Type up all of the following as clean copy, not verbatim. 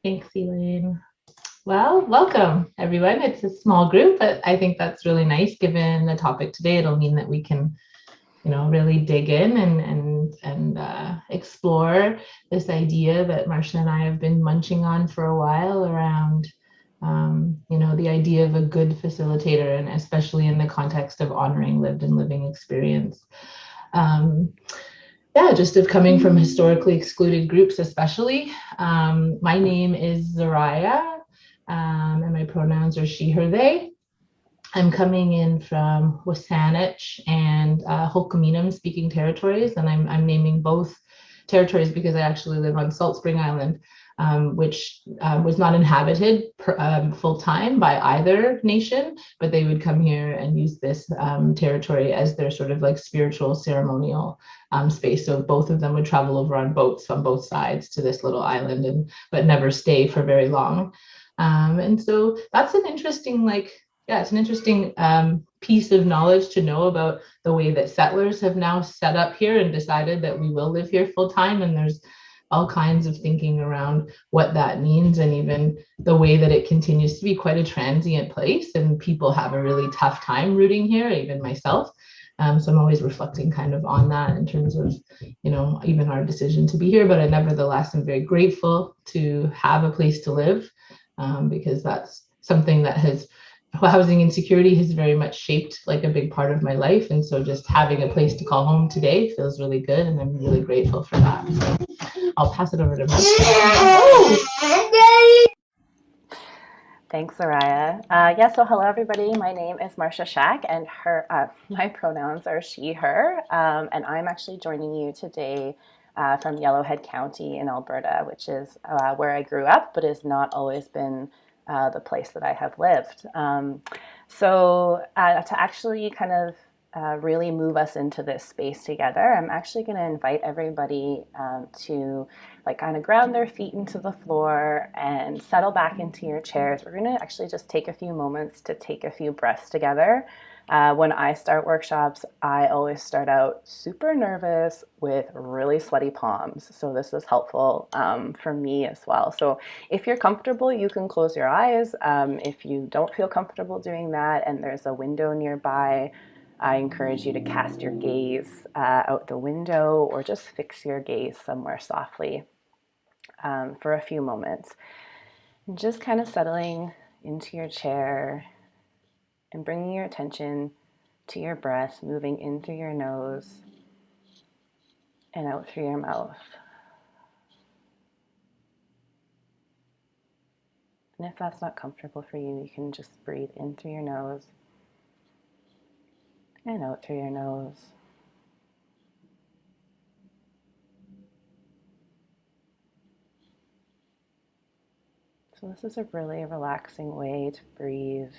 Thanks, Elaine. Well, welcome everyone. It's a small group, but I think that's really nice given the topic today. It'll mean that we can, really dig in and explore this idea that Marcia and I have been munching on for a while around, the idea of a good facilitator, and especially in the context of honoring lived and living experience. Um, yeah, just of coming from historically excluded groups, especially. My name is Zariah, and my pronouns are she, her, they. I'm coming in from Wasanich and Hulkaminam speaking territories, and I'm naming both territories because I actually live on Salt Spring Island, which was not inhabited full time by either nation, but they would come here and use this territory as their sort of like spiritual ceremonial space. So both of them would travel over on boats on both sides to this little island, but never stay for very long. And so that's an interesting it's an interesting piece of knowledge to know about the way that settlers have now set up here and decided that we will live here full time. And there's all kinds of thinking around what that means, and even the way that it continues to be quite a transient place and people have a really tough time rooting here, even myself. So I'm always reflecting kind of on that in terms of, even our decision to be here. But I nevertheless am very grateful to have a place to live, because that's something that housing insecurity has very much shaped like a big part of my life. And so just having a place to call home today feels really good. And I'm really grateful for that. So I'll pass it over to Marcia. Oh! Thanks, Zariah. So hello, everybody. My name is Marcia Shack, and my pronouns are she, her, and I'm actually joining you today from Yellowhead County in Alberta, which is where I grew up, but has not always been the place that I have lived. To actually kind of really move us into this space together, I'm actually going to invite everybody to kind of ground their feet into the floor and settle back into your chairs. We're going to actually just take a few moments to take a few breaths together. When I start workshops, I always start out super nervous with really sweaty palms. So this is helpful for me as well. So if you're comfortable, you can close your eyes. If you don't feel comfortable doing that and there's a window nearby, I encourage you to cast your gaze out the window or just fix your gaze somewhere softly for a few moments. And just kind of settling into your chair and bringing your attention to your breath, moving in through your nose and out through your mouth. And if that's not comfortable for you, you can just breathe in through your nose and out through your nose. So this is a really relaxing way to breathe.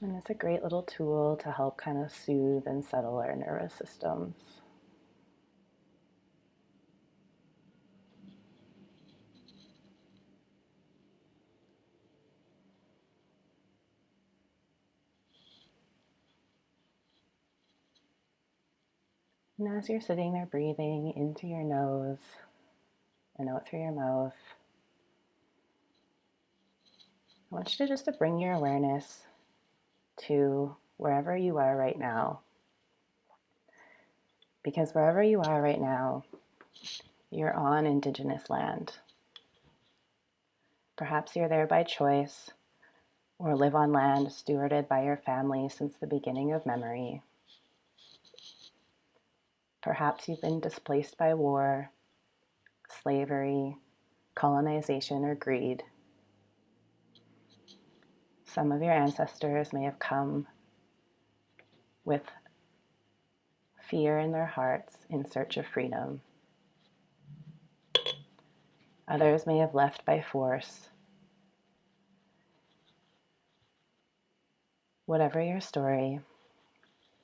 And it's a great little tool to help kind of soothe and settle our nervous systems. And as you're sitting there breathing in through your nose and out through your mouth, I want you to just bring your awareness to wherever you are right now. Because wherever you are right now, you're on Indigenous land. Perhaps you're there by choice or live on land stewarded by your family since the beginning of memory. Perhaps you've been displaced by war, slavery, colonization, or greed. Some of your ancestors may have come with fear in their hearts in search of freedom. Others may have left by force. Whatever your story,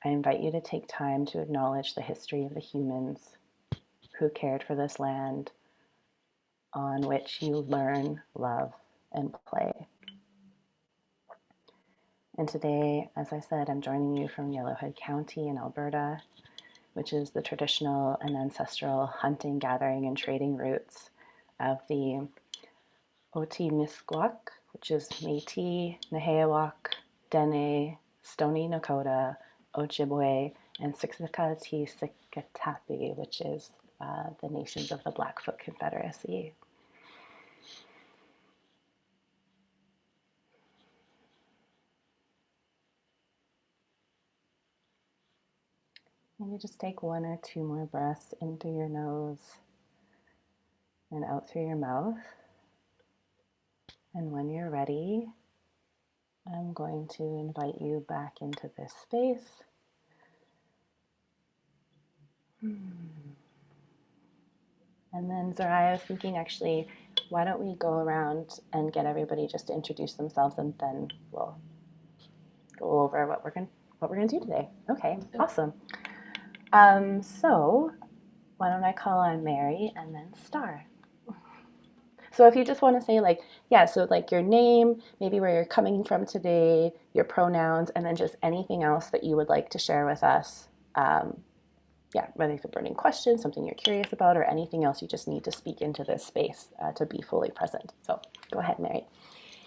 I invite you to take time to acknowledge the history of the humans who cared for this land on which you learn, love, and play. And today, as I said, I'm joining you from Yellowhead County in Alberta. which is the traditional and ancestral hunting, gathering, and trading roots of the Otimiskwak, which is Métis, Nehewak, Dene, Stony Nakota, Ojibwe, and Siksikapi, which is the nations of the Blackfoot Confederacy. Maybe just take 1 or 2 more breaths into your nose and out through your mouth. And when you're ready, I'm going to invite you back into this space. And then Zorai, I was thinking actually, why don't we go around and get everybody just to introduce themselves, and then we'll go over what we're gonna do today. Okay, awesome. So why don't I call on Mary and then Star? So if you just want to say so your name, maybe where you're coming from today, your pronouns, and then just anything else that you would like to share with us. Whether it's a burning question, something you're curious about, or anything else you just need to speak into this space to be fully present. So go ahead, Mary.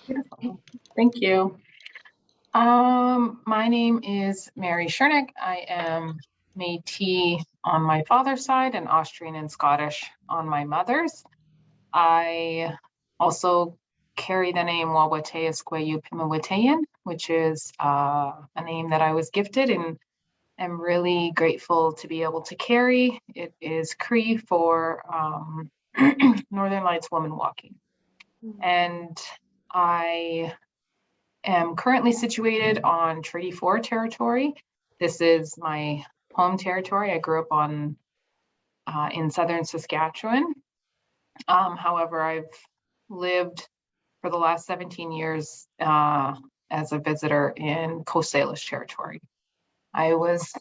Beautiful. Thank you. My name is Mary Schernick. I am Métis on my father's side and Austrian and Scottish on my mother's. I also carry the name Wawateyasquayupimawatayan, which is a name that I was gifted and am really grateful to be able to carry. It is Cree for Northern Lights Woman Walking. And I am currently situated on Treaty 4 territory. This is my home territory. I grew up in southern Saskatchewan. However, I've lived for the last 17 years as a visitor in Coast Salish territory. I was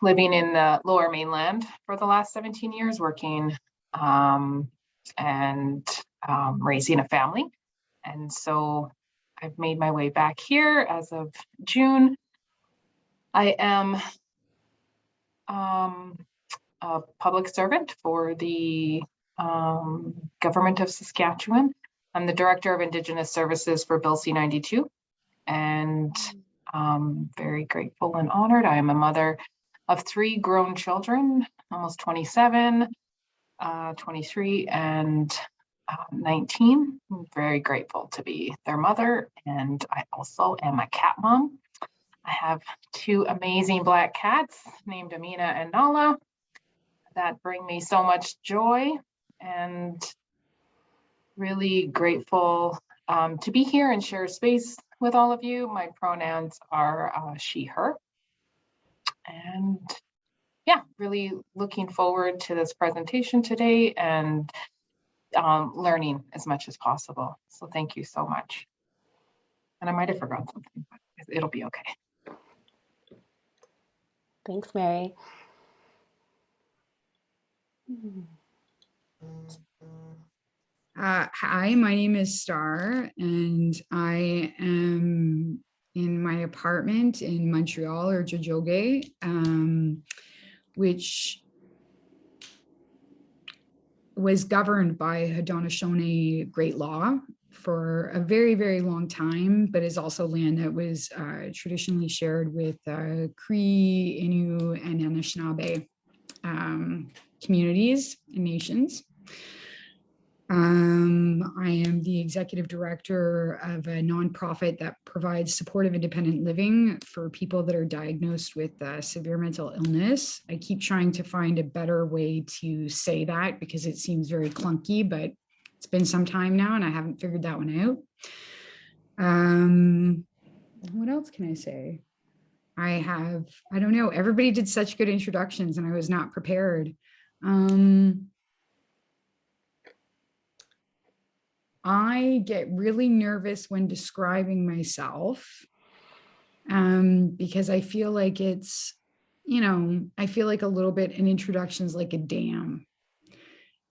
living in the Lower Mainland for the last 17 years, working and raising a family. And so I've made my way back here as of June. I am a public servant for the government of Saskatchewan. I'm the Director of Indigenous Services for Bill C-92, and very grateful and honored. I am a mother of 3 grown children, almost 27, 23, and 19. I'm very grateful to be their mother, and I also am a cat mom. I have 2 amazing black cats named Amina and Nala that bring me so much joy, and really grateful to be here and share space with all of you. My pronouns are she, her, and really looking forward to this presentation today and learning as much as possible. So thank you so much. And I might have forgotten something, but it'll be okay. Thanks, Mary. Hi, my name is Star, and I am in my apartment in Montreal or Jojoge, which was governed by Haudenosaunee Great Law for a very, very long time, but is also land that was traditionally shared with Cree, Innu, and Anishinaabe communities and nations. I am the executive director of a nonprofit that provides supportive independent living for people that are diagnosed with severe mental illness. I keep trying to find a better way to say that because it seems very clunky, but it's been some time now and I haven't figured that one out. What else can I say? I don't know, everybody did such good introductions and I was not prepared. I get really nervous when describing myself because I feel like it's, I feel like a little bit an introduction is like a dam.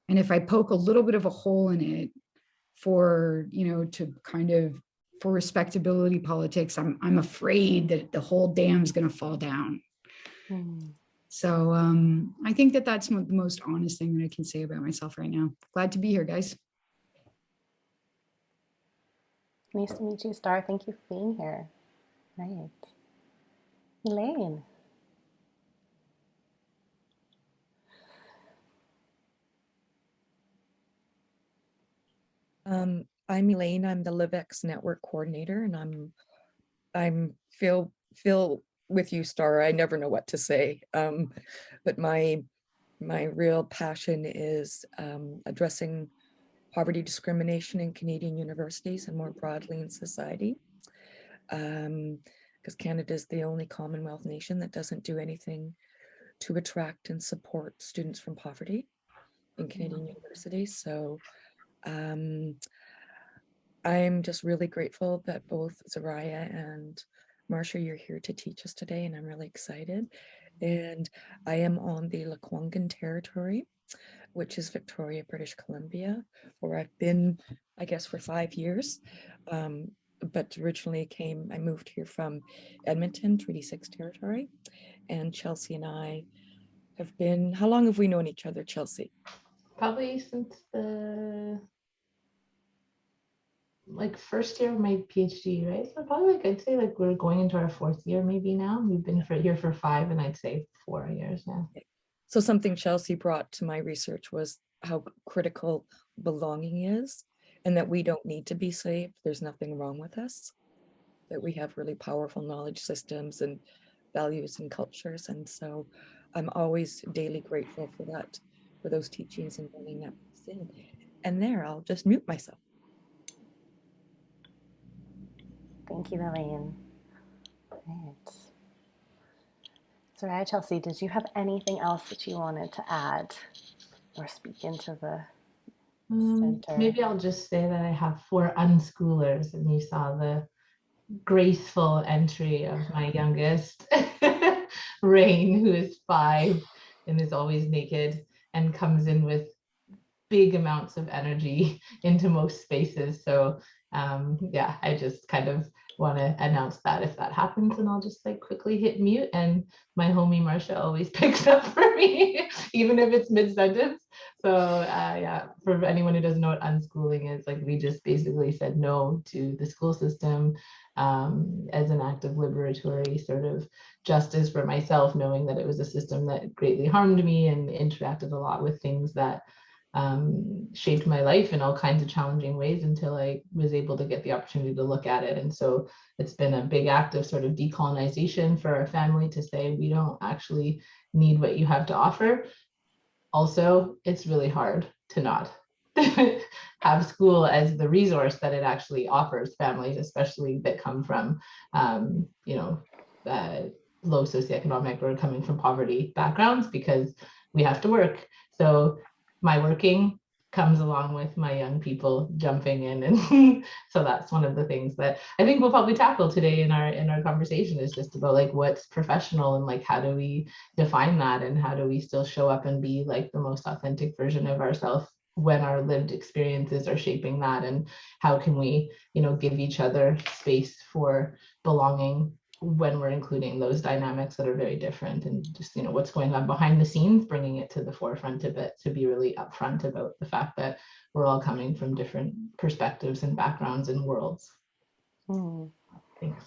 And if I poke a little bit of a hole in it for, to kind of for respectability politics, I'm afraid that the whole dam's going to fall down. So I think that that's the most honest thing that I can say about myself right now. Glad to be here, guys. Nice to meet you, Star. Thank you for being here. Right. Elaine. I'm Elaine. I'm the LivEx network coordinator, and I'm feel with you, Star. I never know what to say. But my real passion is addressing poverty discrimination in Canadian universities and more broadly in society. Because Canada is the only Commonwealth nation that doesn't do anything to attract and support students from poverty in Canadian universities. So I'm just really grateful that both Zaraya and Marsha, you're here to teach us today, and I'm really excited. And I am on the Lekwungen territory, which is Victoria, British Columbia, where I've been, I guess, for 5 years. But originally I moved here from Edmonton, Treaty 6 territory. And Chelsea and I have been, how long have we known each other, Chelsea? Probably since the first year of my PhD, right? So probably I'd say we're going into our 4th year maybe now. We've been here for 5 and I'd say 4 years now. So something Chelsea brought to my research was how critical belonging is, and that we don't need to be saved. There's nothing wrong with us, that we have really powerful knowledge systems and values and cultures. And so I'm always daily grateful for that, for those teachings and bringing that in. And there, I'll just mute myself. Thank you, Elaine. Right. So, Chelsea, did you have anything else that you wanted to add or speak into the center? Maybe I'll just say that I have 4 unschoolers, and you saw the graceful entry of my youngest, Rain, who is 5 and is always naked and comes in with big amounts of energy into most spaces. So yeah, I just kind of want to announce that if that happens, and I'll just quickly hit mute, and my homie Marsha always picks up for me, even if it's mid-sentence. So yeah, for anyone who doesn't know what unschooling is, we just basically said no to the school system as an act of liberatory sort of justice for myself, knowing that it was a system that greatly harmed me and interacted a lot with things that shaped my life in all kinds of challenging ways until I was able to get the opportunity to look at it. And so it's been a big act of sort of decolonization for our family to say, we don't actually need what you have to offer. Also, it's really hard to not have school as the resource that it actually offers families, especially that come from, low socioeconomic or coming from poverty backgrounds, because we have to work. So my working comes along with my young people jumping in, and so that's one of the things that I think we'll probably tackle today in our conversation, is just about what's professional and how do we define that, and how do we still show up and be the most authentic version of ourselves when our lived experiences are shaping that, and how can we give each other space for belonging when we're including those dynamics that are very different, and just what's going on behind the scenes, bringing it to the forefront of it, to be really upfront about the fact that we're all coming from different perspectives and backgrounds and worlds. Thanks.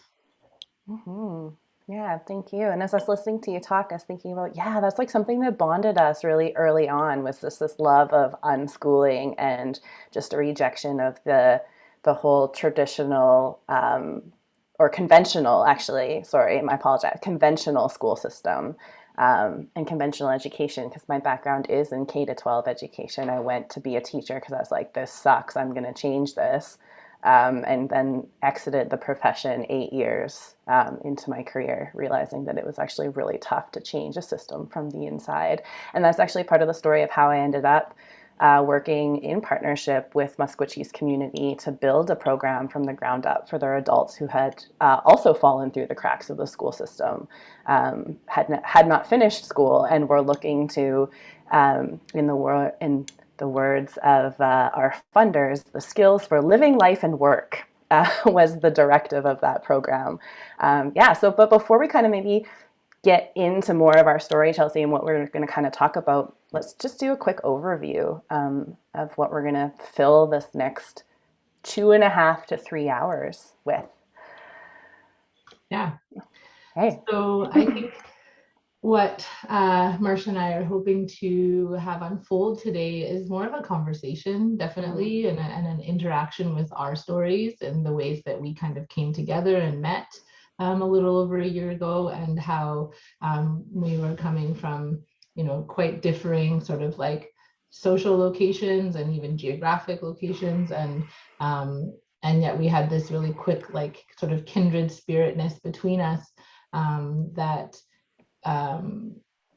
Yeah, thank you. And as I was listening to you talk, I was thinking about, that's something that bonded us really early on, was this love of unschooling and just a rejection of the whole traditional or conventional, actually, sorry, I apologize, conventional school system and conventional education, because my background is in K-12 education. I went to be a teacher because I was like, this sucks, I'm going to change this. And then exited the profession 8 years into my career, realizing that it was actually really tough to change a system from the inside. And that's actually part of the story of how I ended up working in partnership with Musqueam's community to build a program from the ground up for their adults who had also fallen through the cracks of the school system, had not finished school, and were looking to, in the words of our funders, the skills for living life and work. was the directive of that program. But before we kind of maybe get into more of our story, Chelsea, and what we're going to kind of talk about, let's just do a quick overview of what we're going to fill this next 2.5 to 3 hours with. Yeah. Hey. So I think what Marcia and I are hoping to have unfold today is more of a conversation, definitely, and an interaction with our stories and the ways that we kind of came together and met a little over a year ago, and how we were coming from, quite differing sort of like social locations and even geographic locations, and yet we had this really quick, like, sort of kindred spiritness between us that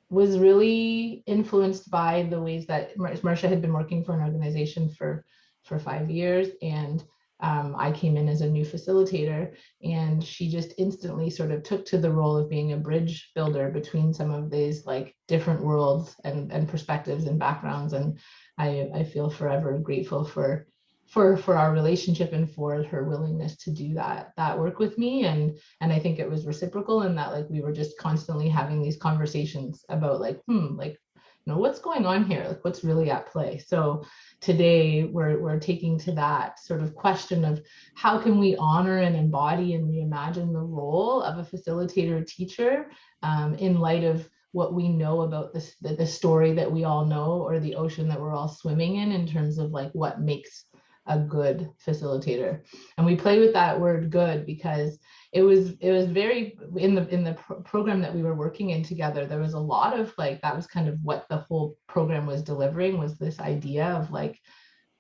was really influenced by the ways that Marcia had been working for an organization for 5 years, and I came in as a new facilitator, and she just instantly sort of took to the role of being a bridge builder between some of these like different worlds and perspectives and backgrounds. And I feel forever grateful for our relationship and for her willingness to do that work with me. And I think it was reciprocal in that, like, we were just constantly having these conversations about like, what's going on here? Like, what's really at play? So today we're taking to that sort of question of how can we honor and embody and reimagine the role of a facilitator teacher in light of what we know about the story that we all know, or the ocean that we're all swimming in terms of like what makes a good facilitator. And we play with that word good because it was very in the program that we were working in together, there was a lot of like, that was kind of what the whole program was delivering, was this idea of like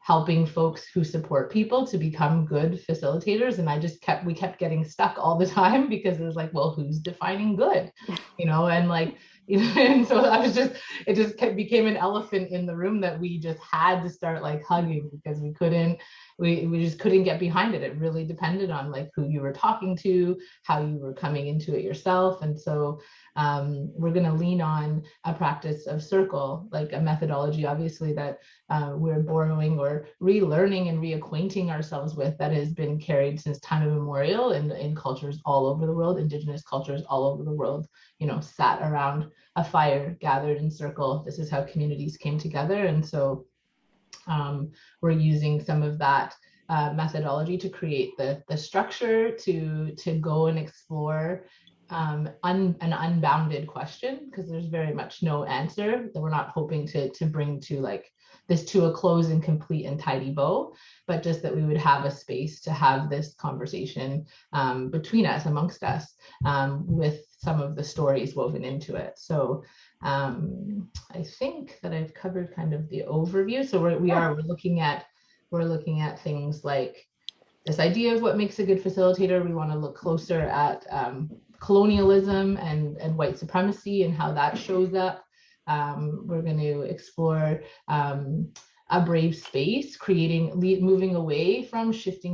helping folks who support people to become good facilitators. And we kept getting stuck all the time because it was like, well, who's defining good, and like, and so it just became an elephant in the room that we just had to start like hugging, because we just couldn't get behind it. It really depended on like who you were talking to, how you were coming into it yourself. And so we're going to lean on a practice of circle, like a methodology, obviously, that we're borrowing or relearning and reacquainting ourselves with, that has been carried since time immemorial in cultures all over the world, Indigenous cultures all over the world, sat around a fire, gathered in circle. This is how communities came together. And so we're using some of that methodology to create the structure to go and explore an unbounded question, because there's very much no answer, that we're not hoping to bring to like this to a close and complete and tidy bow, but just that we would have a space to have this conversation between us, amongst us, with some of the stories woven into it. So I think that I've covered kind of the overview. So we're looking at things like this idea of what makes a good facilitator. We want to look closer at colonialism and white supremacy and how that shows up. We're going to explore a brave space, shifting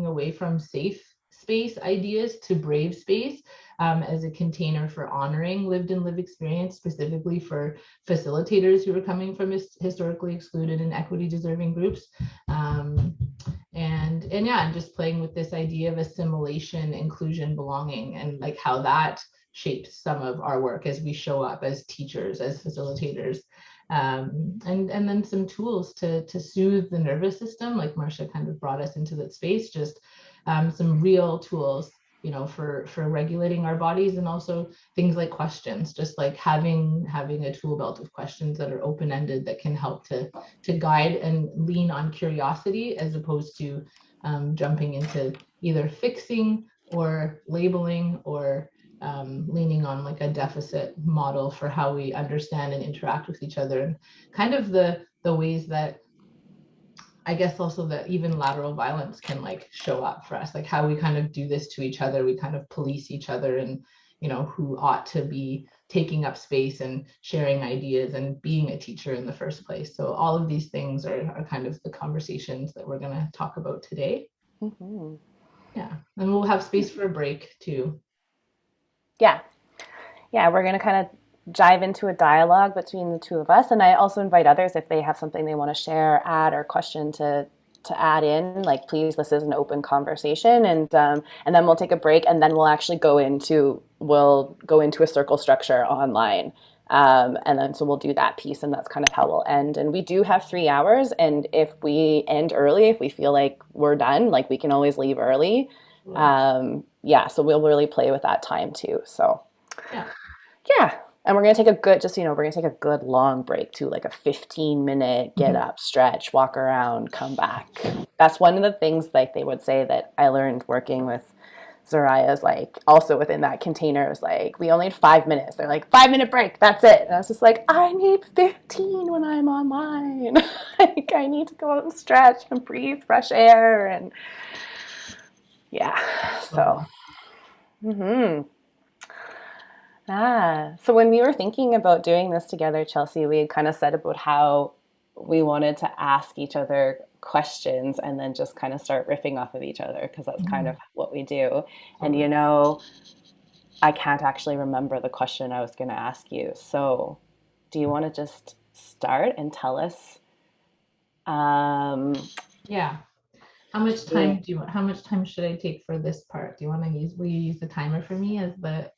away from safe space ideas to brave space as a container for honoring lived and lived experience, specifically for facilitators who are coming from historically excluded and equity deserving groups. And just playing with this idea of assimilation, inclusion, belonging, and like how that shapes some of our work as we show up as teachers, as facilitators. And then some tools to soothe the nervous system, like Marcia kind of brought us into that space, just some real tools, for regulating our bodies, and also things like questions, just like having a tool belt of questions that are open-ended, that can help to guide and lean on curiosity, as opposed to jumping into either fixing or labeling, or leaning on like a deficit model for how we understand and interact with each other, and kind of the ways that, I guess, also that even lateral violence can like show up for us, like how we kind of do this to each other. We kind of police each other, and who ought to be taking up space and sharing ideas and being a teacher in the first place. So all of these things are kind of the conversations that we're going to talk about today. Mm-hmm. Yeah, and we'll have space for a break too. Yeah, we're going to kind of dive into a dialogue between the two of us, and I also invite others, if they have something they want to share, add, or question, to to add in, like, please, this is an open conversation, and then we'll take a break, and then we'll go into a circle structure online. And then so we'll do that piece, and that's kind of how we'll end. And we do have 3 hours, and if we end early, if we feel like we're done, like, we can always leave early. Yeah, so we'll really play with that time too. So yeah. And we're gonna take a good, we're gonna take a good long break too, like a 15-minute get up, stretch, walk around, come back. That's one of the things, like, they would say that I learned working with Zoraya's, like, also within that container, is like, we only need 5 minutes. They're like, 5-minute break, that's it. And I was just like, I need 15 when I'm online. Like, I need to go out and stretch and breathe fresh air, and yeah. So so when we were thinking about doing this together, Chelsea, we had kind of said about how we wanted to ask each other questions and then just kind of start riffing off of each other, because that's kind of what we do. And I can't actually remember the question I was going to ask you. So do you want to just start and tell us? Yeah. How much time how much time should I take for this part? Do you want to will you use the timer for me as the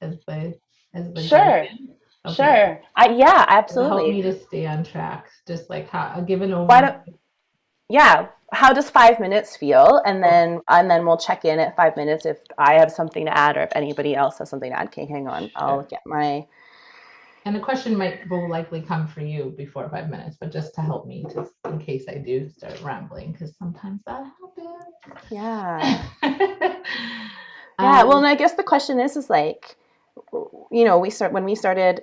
Sure. guardian? Okay. Sure. Yeah, absolutely. It'll help me to stay on track. Just like how I'll give an overview. How does 5 minutes feel? And then we'll check in at 5 minutes if I have something to add, or if anybody else has something to add. Okay, hang on. I'll get my... And the question will likely come for you before 5 minutes, but just to help me, just in case I do start rambling, because sometimes that happens. Yeah. Well, and I guess the question is like, when we started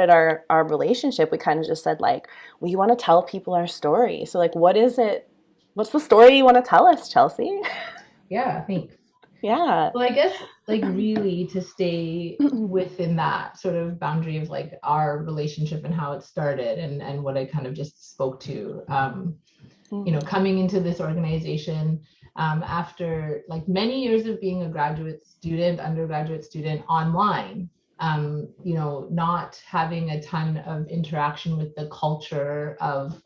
our relationship, we kind of just said, like, we want to tell people our story. So, like, what's the story you want to tell us, Chelsea? Yeah, thanks. Yeah. Well, I guess, like, really to stay within that sort of boundary of, like, our relationship and how it started, and what I kind of just spoke to, coming into this organization after, like, many years of being a undergraduate student online, not having a ton of interaction with the culture of,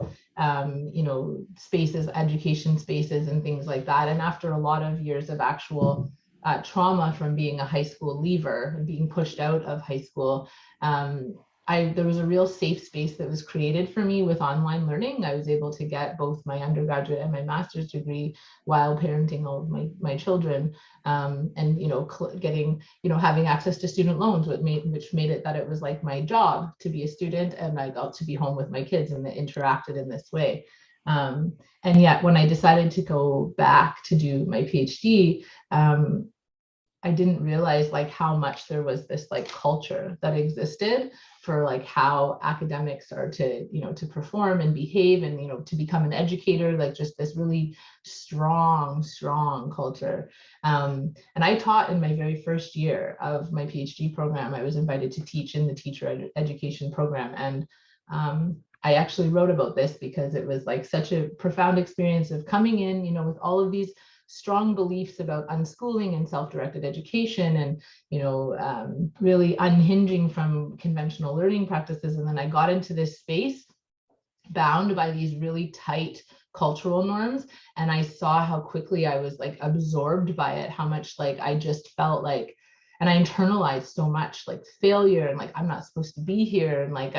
spaces, education spaces and things like that. And after a lot of years of actual trauma from being a high school leaver and being pushed out of high school, there was a real safe space that was created for me with online learning. I was able to get both my undergraduate and my master's degree while parenting all of my children, and getting, having access to student loans, which made it that it was like my job to be a student, and I got to be home with my kids, and they interacted in this way. And yet, when I decided to go back to do my PhD, I didn't realize, like, how much there was this, like, culture that existed for, like, how academics are to, to perform and behave, and, to become an educator, like, just this really strong culture. And I taught in my very first year of my PhD program. I was invited to teach in the teacher education program. And I actually wrote about this because it was, like, such a profound experience of coming in, with all of these strong beliefs about unschooling and self-directed education, and really unhinging from conventional learning practices. And then I got into this space bound by these really tight cultural norms, and I saw how quickly I was, like, absorbed by it, how much, like, I just felt like, and I internalized so much, like, failure, and, like, I'm not supposed to be here. And, like,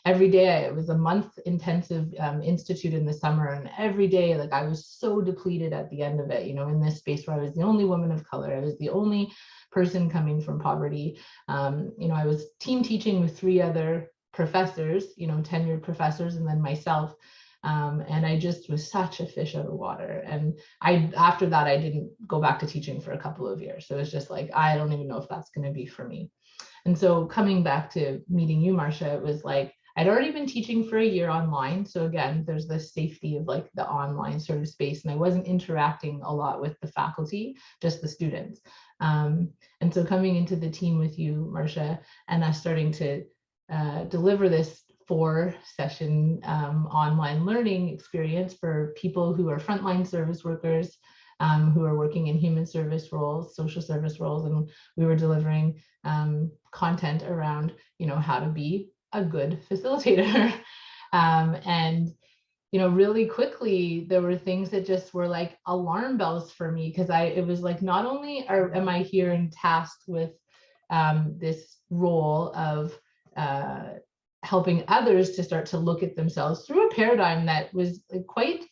every day, it was a month intensive institute in the summer, and every day, like, I was so depleted at the end of it, in this space where I was the only woman of color, I was the only person coming from poverty. I was team teaching with 3 other professors, tenured professors, and then myself. And I just was such a fish out of water. And after that, I didn't go back to teaching for a couple of years. So it's just like, I don't even know if that's going to be for me. And so coming back to meeting you, Marcia, it was like, I'd already been teaching for a year online. So again, there's the safety of, like, the online sort of space. And I wasn't interacting a lot with the faculty, just the students. And so coming into the team with you, Marcia, and us starting to deliver this 4-session online learning experience for people who are frontline service workers, who are working in human service roles, social service roles, and we were delivering content around, how to be a good facilitator. And really quickly there were things that just were like alarm bells for me, because it was like, not only am I here and tasked with this role of helping others to start to look at themselves through a paradigm that was quite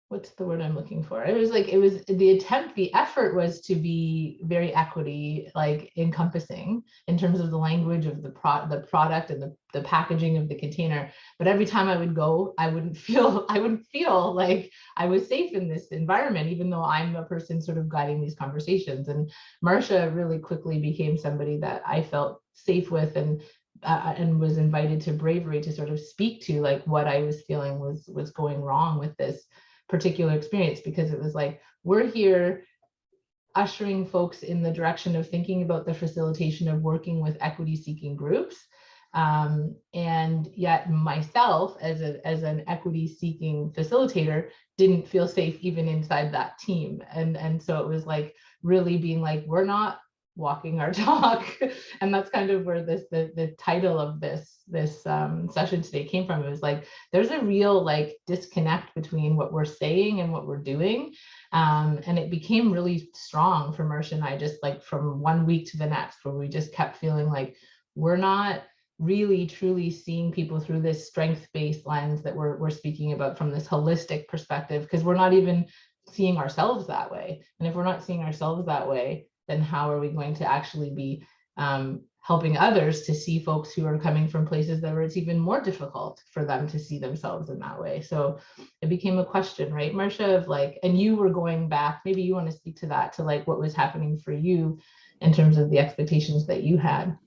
what's the word I'm looking for? It was the effort was to be very equity, like encompassing in terms of the language of the product and the packaging of the container. But every time I would go, I wouldn't feel like I was safe in this environment, even though I'm a person sort of guiding these conversations. And Marcia really quickly became somebody that I felt safe with, and was invited to Bravery to sort of speak to like what I was feeling was going wrong with this particular experience, because it was like, we're here ushering folks in the direction of thinking about the facilitation of working with equity seeking groups, and yet myself as an equity seeking facilitator didn't feel safe even inside that team. And so it was like really being like, we're not walking our talk. And that's kind of where the title of this session today came from. It was like, there's a real like disconnect between what we're saying and what we're doing. And it became really strong for Marcia and I, just like from one week to the next, where we just kept feeling like we're not really truly seeing people through this strength-based lens that we're speaking about, from this holistic perspective, because we're not even seeing ourselves that way. And if we're not seeing ourselves that way, then how are we going to actually be helping others to see folks who are coming from places where it's even more difficult for them to see themselves in that way? So it became a question, right, Marcia, of like, and you were going back, maybe you want to speak to that, to like what was happening for you in terms of the expectations that you had.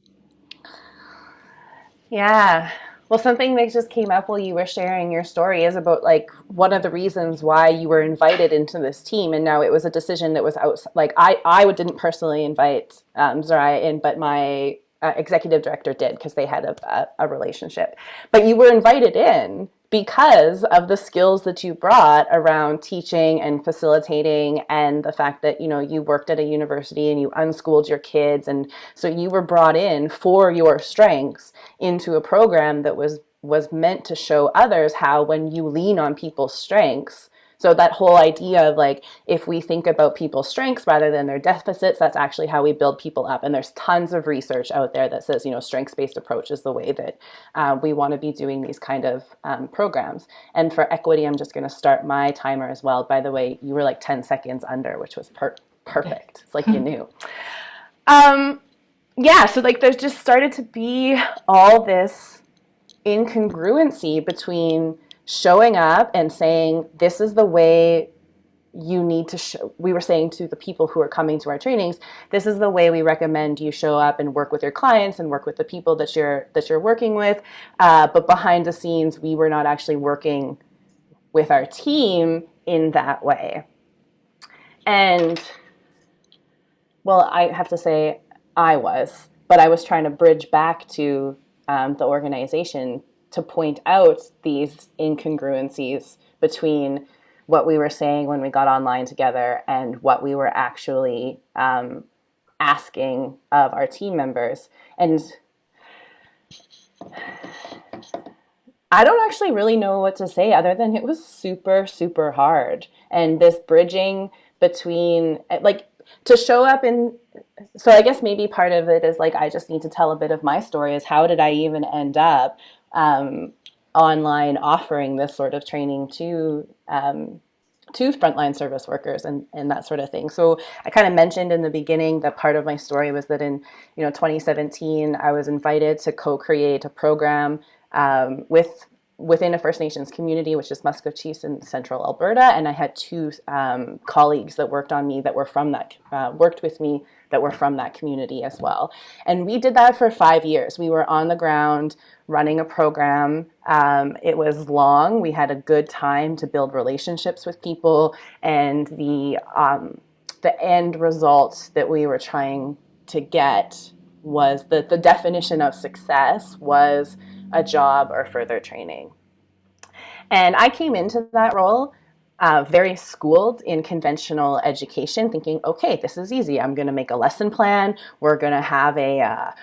Yeah. Well, something that just came up while you were sharing your story is about like one of the reasons why you were invited into this team. And now it was a decision that was outside. Like I didn't personally invite Zariah in, but my executive director did, because they had a relationship. But you were invited in because of the skills that you brought around teaching and facilitating, and the fact that, you worked at a university and you unschooled your kids. And so you were brought in for your strengths into a program that was meant to show others how, when you lean on people's strengths. So that whole idea of like, if we think about people's strengths rather than their deficits, that's actually how we build people up. And there's tons of research out there that says, strengths-based approach is the way that we want to be doing these kind of programs. And for equity, I'm just going to start my timer as well. By the way, you were like 10 seconds under, which was perfect. It's like you knew. Yeah, so like there's just started to be all this incongruency between showing up and saying, this is the way you need to show. We were saying to the people who are coming to our trainings, this is the way we recommend you show up and work with your clients and work with the people that you're working with. But behind the scenes, we were not actually working with our team in that way. And well, I have to say but I was trying to bridge back to the organization to point out these incongruencies between what we were saying when we got online together and what we were actually asking of our team members. And I don't actually really know what to say other than it was super, super hard. And this bridging between, like, to show up in, so I guess maybe part of it is like, I just need to tell a bit of my story, is how did I even end up online offering this sort of training to frontline service workers and that sort of thing. So I kind of mentioned in the beginning that part of my story was that in 2017, I was invited to co-create a program within a First Nations community, which is Musqueam in central Alberta. And I had two colleagues that worked on me that were from that, worked with me that were from that community as well. And we did that for 5 years. We were on the ground running a program. It was long. We had a good time to build relationships with people. And the end result that we were trying to get was that the definition of success was a job or further training. And I came into that role very schooled in conventional education, thinking, okay, this is easy. I'm going to make a lesson plan. We're going to have a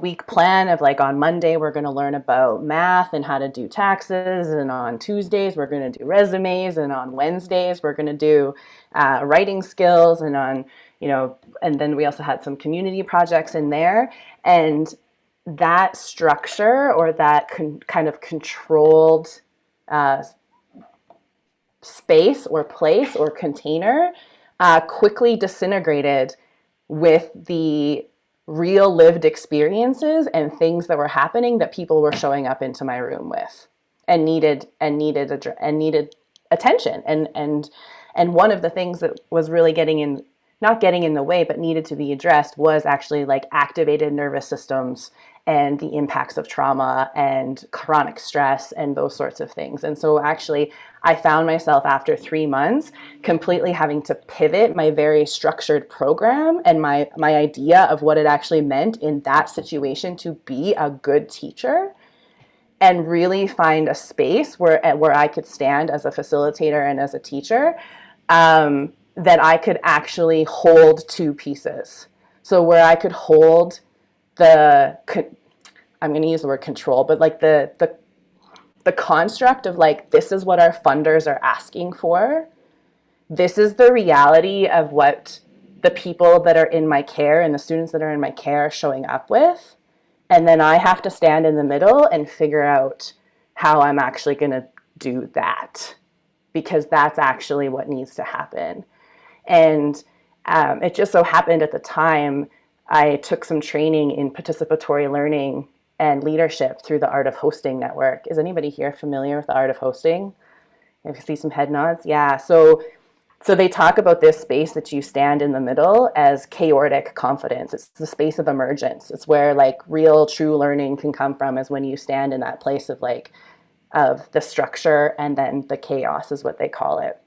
week plan of like on Monday we're going to learn about math and how to do taxes, and on Tuesdays we're going to do resumes, and on Wednesdays we're going to do writing skills, and and then we also had some community projects in there, and that structure or that kind of controlled space or place or container quickly disintegrated with the real lived experiences and things that were happening that people were showing up into my room with and needed attention. And one of the things that was really not getting in the way, but needed to be addressed was actually like activated nervous systems and the impacts of trauma and chronic stress and those sorts of things. And so actually I found myself after 3 months completely having to pivot my very structured program and my idea of what it actually meant in that situation to be a good teacher, and really find a space where I could stand as a facilitator and as a teacher, that I could actually hold two pieces. So where I could hold I'm going to use the word control, but like the construct of like, this is what our funders are asking for. This is the reality of what the people that are in my care and the students that are in my care are showing up with. And then I have to stand in the middle and figure out how I'm actually going to do that, because that's actually what needs to happen. And it just so happened at the time I took some training in participatory learning and leadership through the Art of Hosting Network. Is anybody here familiar with the Art of Hosting? I see some head nods. Yeah. So they talk about this space that you stand in the middle as chaotic confidence. It's the space of emergence. It's where like real true learning can come from, is when you stand in that place of the structure and then the chaos is what they call it.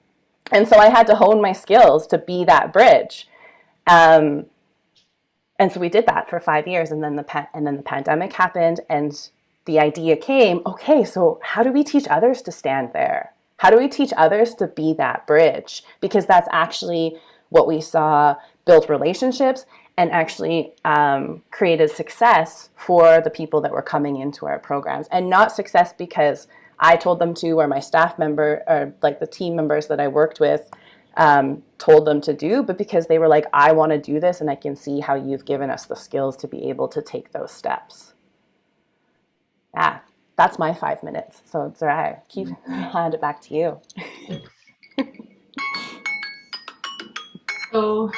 And so I had to hone my skills to be that bridge. And so we did that for 5 years, and then the pandemic happened, and the idea came, okay, so how do we teach others to stand there? How do we teach others to be that bridge? Because that's actually what we saw build relationships and actually created success for the people that were coming into our programs. And not success because I told them to, or my staff member, or like the team members that I worked with told them to do, but because they were like, I want to do this, and I can see how you've given us the skills to be able to take those steps. Yeah, that's my 5 minutes. So it's all right. Hand it back to you. So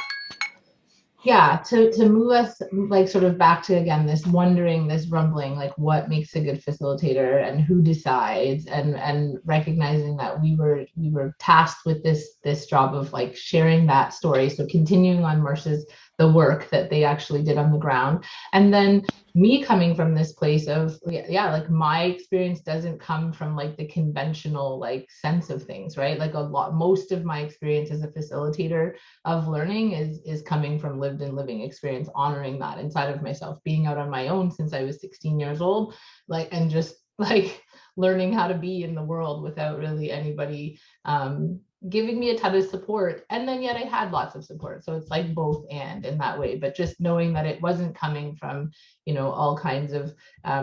yeah, to move us like sort of back to, again, this wondering, this rumbling, like what makes a good facilitator and who decides, and recognizing that we were tasked with this job of like sharing that story. So continuing on Marcia's, the work that they actually did on the ground. And then me coming from this place of, yeah, like my experience doesn't come from like the conventional like sense of things, right? Like most of my experience as a facilitator of learning is coming from lived and living experience, honoring that inside of myself, being out on my own since I was 16 years old, like, and just like learning how to be in the world without really anybody giving me a ton of support. And then yet I had lots of support. So it's like both and in that way, but just knowing that it wasn't coming from, all kinds of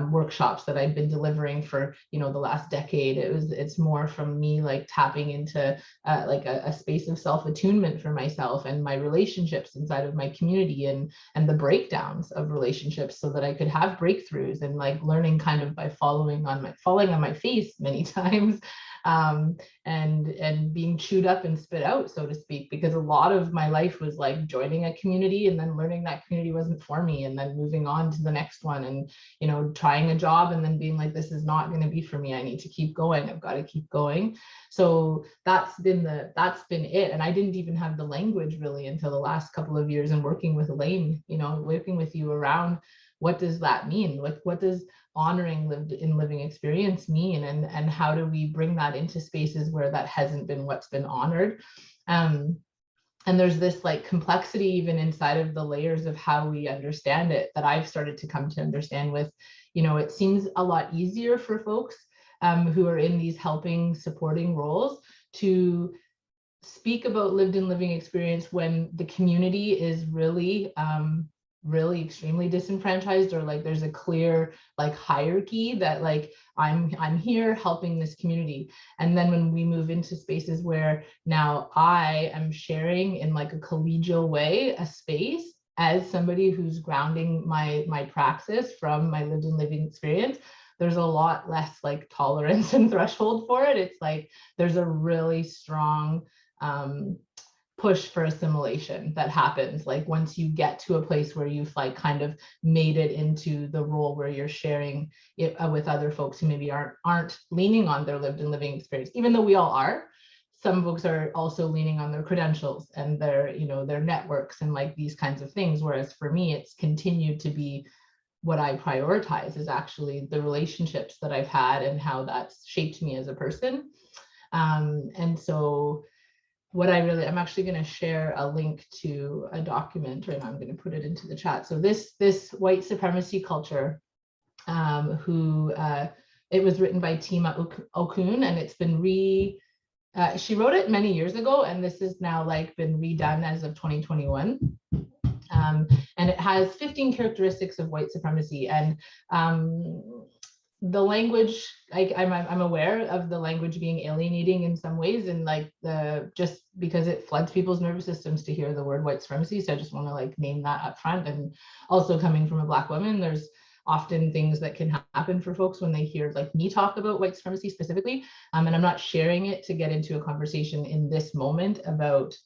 workshops that I'd been delivering for, the last decade. It's more from me like tapping into like a space of self-attunement for myself and my relationships inside of my community, and the breakdowns of relationships, so that I could have breakthroughs, and like learning kind of by falling on my face many times, and being chewed up and spit out, so to speak, because a lot of my life was like joining a community and then learning that community wasn't for me, and then moving on to the next one, and trying a job and then being like, this is not going to be for me, I need to keep going, I've got to keep going. So that's been it. And I didn't even have the language really until the last couple of years, and working with Elaine, working with you around what does that mean? What does honoring lived in living experience mean, and how do we bring that into spaces where that hasn't been what's been honored? And there's this like complexity even inside of the layers of how we understand it that I've started to come to understand with, it seems a lot easier for folks who are in these helping, supporting roles to speak about lived and living experience when the community is really really extremely disenfranchised, or like there's a clear like hierarchy that like I'm here helping this community. And then when we move into spaces where now I am sharing in like a collegial way a space as somebody who's grounding my praxis from my lived and living experience, there's a lot less like tolerance and threshold for it. It's like there's a really strong push for assimilation that happens like once you get to a place where you've like kind of made it into the role where you're sharing it with other folks who maybe aren't leaning on their lived and living experience, even though we all are. Some folks are also leaning on their credentials and their, you know, their networks and like these kinds of things, whereas for me it's continued to be what I prioritize is actually the relationships that I've had and how that's shaped me as a person. And so what I'm actually going to share a link to a document, and I'm going to put it into the chat. So this white supremacy culture, it was written by Tima Okun, and it's been she wrote it many years ago, and this is now like been redone as of 2021. And it has 15 characteristics of white supremacy, and the language, I'm aware of the language being alienating in some ways, and like just because it floods people's nervous systems to hear the word white supremacy. So I just want to like name that up front. And also coming from a Black woman, there's often things that can happen for folks when they hear like me talk about white supremacy specifically. And I'm not sharing it to get into a conversation in this moment about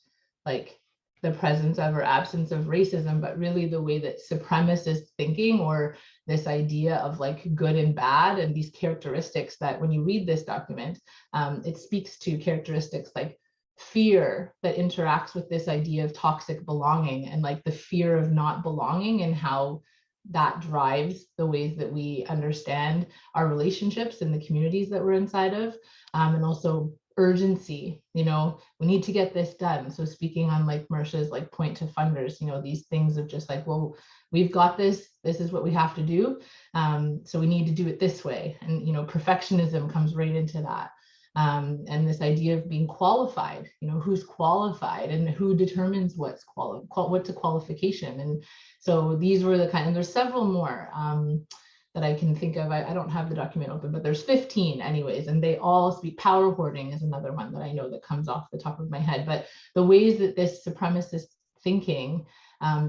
like the presence of or absence of racism, but really the way that supremacist thinking, or this idea of like good and bad, and these characteristics that when you read this document, it speaks to characteristics like fear that interacts with this idea of toxic belonging, and like the fear of not belonging, and how that drives the ways that we understand our relationships and the communities that we're inside of, and also urgency, you know, we need to get this done. So speaking on like Marsha's like point to funders, you know, these things of just like, well, we've got this is what we have to do, so we need to do it this way. And you know, perfectionism comes right into that, and this idea of being qualified, you know, who's qualified and who determines what's what's a qualification. And so these were the kind, and there's several more that I can think of. I don't have the document open, but there's 15 anyways, and they all speak. Power hoarding is another one that I know that comes off the top of my head. But the ways that this supremacist thinking,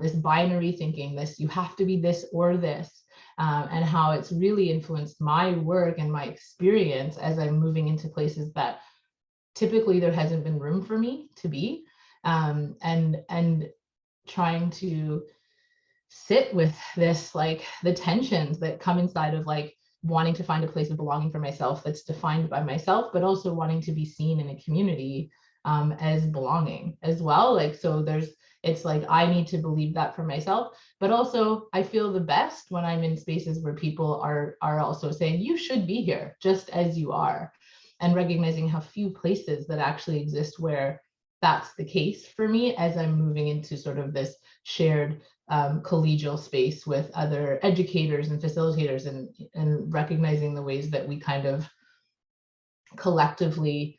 this binary thinking, this you have to be this or this, and how it's really influenced my work and my experience as I'm moving into places that typically there hasn't been room for me to be, and trying to sit with this, like the tensions that come inside of like wanting to find a place of belonging for myself that's defined by myself, but also wanting to be seen in a community as belonging as well. Like, so it's like I need to believe that for myself, but also I feel the best when I'm in spaces where people are also saying you should be here just as you are, and recognizing how few places that actually exist where that's the case for me as I'm moving into sort of this shared collegial space with other educators and facilitators, and recognizing the ways that we kind of collectively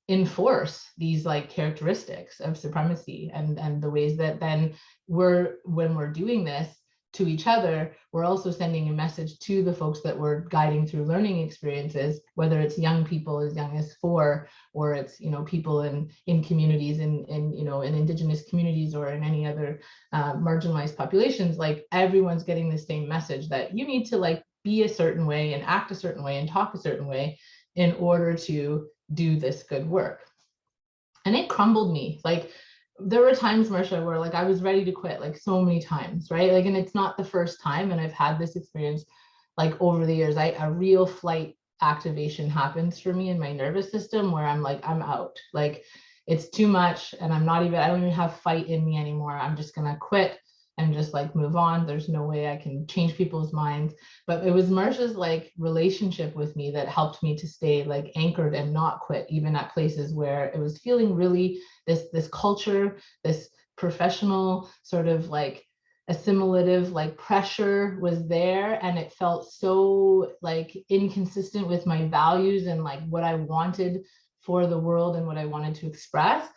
enforce these like characteristics of supremacy, and the ways that then when we're doing this to each other, we're also sending a message to the folks that we're guiding through learning experiences, whether it's young people as young as 4, or it's, you know, people in communities in you know, in Indigenous communities or in any other marginalized populations. Like everyone's getting the same message that you need to like be a certain way and act a certain way and talk a certain way in order to do this good work. And it crumbled me. Like there were times, Marsha, where like I was ready to quit, like so many times, right? Like, and it's not the first time, and I've had this experience like over the years. A real flight activation happens for me in my nervous system where I'm like, I'm out, like it's too much, and I don't even have fight in me anymore. I'm just gonna quit and just like move on. There's no way I can change people's minds. But it was Marsha's like relationship with me that helped me to stay like anchored and not quit, even at places where it was feeling really this culture, this professional sort of like assimilative like pressure was there, and it felt so like inconsistent with my values and like what I wanted for the world and what I wanted to express.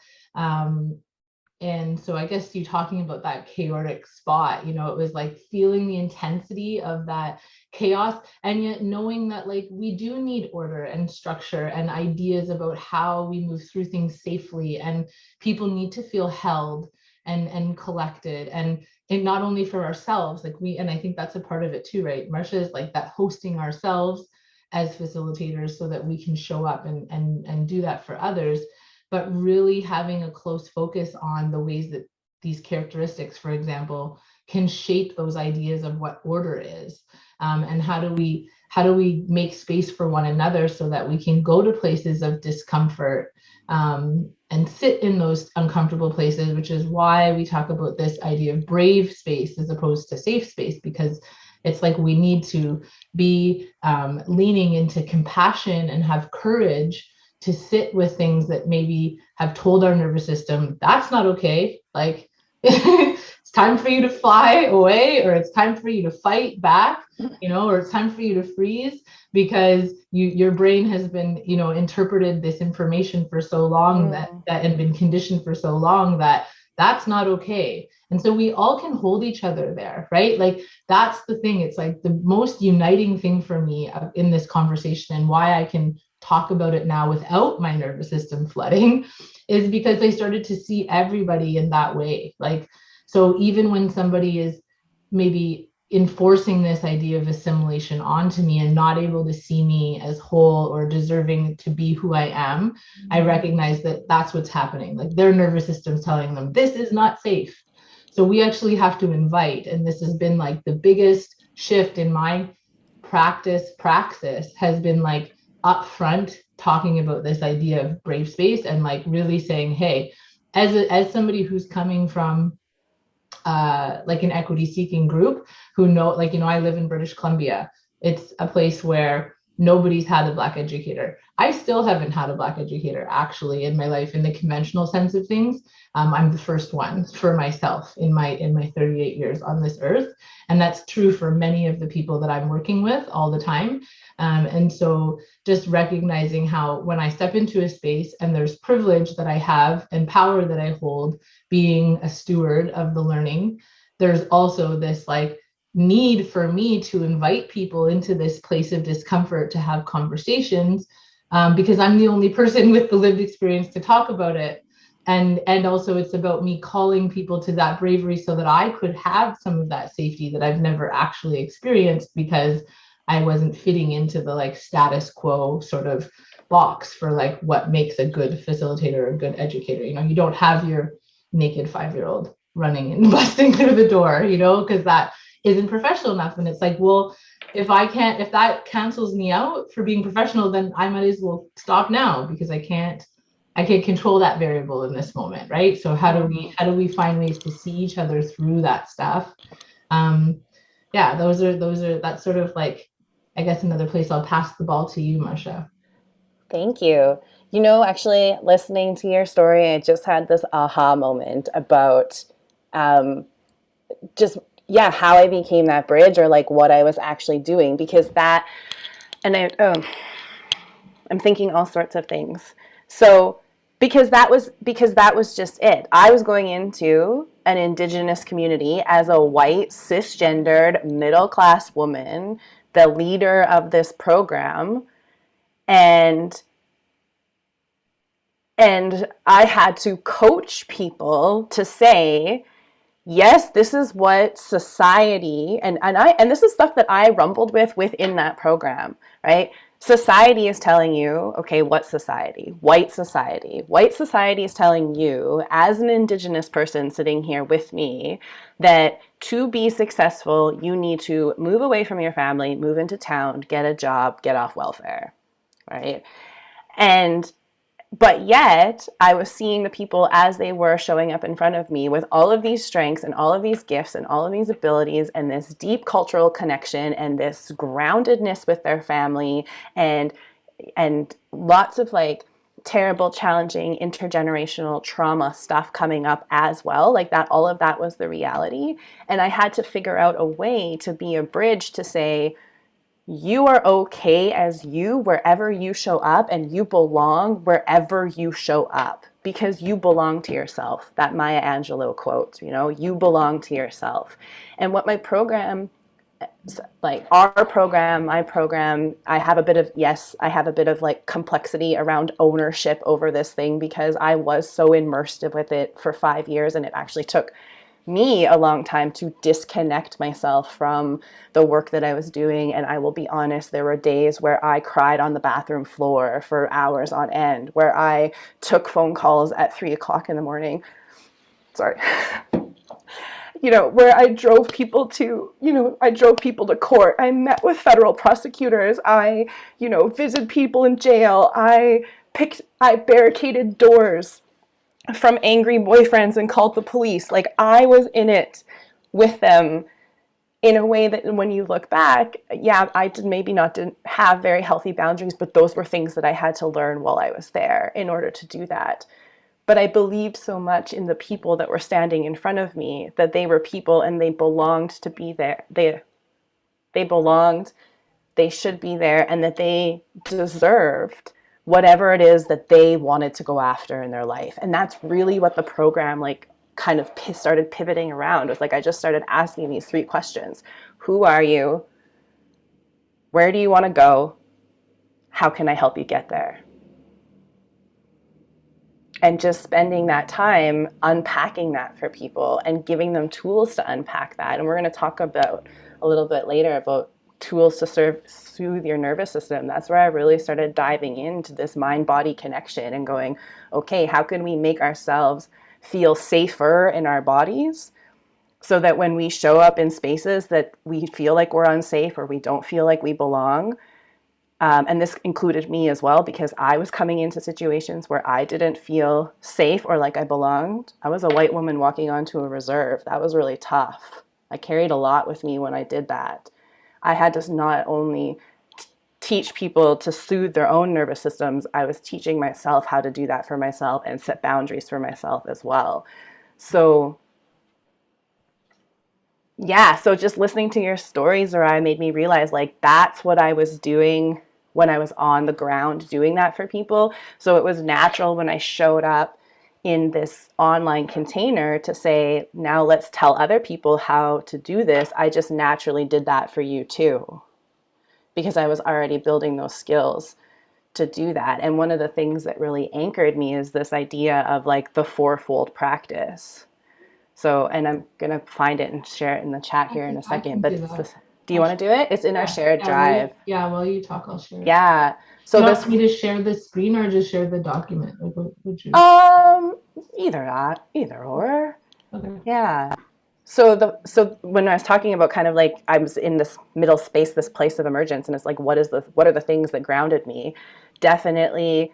And so I guess you talking about that chaotic spot, you know, it was like feeling the intensity of that chaos, and yet knowing that like we do need order and structure and ideas about how we move through things safely, and people need to feel held and collected, and not only for ourselves, like we, and I think that's a part of it too, right? Marsha, is like that hosting ourselves as facilitators so that we can show up and do that for others, but really having a close focus on the ways that these characteristics, for example, can shape those ideas of what order is, and how do we make space for one another so that we can go to places of discomfort, and sit in those uncomfortable places, which is why we talk about this idea of brave space as opposed to safe space, because it's like we need to be leaning into compassion and have courage to sit with things that maybe have told our nervous system that's not okay, like it's time for you to fly away, or it's time for you to fight back, you know, or it's time for you to freeze, because your brain has been, you know, interpreted this information for so long that and been conditioned for so long that that's not okay. And so we all can hold each other there, right? Like that's the thing. It's like the most uniting thing for me in this conversation, and why I can talk about it now without my nervous system flooding, is because I started to see everybody in that way. Like, so even when somebody is maybe enforcing this idea of assimilation onto me and not able to see me as whole or deserving to be who I am, I recognize that that's what's happening. Like their nervous system's telling them this is not safe. So we actually have to invite, and this has been like the biggest shift in my praxis has been like upfront talking about this idea of brave space, and like really saying, hey, as somebody who's coming from like an equity seeking group, who know, like, you know, I live in British Columbia. It's a place where nobody's had a Black educator. I still haven't had a Black educator actually in my life in the conventional sense of things. I'm the first one for myself in my 38 years on this earth. And that's true for many of the people that I'm working with all the time. And so just recognizing how when I step into a space and there's privilege that I have and power that I hold, being a steward of the learning, there's also this like need for me to invite people into this place of discomfort to have conversations, because I'm the only person with the lived experience to talk about it. And also it's about me calling people to that bravery so that I could have some of that safety that I've never actually experienced, because I wasn't fitting into the like status quo sort of box for like what makes a good facilitator or a good educator. You know, you don't have your naked 5-year-old running and busting through the door, you know, because that isn't professional enough. And it's like, well, if that cancels me out for being professional, then I might as well stop now, because I can't control that variable in this moment, right? So how do we find ways to see each other through that stuff? Yeah, those are that's sort of like, I guess, another place. I'll pass the ball to you, Marsha. Thank you. You know, actually, listening to your story, I just had this aha moment about just, yeah, how I became that bridge, or like what I was actually doing, because that, and I'm thinking all sorts of things. So because that was just it. I was going into an Indigenous community as a white, cisgendered, middle-class woman, the leader of this program, and I had to coach people to say, yes, this is what society, and this is stuff that I rumbled with within that program, right? Society is telling you, okay, what society? White society. White society is telling you, as an Indigenous person sitting here with me, that to be successful, you need to move away from your family, move into town, get a job, get off welfare, right? But yet, I was seeing the people as they were showing up in front of me with all of these strengths and all of these gifts and all of these abilities and this deep cultural connection and this groundedness with their family and lots of like terrible, challenging, intergenerational trauma stuff coming up as well. Like that, all of that was the reality. And I had to figure out a way to be a bridge to say, you are okay as you, wherever you show up, and you belong wherever you show up, because you belong to yourself. That Maya Angelou quote, you know, you belong to yourself. And what my program, like our program, my program, I have a bit of like complexity around ownership over this thing, because I was so immersed with it for 5 years, and it actually took me a long time to disconnect myself from the work that I was doing. And I will be honest, there were days where I cried on the bathroom floor for hours on end, where I took phone calls at 3 o'clock in the morning. Sorry. You know, where I drove people to court. I met with federal prosecutors. I, visited people in jail. I barricaded doors from angry boyfriends and called the police. Like, I was in it with them in a way that when you look back, yeah, I didn't have very healthy boundaries, but those were things that I had to learn while I was there in order to do that. But I believed so much in the people that were standing in front of me, that they were people and they belonged to be there. They belonged, they should be there, and that they deserved whatever it is that they wanted to go after in their life. And that's really what the program kind of started pivoting around. It was like I just started asking these 3 questions. Who are you? Where do you want to go? How can I help you get there? And just spending that time unpacking that for people and giving them tools to unpack that. And we're going to talk about a little bit later about tools to soothe your nervous system. That's where I really started diving into this mind-body connection and going, okay, how can we make ourselves feel safer in our bodies so that when we show up in spaces that we feel like we're unsafe or we don't feel like we belong, and this included me as well, because I was coming into situations where I didn't feel safe or like I belonged. I was a white woman walking onto a reserve. That was really tough. I carried a lot with me when I did that. I had to not only teach people to soothe their own nervous systems, I was teaching myself how to do that for myself and set boundaries for myself as well. So yeah, so just listening to your stories, Zoraia, made me realize that's what I was doing when I was on the ground doing that for people. So it was natural when I showed up in this online container to say, now let's tell other people how to do this. I just naturally did that for you too, because I was already building those skills to do that. And one of the things that really anchored me is this idea of the 4-fold practice. So, and I'm going to find it and share it in the chat here in a second, but do you want to do it? It's in our shared drive. While you talk, I'll share it. Yeah. So do you want me to share the screen or just share the document? What would you? Either or. Okay. Yeah. So when I was talking about kind of I was in this middle space, this place of emergence, and it's what are the things that grounded me? Definitely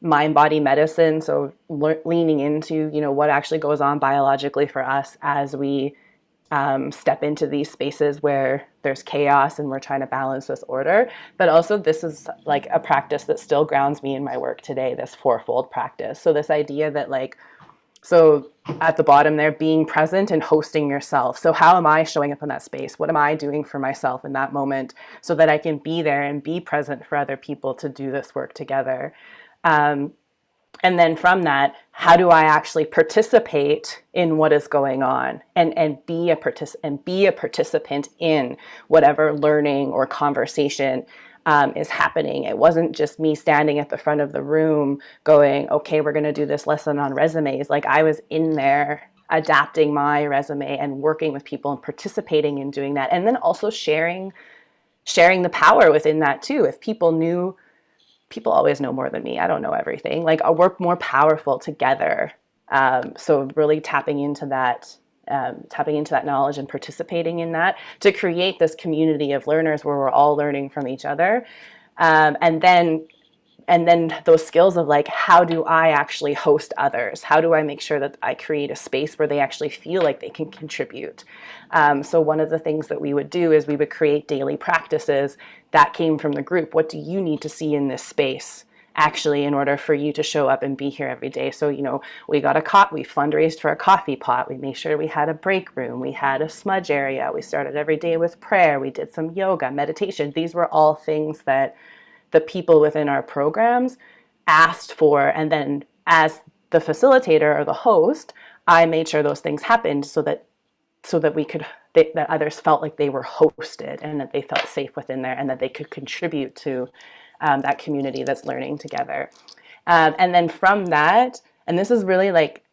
mind-body medicine. So leaning into, what actually goes on biologically for us as we step into these spaces where there's chaos and we're trying to balance this order. But also this is a practice that still grounds me in my work today, this 4-fold practice. So this idea that so at the bottom there, being present and hosting yourself. So how am I showing up in that space? What am I doing for myself in that moment so that I can be there and be present for other people to do this work together? And then from that, how do I actually participate in what is going on and be a participant in whatever learning or conversation is happening? It wasn't just me standing at the front of the room going, okay, we're going to do this lesson on resumes. I was in there adapting my resume and working with people and participating in doing that. And then also sharing the power within that too. If people always know more than me. I don't know everything. We're more powerful together. So really tapping into that knowledge and participating in that to create this community of learners where we're all learning from each other. And then those skills of how do I actually host others? How do I make sure that I create a space where they actually feel like they can contribute? So one of the things that we would do is we would create daily practices that came from the group. What do you need to see in this space? actually, in order for you to show up and be here every day. So, you know, we fundraised for a coffee pot. We made sure we had a break room. We had a smudge area. We started every day with prayer. We did some yoga, meditation. These were all things that the people within our programs asked for. And then as the facilitator or the host, I made sure those things happened so that that others felt like they were hosted and that they felt safe within there and that they could contribute to that community that's learning together. And then from that, and this is really like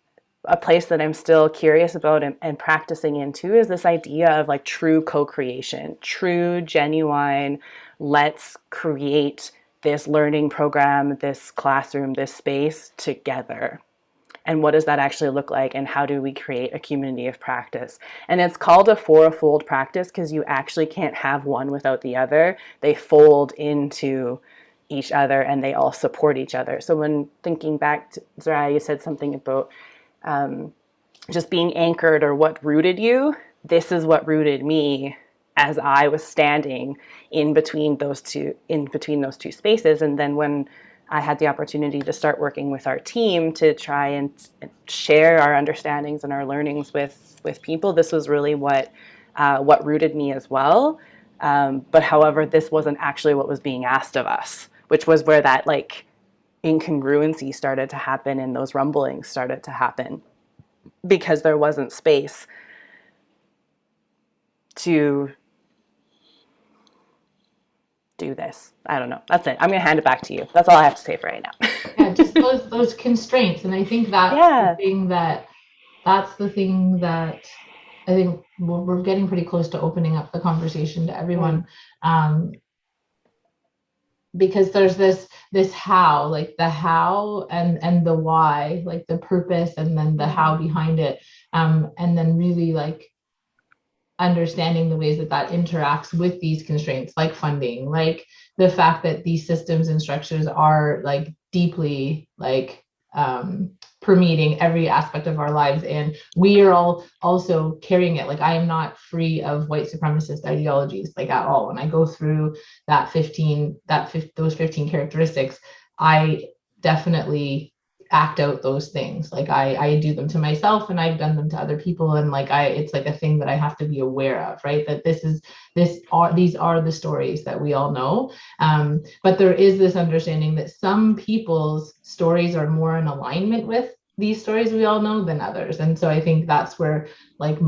a place that I'm still curious about and practicing into, is this idea of like true co-creation, true, genuine, let's create this learning program, this classroom, this space together. And what does that actually look like? And how do we create a community of practice? And it's called a fourfold practice because you actually can't have one without the other. They fold into each other and they all support each other. So when thinking back to Zariah, you said something about just being anchored or what rooted you. This is what rooted me as I was standing in between those two spaces. And then when I had the opportunity to start working with our team to try and share our understandings and our learnings with people, this was really what rooted me as well. But however, this wasn't actually what was being asked of us, which was where that like incongruency started to happen and those rumblings started to happen, because there wasn't space to do this. I don't know. That's it. I'm going to hand it back to you. That's all I have to say for right now. Yeah, just those constraints. And I think that's the thing that I think we're getting pretty close to opening up the conversation to everyone. Because there's this how, like the how and the why, like the purpose and then the how behind it. And then really like understanding the ways that interacts with these constraints, like funding, like the fact that these systems and structures are like deeply like permeating every aspect of our lives, and we are all also carrying it. Like I am not free of white supremacist ideologies, like at all. When I go through those 15 characteristics, I definitely act out those things. Like I do them to myself and I've done them to other people, and like it's like a thing that I have to be aware of, right? That these are the stories that we all know, but there is this understanding that some people's stories are more in alignment with these stories we all know than others. And so I think that's where like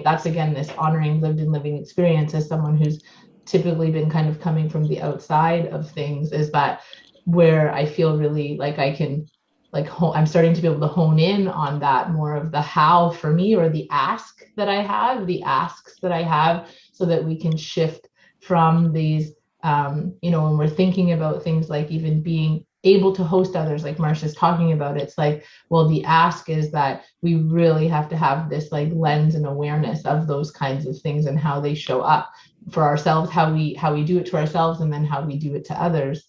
that's again this honoring lived and living experience as someone who's typically been kind of coming from the outside of things, is that where I feel really like I can I'm starting to be able to hone in on that more of the how for me, or the asks that I have, so that we can shift from these, when we're thinking about things like even being able to host others, like Marcia's talking about, it's like, well, the ask is that we really have to have this like lens and awareness of those kinds of things and how they show up for ourselves, how we do it to ourselves, and then how we do it to others.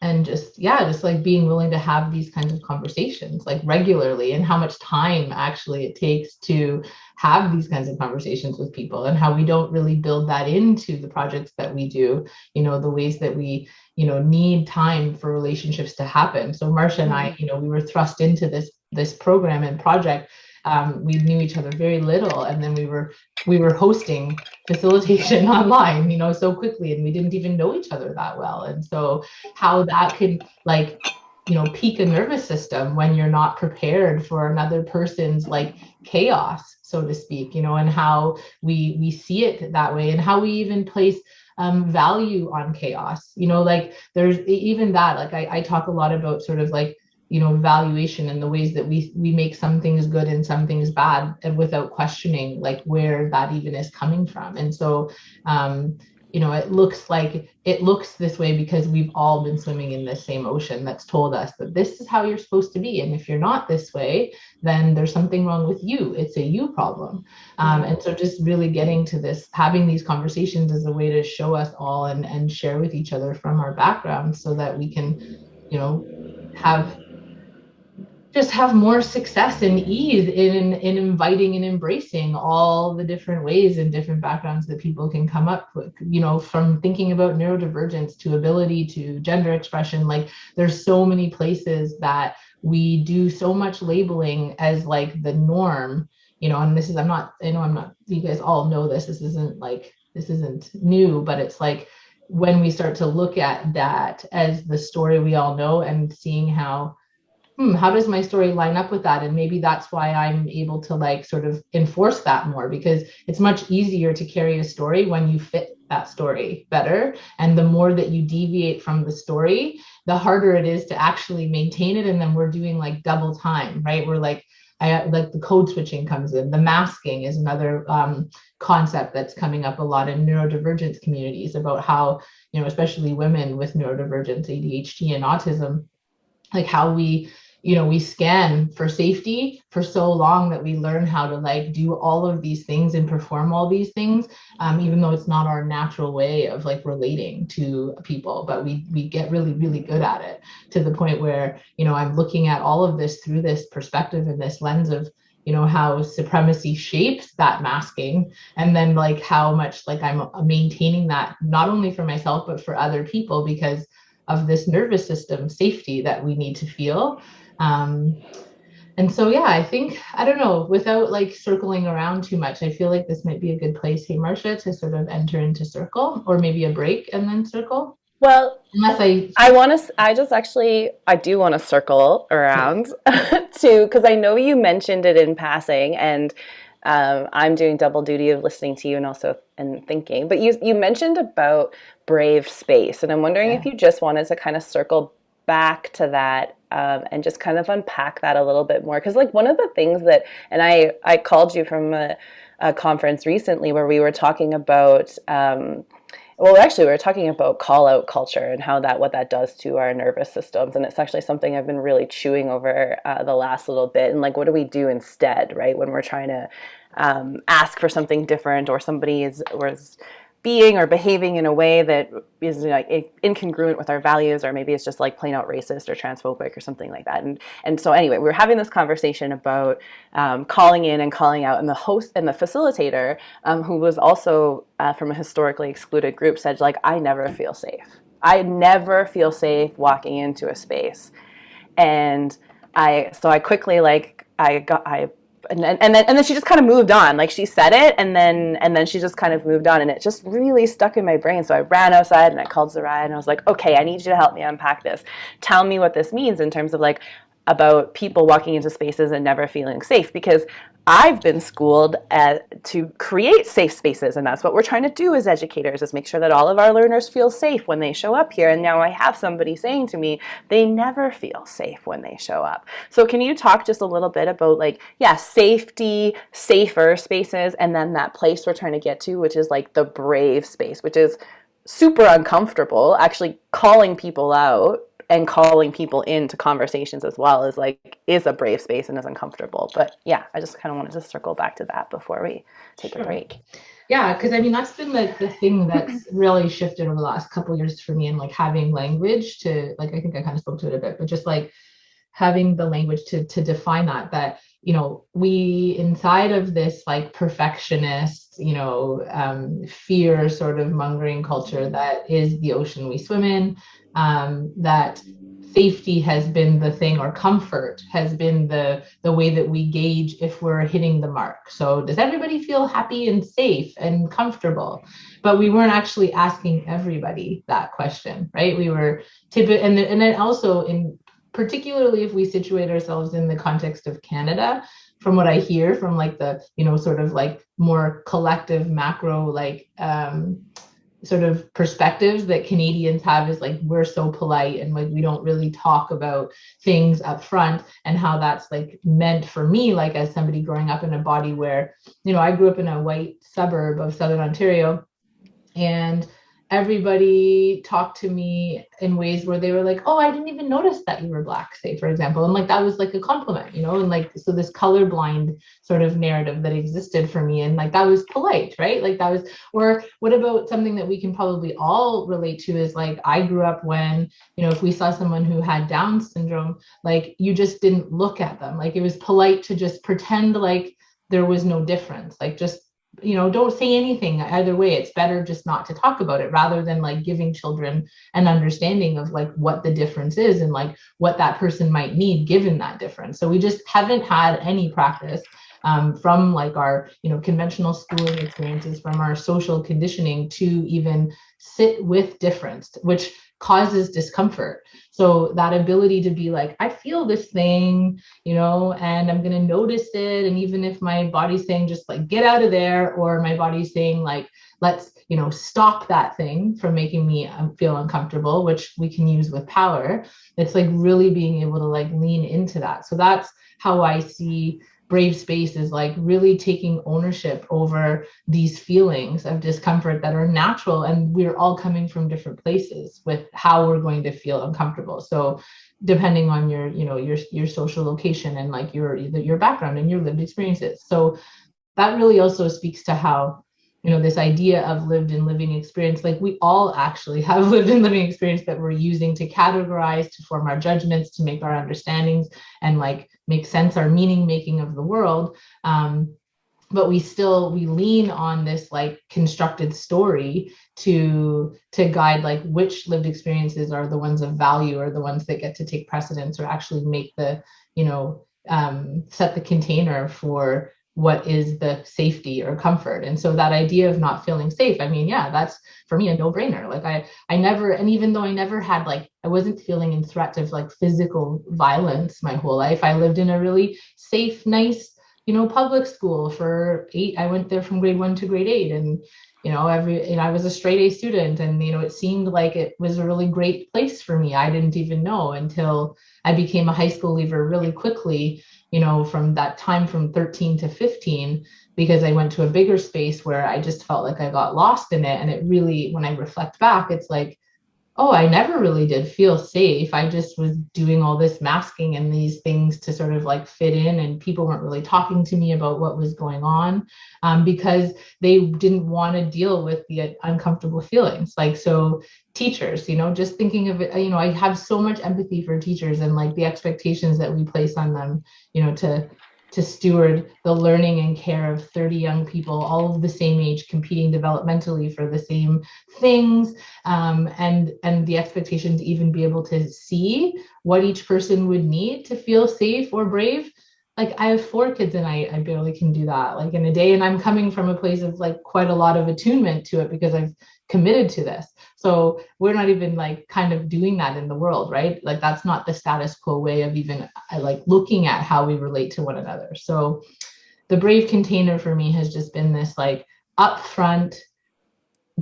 And just like being willing to have these kinds of conversations like regularly, and how much time actually it takes to have these kinds of conversations with people, and how we don't really build that into the projects that we do, the ways that we need time for relationships to happen. So Marcia and I, we were thrust into this program and project. We knew each other very little, and then we were hosting facilitation online, so quickly, and we didn't even know each other that well. And so how that could like, pique a nervous system when you're not prepared for another person's like chaos, so to speak, and how we see it that way, and how we even place value on chaos, like there's even that, like I talk a lot about sort of like, valuation and the ways that we make some things good and some things bad, and without questioning like where that even is coming from. And so it looks this way because we've all been swimming in this same ocean that's told us that this is how you're supposed to be, and if you're not this way, then there's something wrong with you. It's a you problem. And so just really getting to this, having these conversations as a way to show us all and share with each other from our backgrounds, so that we can have just have more success and ease in inviting and embracing all the different ways and different backgrounds that people can come up with, you know, from thinking about neurodivergence to ability to gender expression. Like there's so many places that we do so much labeling as like the norm, you know, and this is, I'm not, you guys all know this, this isn't new, but it's like when we start to look at that as the story we all know and seeing how does my story line up with that? And maybe that's why I'm able to like sort of enforce that more, because it's much easier to carry a story when you fit that story better. And the more that you deviate from the story, the harder it is to actually maintain it. And then we're doing like double time, right? We're like, like the code switching comes in. The masking is another concept that's coming up a lot in neurodivergence communities about how, you know, especially women with neurodivergence, ADHD and autism, like how we, you know, we scan for safety for so long that we learn how to like do all of these things and perform all these things, even though it's not our natural way of like relating to people, but we get really, really good at it, to the point where, you know, I'm looking at all of this through this perspective and this lens of, you know, how supremacy shapes that masking, and then like how much like I'm maintaining that not only for myself but for other people, because of this nervous system safety that we need to feel. And so, yeah, I think, I don't know, without like circling around too much, I feel like this might be a good place, hey, Marcia, to sort of enter into circle, or maybe a break and then circle. Well, Unless I do want to circle around too, because I know you mentioned it in passing, and I'm doing double duty of listening to you and also thinking. But you mentioned about brave space, and I'm wondering if you just wanted to kind of circle back to that and just kind of unpack that a little bit more. Because like one of the things that, and I called you from a conference recently where we were talking about well, actually, we were talking about call-out culture and how what that does to our nervous systems, and it's actually something I've been really chewing over the last little bit. And like, what do we do instead, right, when we're trying to ask for something different, or somebody is being or behaving in a way that is like incongruent with our values, or maybe it's just like plain out racist or transphobic or something like that. And so anyway, we were having this conversation about calling in and calling out, and the host and the facilitator, who was also from a historically excluded group, said like, I never feel safe. I never feel safe walking into a space. And I quickly like and then she just kind of moved on. Like she said it, and then she just kind of moved on, and it just really stuck in my brain. So I ran outside and I called Soraya, and I was like, okay, I need you to help me unpack this. Tell me what this means in terms of like about people walking into spaces and never feeling safe, because I've been schooled to create safe spaces, and that's what we're trying to do as educators, is make sure that all of our learners feel safe when they show up here. And now I have somebody saying to me, they never feel safe when they show up. So can you talk just a little bit about like, yeah, safety, safer spaces, and then that place we're trying to get to, which is like the brave space, which is super uncomfortable, actually calling people out and calling people into conversations as well is a brave space and is uncomfortable. But yeah, I just kind of wanted to circle back to that before we take a break. Yeah, because I mean, that's been like the thing that's really shifted over the last couple of years for me, and like having language to, like, I think I kind of spoke to it a bit, but just like having the language to define that, you know, we inside of this like perfectionist, you know, fear sort of mongering culture that is the ocean we swim in, that safety has been the thing, or comfort has been the way that we gauge if we're hitting the mark. So does everybody feel happy and safe and comfortable? But we weren't actually asking everybody that question, right? We were and then also, in particularly if we situate ourselves in the context of Canada, from what I hear from like the, you know, sort of like more collective macro, like sort of perspectives that Canadians have, is like, we're so polite and like we don't really talk about things up front, and how that's like meant for me, like as somebody growing up in a body where, you know, I grew up in a white suburb of Southern Ontario, and everybody talked to me in ways where they were like, oh, I didn't even notice that you were Black, say, for example. And like, that was like a compliment, you know, and like, so this colorblind sort of narrative that existed for me. And like, that was polite, right? Like that was, or what about something that we can probably all relate to is like, I grew up when, you know, if we saw someone who had Down syndrome, like you just didn't look at them. Like it was polite to just pretend like there was no difference, like just, you know, don't say anything either way. It's better just not to talk about it, rather than like giving children an understanding of like what the difference is and like what that person might need given that difference. So we just haven't had any practice from like our, you know, conventional schooling experiences, from our social conditioning to even sit with difference, which causes discomfort. So that ability to be like, I feel this thing, you know, and I'm going to notice it. And even if my body's saying just like, get out of there, or my body's saying like, let's, you know, stop that thing from making me feel uncomfortable, which we can use with power. It's like really being able to like lean into that. So that's how I see brave space, is like really taking ownership over these feelings of discomfort that are natural, and we're all coming from different places with how we're going to feel uncomfortable. So depending on your, you know, your social location and like your background and your lived experiences. So that really also speaks to how, you know, this idea of lived and living experience, like we all actually have lived and living experience that we're using to categorize, to form our judgments, to make our understandings and like make sense, our meaning making of the world. But we lean on this like constructed story to guide like which lived experiences are the ones of value, or the ones that get to take precedence, or actually make the, you know, set the container for what is the safety or comfort. And so that idea of not feeling safe, I mean, yeah, that's for me a no-brainer. Like I never, and even though I never had like, I wasn't feeling in threat of like physical violence my whole life, I lived in a really safe, nice, you know, public school for 8. I went there from grade 1 to grade 8, and you know, I was a straight A student, and you know, it seemed like it was a really great place for me. I didn't even know until I became a high school leaver really quickly, you know, from that time from 13 to 15, because I went to a bigger space where I just felt like I got lost in it. And it really, when I reflect back, it's like, oh, I never really did feel safe. I just was doing all this masking and these things to sort of like fit in, and people weren't really talking to me about what was going on, because they didn't want to deal with the uncomfortable feelings. Like, so teachers, you know, just thinking of it, you know, I have so much empathy for teachers and like the expectations that we place on them, you know, to steward the learning and care of 30 young people, all of the same age, competing developmentally for the same things, and the expectation to even be able to see what each person would need to feel safe or brave. Like I have 4 kids and I barely can do that like in a day, and I'm coming from a place of like quite a lot of attunement to it because I've committed to this. So we're not even like kind of doing that in the world, right? Like that's not the status quo way of even like looking at how we relate to one another. So the brave container for me has just been this like upfront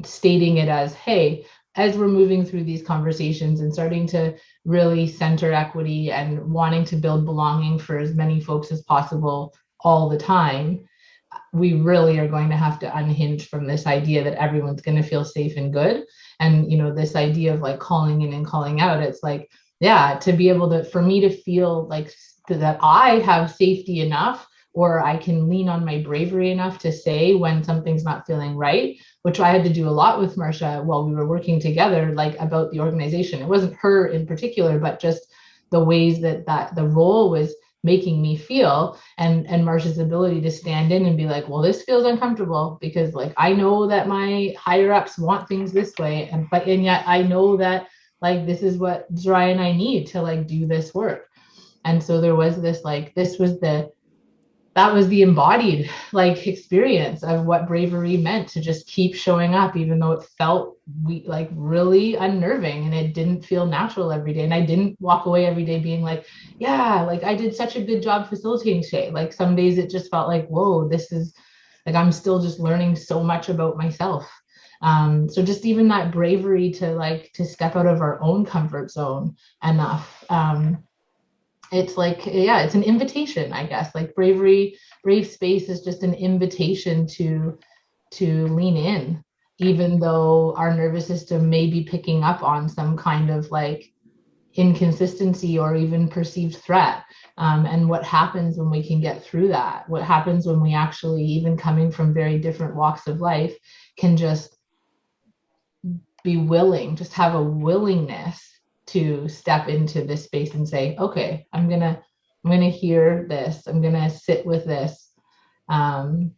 stating it as, hey, as we're moving through these conversations and starting to really center equity and wanting to build belonging for as many folks as possible all the time, we really are going to have to unhinge from this idea that everyone's going to feel safe and good. And, you know, this idea of like calling in and calling out, it's like, yeah, to be able to, for me to feel like that I have safety enough, or I can lean on my bravery enough to say when something's not feeling right, which I had to do a lot with Marcia while we were working together, like about the organization. It wasn't her in particular, but just the ways that the role was making me feel, and Marcia's ability to stand in and be like, well, this feels uncomfortable because like I know that my higher ups want things this way, and yet I know that like this is what Zariah and I need to like do this work. And so there was this like, that was the embodied like experience of what bravery meant, to just keep showing up even though it felt like really unnerving and it didn't feel natural every day. And I didn't walk away every day being like, yeah, like I did such a good job facilitating today. Like some days it just felt like, whoa, this is like, I'm still just learning so much about myself. So just even that bravery to step out of our own comfort zone enough. It's like, yeah, it's an invitation, I guess. Like brave space is just an invitation to lean in, even though our nervous system may be picking up on some kind of like inconsistency or even perceived threat. And what happens when we can get through that? What happens when we actually, even coming from very different walks of life, can just be willing, just have a willingness to step into this space and say, okay, I'm gonna hear this. I'm gonna sit with this. Um,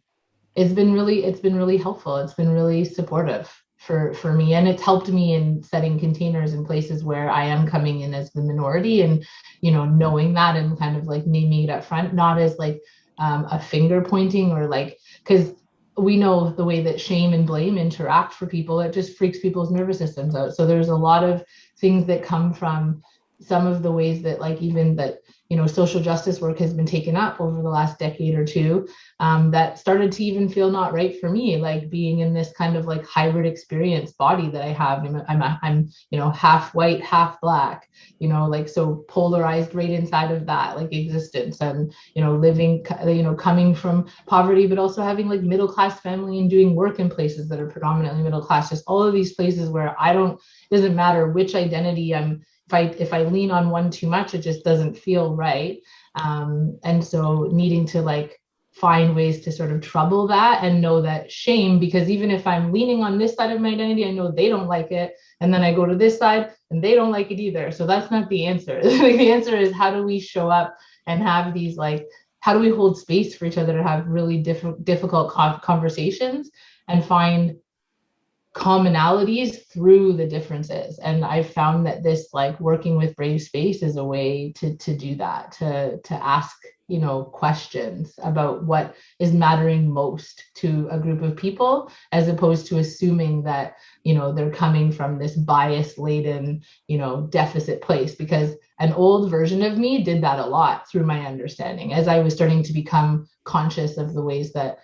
it's been really helpful. It's been really supportive for me, and it's helped me in setting containers in places where I am coming in as the minority, and knowing that and kind of like naming it up front, not as like a finger pointing or like, because we know the way that shame and blame interact for people, it just freaks people's nervous systems out. So there's a lot of things that come from some of the ways that, like, even that social justice work has been taken up over the last decade or two, that started to even feel not right for me, like being in this kind of like hybrid experience body that I have. I'm half white, half black, like so polarized right inside of that like existence, and living, coming from poverty, but also having like middle class family and doing work in places that are predominantly middle class. Just all of these places where it doesn't matter which identity I'm. If I lean on one too much, it just doesn't feel right. And so needing to like find ways to sort of trouble that and know that shame, because even if I'm leaning on this side of my identity, I know they don't like it. And then I go to this side and they don't like it either. So that's not the answer. The answer is, how do we show up and have these like, how do we hold space for each other to have really difficult conversations and find commonalities through the differences? And I've found that this like working with Brave Space is a way to do that, to ask questions about what is mattering most to a group of people, as opposed to assuming that they're coming from this bias laden deficit place. Because an old version of me did that a lot through my understanding, as I was starting to become conscious of the ways that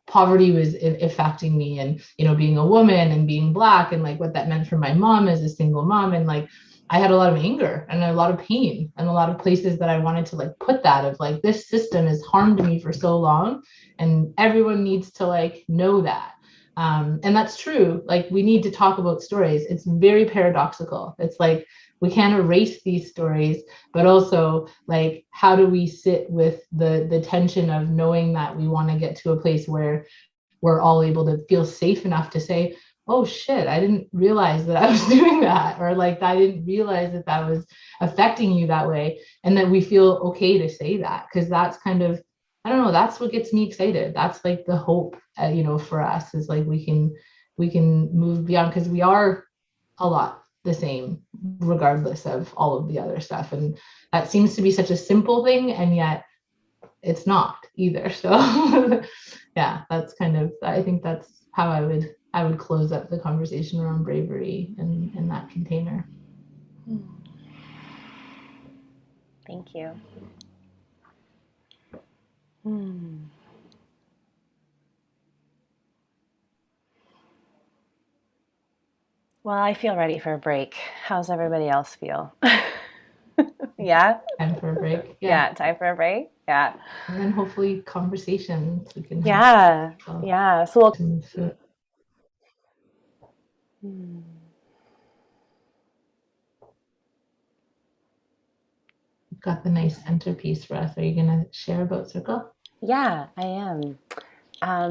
poverty was affecting me, and being a woman and being black, and like what that meant for my mom as a single mom. And like I had a lot of anger and a lot of pain and a lot of places that I wanted to like put that, of like, this system has harmed me for so long and everyone needs to like know that. And that's true. Like, we need to talk about stories. It's very paradoxical. It's like we can't erase these stories, but also like, how do we sit with the tension of knowing that we want to get to a place where we're all able to feel safe enough to say, oh shit, I didn't realize that I was doing that, or like, I didn't realize that that was affecting you that way, and that we feel okay to say that, because that's kind of, I don't know, that's what gets me excited. That's like the hope, for us, is like we can move beyond, because we are a lot the same regardless of all of the other stuff. And that seems to be such a simple thing, and yet it's not either. So yeah, that's kind of, I think that's how I would close up the conversation around bravery in that container. Thank you. Well, I feel ready for a break. How's everybody else feel? Yeah? Time for a break. Yeah, time for a break. Yeah. And then hopefully conversations we can have. Yeah. So, Yeah. So we'll, got the nice centerpiece for us. Are you gonna share about Circle? yeah, I am.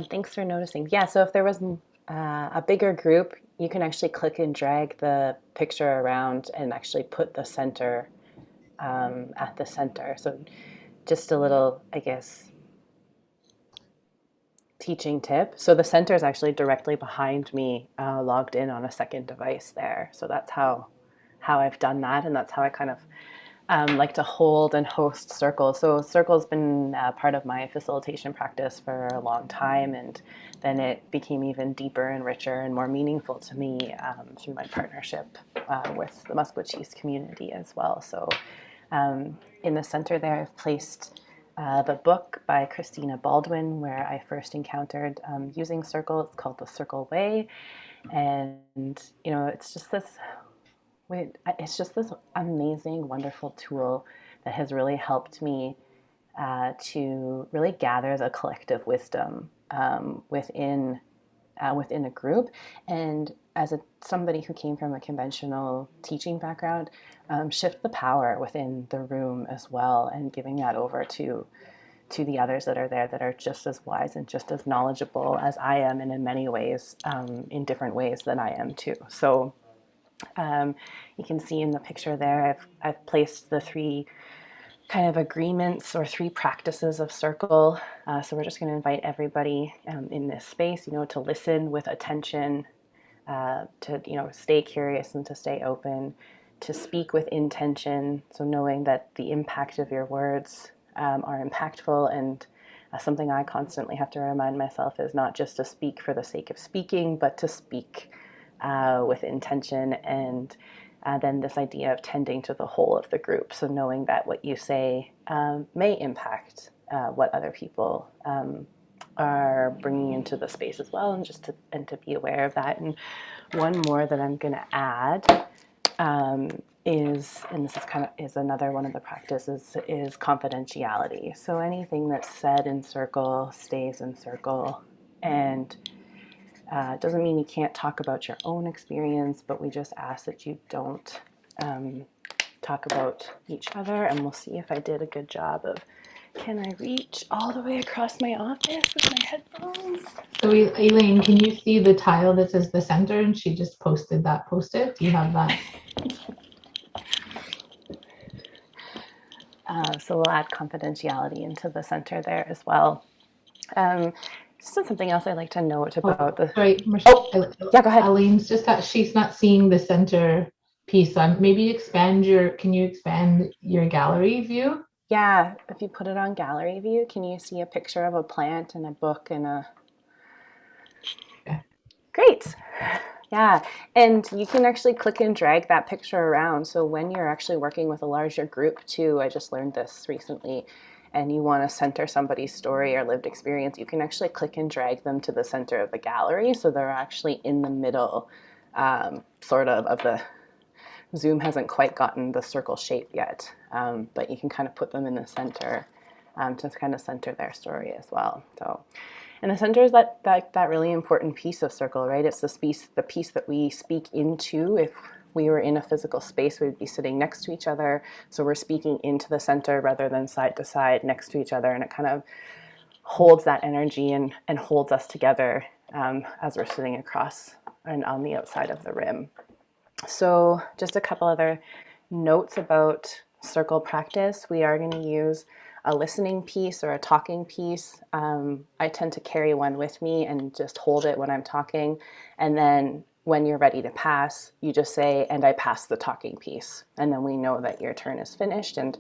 Thanks for noticing. Yeah, so if there was a bigger group, you can actually click and drag the picture around and actually put the center at the center. So just a little, I guess, teaching tip. So the center is actually directly behind me, logged in on a second device there. So that's how I've done that, and that's how I kind of like to hold and host Circle. So Circle's been part of my facilitation practice for a long time, and then it became even deeper and richer and more meaningful to me through my partnership with the Musqueam community as well. So in the center there, I've placed the book by Christina Baldwin, where I first encountered using Circle. It's called The Circle Way, and it's just this amazing, wonderful tool that has really helped me to really gather the collective wisdom within within a group. And as somebody who came from a conventional teaching background, shift the power within the room as well, and giving that over to the others that are there, that are just as wise and just as knowledgeable as I am, and in many ways, in different ways than I am too. So you can see in the picture there, I've placed the 3 kind of agreements or 3 practices of circle. So we're just going to invite everybody in this space, to listen with attention, to, stay curious and to stay open, to speak with intention. So knowing that the impact of your words are impactful, and something I constantly have to remind myself is not just to speak for the sake of speaking, but to speak with intention. And then this idea of tending to the whole of the group. So knowing that what you say may impact what other people are bringing into the space as well, and just to be aware of that. And one more that I'm going to add is, and this is another one of the practices, is confidentiality. So anything that's said in circle stays in circle, and it doesn't mean you can't talk about your own experience, but we just ask that you don't talk about each other. And we'll see if I did a good job of, can I reach all the way across my office with my headphones? So Elaine, can you see the tile that says the center? And she just posted that post-it. Do you have that? So we'll add confidentiality into the center there as well. Just something else I'd like to note about the. Sorry, Michelle. Yeah, go ahead. Elaine's just that she's not seeing the center piece. Maybe can you expand your gallery view? Yeah, if you put it on gallery view, can you see a picture of a plant and a book and a. Yeah. Great. Yeah, and you can actually click and drag that picture around. So when you're actually working with a larger group too, I just learned this recently, and you want to center somebody's story or lived experience, you can actually click and drag them to the center of the gallery. So they're actually in the middle, sort of the. Zoom hasn't quite gotten the circle shape yet, but you can kind of put them in the center to kind of center their story as well. So. And the center is that really important piece of circle, right? It's the piece that we speak into. If we were in a physical space, we'd be sitting next to each other. So we're speaking into the center rather than side to side next to each other. And it kind of holds that energy and holds us together as we're sitting across and on the outside of the rim. So just a couple other notes about circle practice. We are going to use a listening piece or a talking piece. I tend to carry one with me and just hold it when I'm talking. And then when you're ready to pass, you just say, and I pass the talking piece. And then we know that your turn is finished. And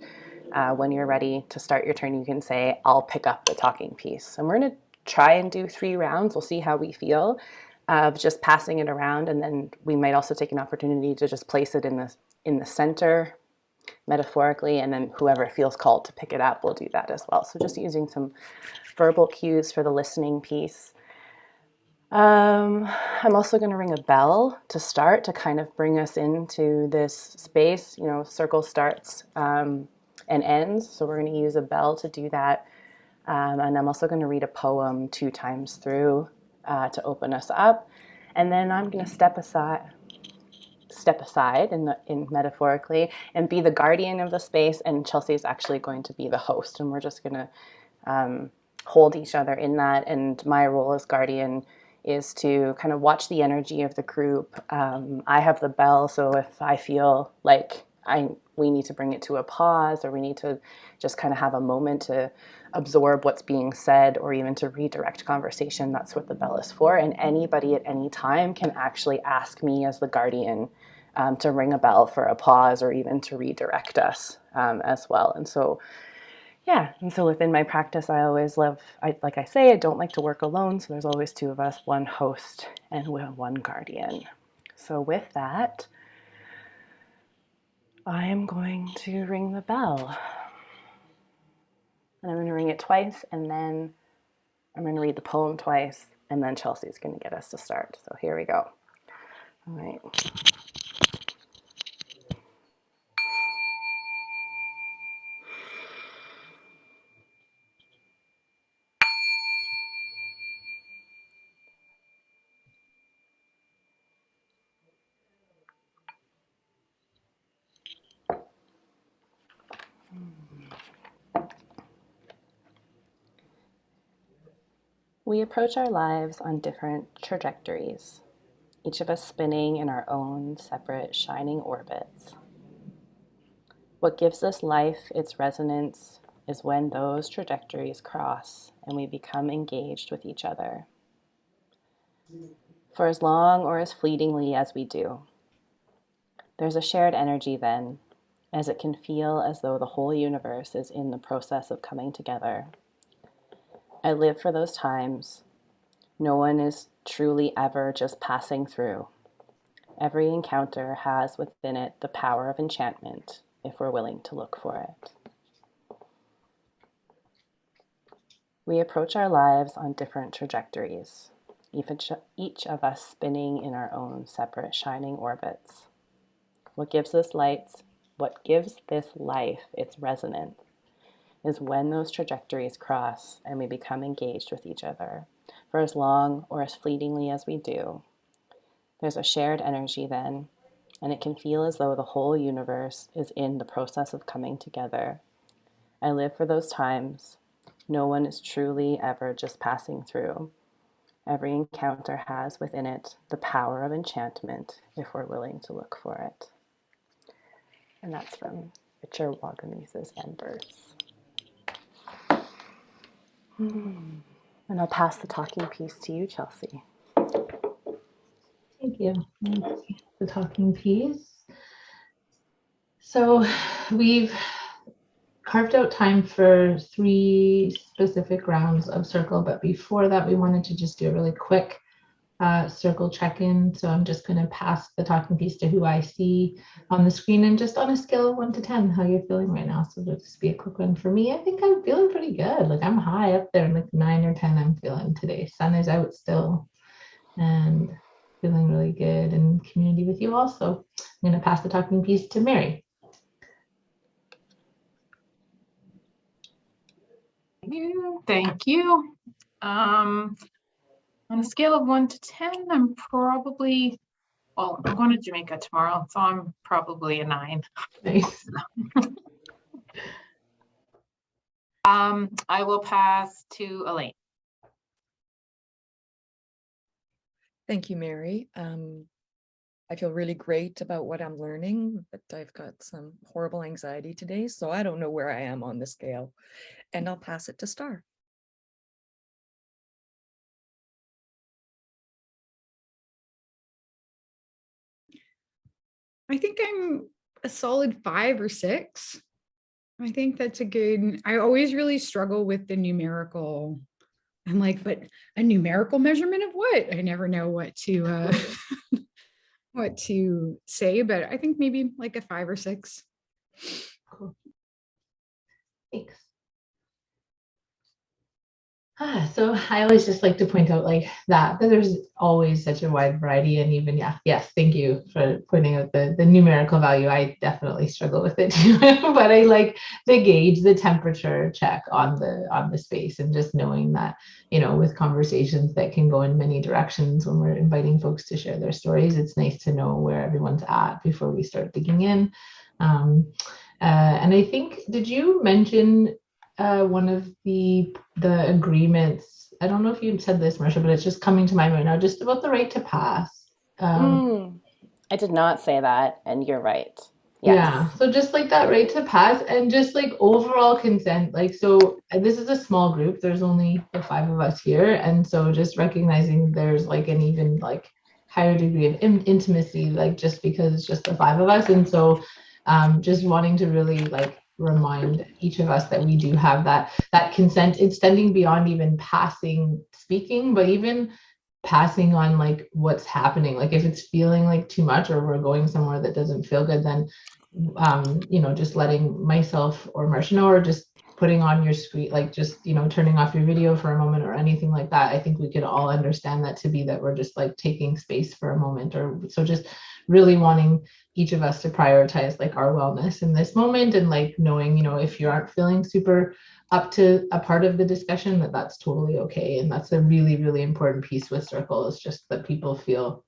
when you're ready to start your turn, you can say, I'll pick up the talking piece. And we're going to try and do 3 rounds. We'll see how we feel of just passing it around. And then we might also take an opportunity to just place it in the center, metaphorically, and then whoever feels called to pick it up will do that as well. So just using some verbal cues for the listening piece. I'm also going to ring a bell to start, to kind of bring us into this space. Circle starts and ends, so we're going to use a bell to do that. And I'm also going to read a poem 2 times through to open us up. And then I'm going to step aside in metaphorically and be the guardian of the space, and Chelsea is actually going to be the host, and we're just going to hold each other in that. And my role as guardian is to kind of watch the energy of the group. I have the bell, so if I feel like we need to bring it to a pause, or we need to just kind of have a moment to absorb what's being said, or even to redirect conversation, that's what the bell is for. And anybody at any time can actually ask me as the guardian to ring a bell for a pause, or even to redirect us as well. And so within my practice, I always like I say, I don't like to work alone. So there's always 2 of us, 1 host and 1 guardian. So with that, I am going to ring the bell. And I'm going to ring it twice, and then I'm going to read the poem twice, and then Chelsea's going to get us to start. So here we go. All right. We approach our lives on different trajectories, each of us spinning in our own separate shining orbits. What gives this life its resonance is when those trajectories cross and we become engaged with each other. For as long or as fleetingly as we do, there's a shared energy then, as it can feel as though the whole universe is in the process of coming together. I live for those times. No one is truly ever just passing through. Every encounter has within it the power of enchantment, if we're willing to look for it. We approach our lives on different trajectories, each of us spinning in our own separate shining orbits. What gives this life its resonance is when those trajectories cross and we become engaged with each other. For as long or as fleetingly as we do, there's a shared energy then, and it can feel as though the whole universe is in the process of coming together. I live for those times. No one is truly ever just passing through. Every encounter has within it the power of enchantment, if we're willing to look for it. And that's from Richard Wagamiese's Embers. And I'll pass the talking piece to you, Chelsea. Thank you. The talking piece. So we've carved out time for 3 specific rounds of circle, but before that, we wanted to just do a really quick circle check-in. So I'm just going to pass the talking piece to who I see on the screen, and just on a scale of 1 to 10, how you're feeling right now. So just be a quick one for me. I think I'm feeling pretty good. Like I'm high up there, like 9 or 10 I'm feeling today. Sun is out still and feeling really good in community with you all. So I'm going to pass the talking piece to Mary. Thank you. On a scale of 1 to 10, I'm probably, well, I'm going to Jamaica tomorrow, so I'm probably a 9. Nice. I will pass to Elaine. Thank you, Mary. I feel really great about what I'm learning, but I've got some horrible anxiety today, so I don't know where I am on the scale. And I'll pass it to Star. I think I'm a solid 5 or 6. I think that's a good, I always really struggle with the numerical. I'm like, but a numerical measurement of what? I never know what to what to say, but I think maybe like a 5 or 6. Cool. Thanks. So I always just like to point out like that there's always such a wide variety, and even yes, thank you for pointing out the numerical value. I definitely struggle with it too, but I like the gauge, the temperature check on the space, and just knowing that, you know, with conversations that can go in many directions when we're inviting folks to share their stories, it's nice to know where everyone's at before we start digging in. And I think, did you mention one of the agreements? I don't know if you said this, Marsha, but it's just coming to mind right now, just about the right to pass. I did not say that, and you're right. Yes. Yeah, so just like that right to pass, and just like overall consent. Like, so this is a small group. There's only the 5 of us here, and so just recognizing there's like an even like higher degree of intimacy, like just because it's just the 5 of us, and so just wanting to really like remind each of us that we do have that consent, extending beyond even passing speaking, but even passing on like what's happening. Like if it's feeling like too much, or we're going somewhere that doesn't feel good, then you know, just letting myself or Marsha know, or just putting on your screen, like just, you know, turning off your video for a moment or anything like that. I think we could all understand that to be that we're just like taking space for a moment, or so just really wanting each of us to prioritize like our wellness in this moment, and like knowing, you know, if you aren't feeling super up to a part of the discussion, that's totally okay. And that's a really, really important piece with circle, is just that people feel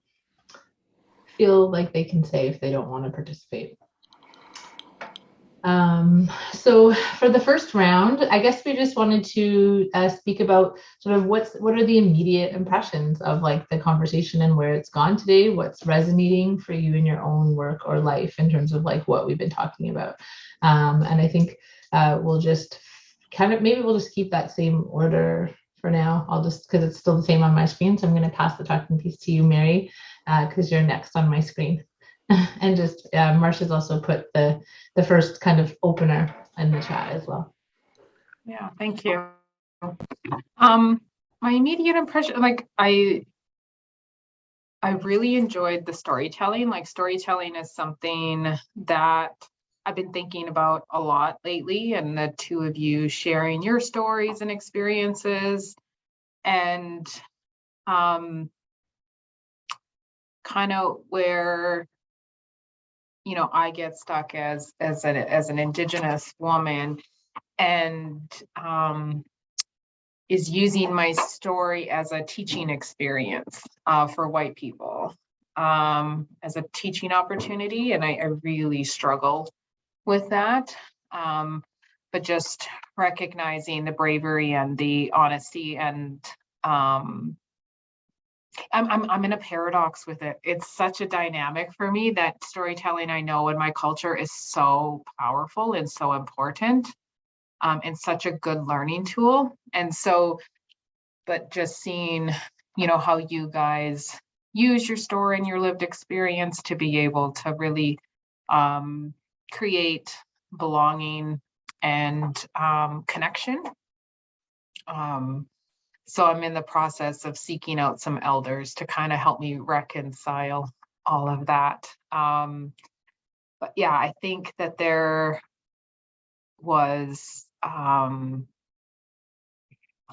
like they can say if they don't want to participate. So for the first round, I guess we just wanted to speak about sort of what are the immediate impressions of like the conversation and where it's gone today, what's resonating for you in your own work or life in terms of like what we've been talking about. And I think we'll just maybe we'll just keep that same order for now. I'll just, because it's still the same on my screen. So I'm going to pass the talking piece to you, Mary, because you're next on my screen. And just Marcia's also put the first kind of opener in the chat as well. Yeah, thank you. My immediate impression, like I really enjoyed the storytelling. Like storytelling is something that I've been thinking about a lot lately, and the two of you sharing your stories and experiences, and kind of where I get stuck as an Indigenous woman, and is using my story as a teaching experience for white people, as a teaching opportunity. And I really struggle with that. But just recognizing the bravery and the honesty, and I'm in a paradox with it. It's such a dynamic for me that storytelling, I know in my culture, is so powerful and so important, and such a good learning tool. And so, but just seeing, how you guys use your story and your lived experience to be able to really create belonging and connection. So I'm in the process of seeking out some elders to kind of help me reconcile all of that. But yeah, I think that there was a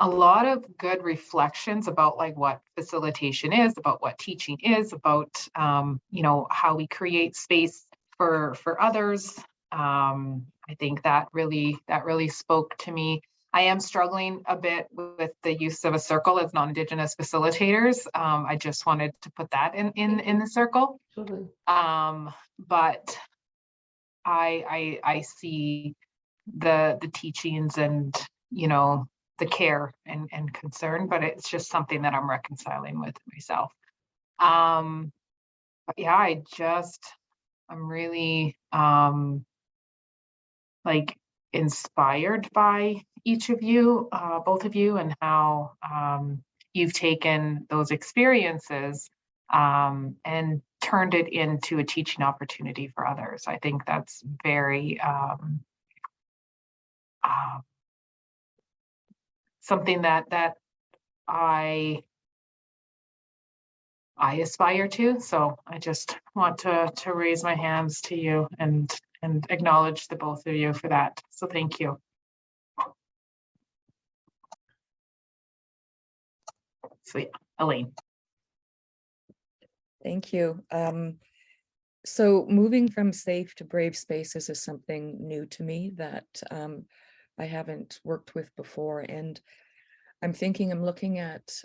lot of good reflections about like what facilitation is, about what teaching is, about how we create space for others. I think that really spoke to me. I am struggling a bit with the use of a circle as non-Indigenous facilitators. I just wanted to put that in the circle. Totally. But I see the teachings and the care and concern, but it's just something that I'm reconciling with myself. But yeah, I'm really like inspired by each of you, both of you, and how you've taken those experiences and turned it into a teaching opportunity for others. I think that's very something that I aspire to. So I just want to raise my hands to you and acknowledge the both of you for that. So thank you. So yeah, Elaine. Thank you. So moving from safe to brave spaces is something new to me that I haven't worked with before. And I'm looking at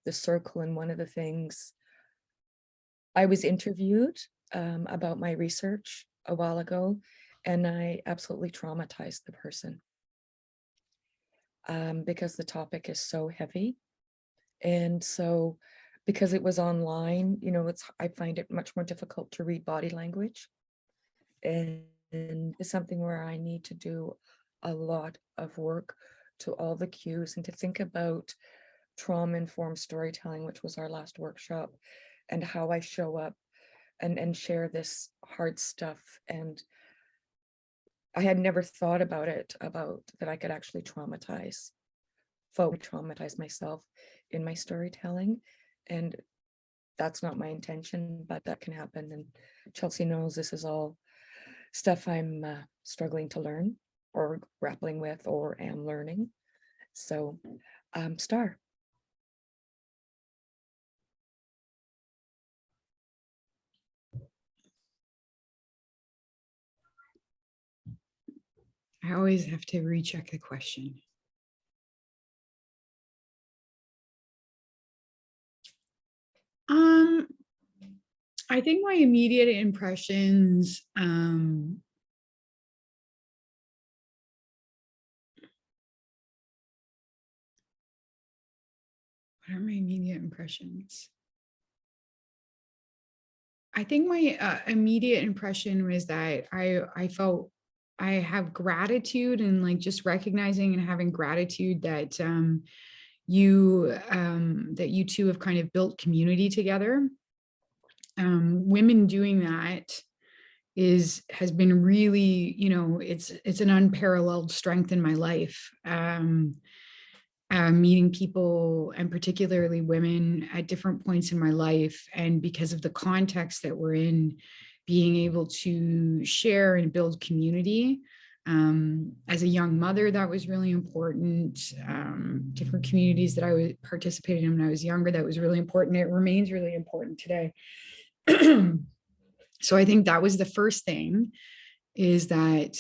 the circle, and one of the things, I was interviewed about my research a while ago, and I absolutely traumatized the person because the topic is so heavy. And so because it was online, I find it much more difficult to read body language. And it's something where I need to do a lot of work to all the cues and to think about trauma-informed storytelling, which was our last workshop, and how I show up and share this hard stuff. And I had never thought about that I could actually traumatize myself in my storytelling. And that's not my intention, but that can happen. And Chelsea knows this is all stuff I'm struggling to learn or grappling with or am learning. So, Star. I always have to recheck the question. I think my immediate impressions What are my immediate impressions? I think my immediate impression was that I felt I have gratitude, and like just recognizing and having gratitude that that you two have kind of built community together. Women doing that has been really, it's an unparalleled strength in my life. Meeting people, and particularly women, at different points in my life, and because of the context that we're in, being able to share and build community. As a young mother, that was really important. Different communities that I participated in when I was younger, that was really important. It remains really important today. So I think that was the first thing, is that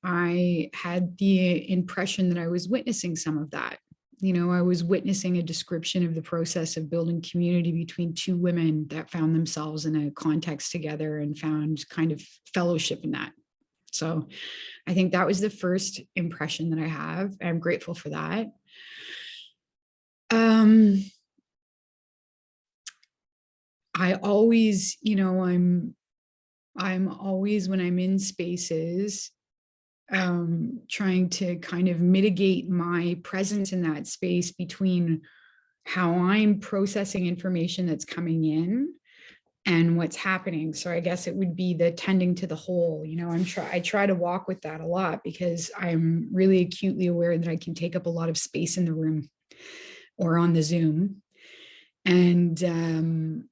I had the impression that I was witnessing some of that. I was witnessing a description of the process of building community between two women that found themselves in a context together and found kind of fellowship in that. So I think that was the first impression that I have. I'm grateful for that. I always, I'm always, when I'm in spaces, trying to kind of mitigate my presence in that space between how I'm processing information that's coming in and what's happening. So I guess it would be the tending to the whole. I try to walk with that a lot, because I'm really acutely aware that I can take up a lot of space in the room or on the Zoom. And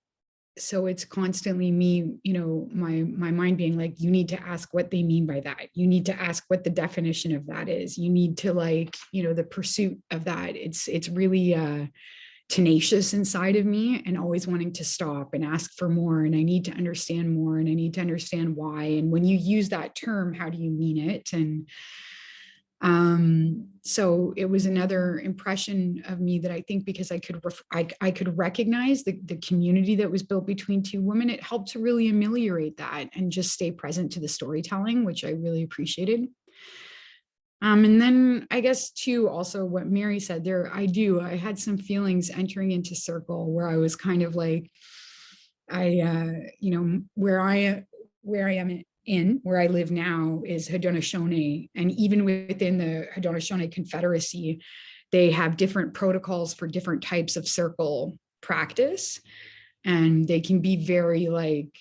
so it's constantly me, my mind being like, you need to ask what they mean by that. You need to ask what the definition of that is. You need to, like, the pursuit of that. It's really tenacious inside of me, and always wanting to stop and ask for more. And I need to understand more, and I need to understand why. And when you use that term, how do you mean it? And so it was another impression of me that I think, because I could recognize the community that was built between two women, it helped to really ameliorate that and just stay present to the storytelling, which I really appreciated. And then I guess too, also what Mary said there, I had some feelings entering into Circle where I was kind of like, where I am where I live now is Haudenosaunee. And even within the Haudenosaunee Confederacy, they have different protocols for different types of circle practice. And they can be very, like,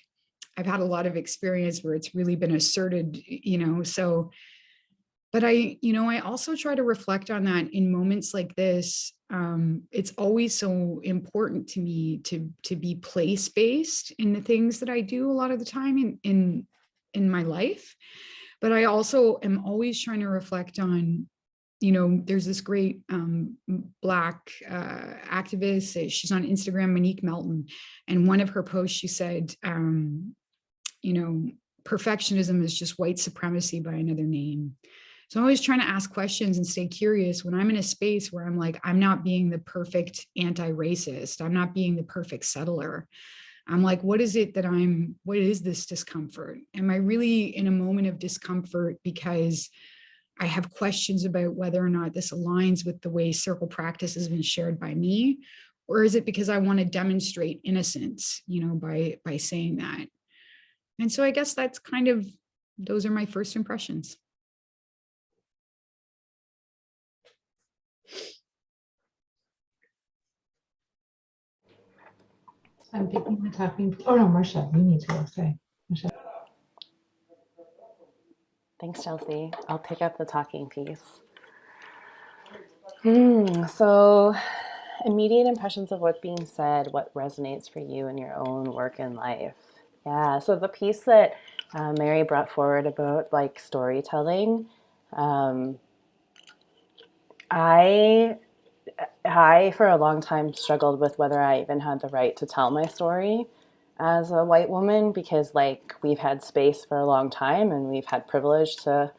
I've had a lot of experience where it's really been asserted, so, but I also try to reflect on that in moments like this. It's always so important to me to be place-based in the things that I do a lot of the time in my life. But I also am always trying to reflect on, there's this great Black activist. She's on Instagram, Monique Melton. And one of her posts, she said, perfectionism is just white supremacy by another name. So I'm always trying to ask questions and stay curious when I'm in a space where I'm like, I'm not being the perfect anti-racist. I'm not being the perfect settler. I'm like, what is this discomfort? Am I really in a moment of discomfort because I have questions about whether or not this aligns with the way circle practice has been shared by me? Or is it because I want to demonstrate innocence, by saying that? And so I guess those are my first impressions. I'm picking the talking. Oh no, Marcia, you need to go. Sorry, Marcia. Thanks, Chelsea. I'll pick up the talking piece. So, immediate impressions of what's being said, what resonates for you in your own work and life. Yeah, so the piece that Mary brought forward about, like, storytelling, I for a long time struggled with whether I even had the right to tell my story as a white woman, because, like, we've had space for a long time and we've had privilege to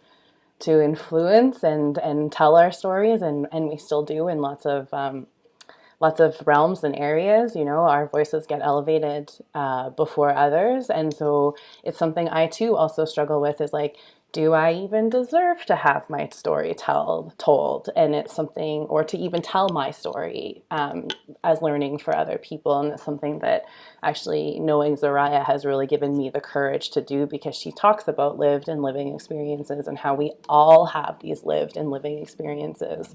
influence and tell our stories, and we still do in lots of realms and areas. Our voices get elevated before others, and so it's something I too also struggle with, is like, do I even deserve to have my story told? And it's something, or to even tell my story as learning for other people. And it's something that actually knowing Zariah has really given me the courage to do, because she talks about lived and living experiences and how we all have these lived and living experiences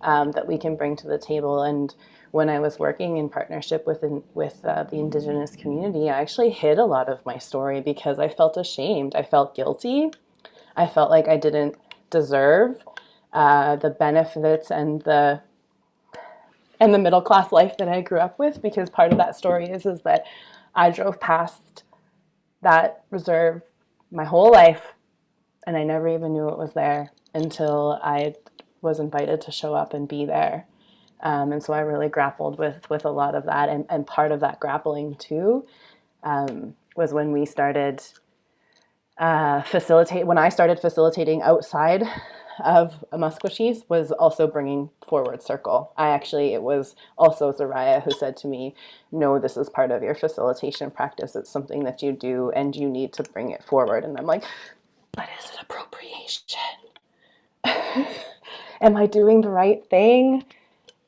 that we can bring to the table. And when I was working in partnership with the Indigenous community, I actually hid a lot of my story because I felt ashamed. I felt guilty. I felt like I didn't deserve the benefits and the middle class life that I grew up with, because part of that story is that I drove past that reserve my whole life and I never even knew it was there until I was invited to show up and be there. And so I really grappled with a lot of that. And part of that grappling too was when we started when I started facilitating outside of Musquashies, was also bringing forward circle. It was also Zariah who said to me, no, this is part of your facilitation practice. It's something that you do and you need to bring it forward. And I'm like, but is it appropriation? Am I doing the right thing?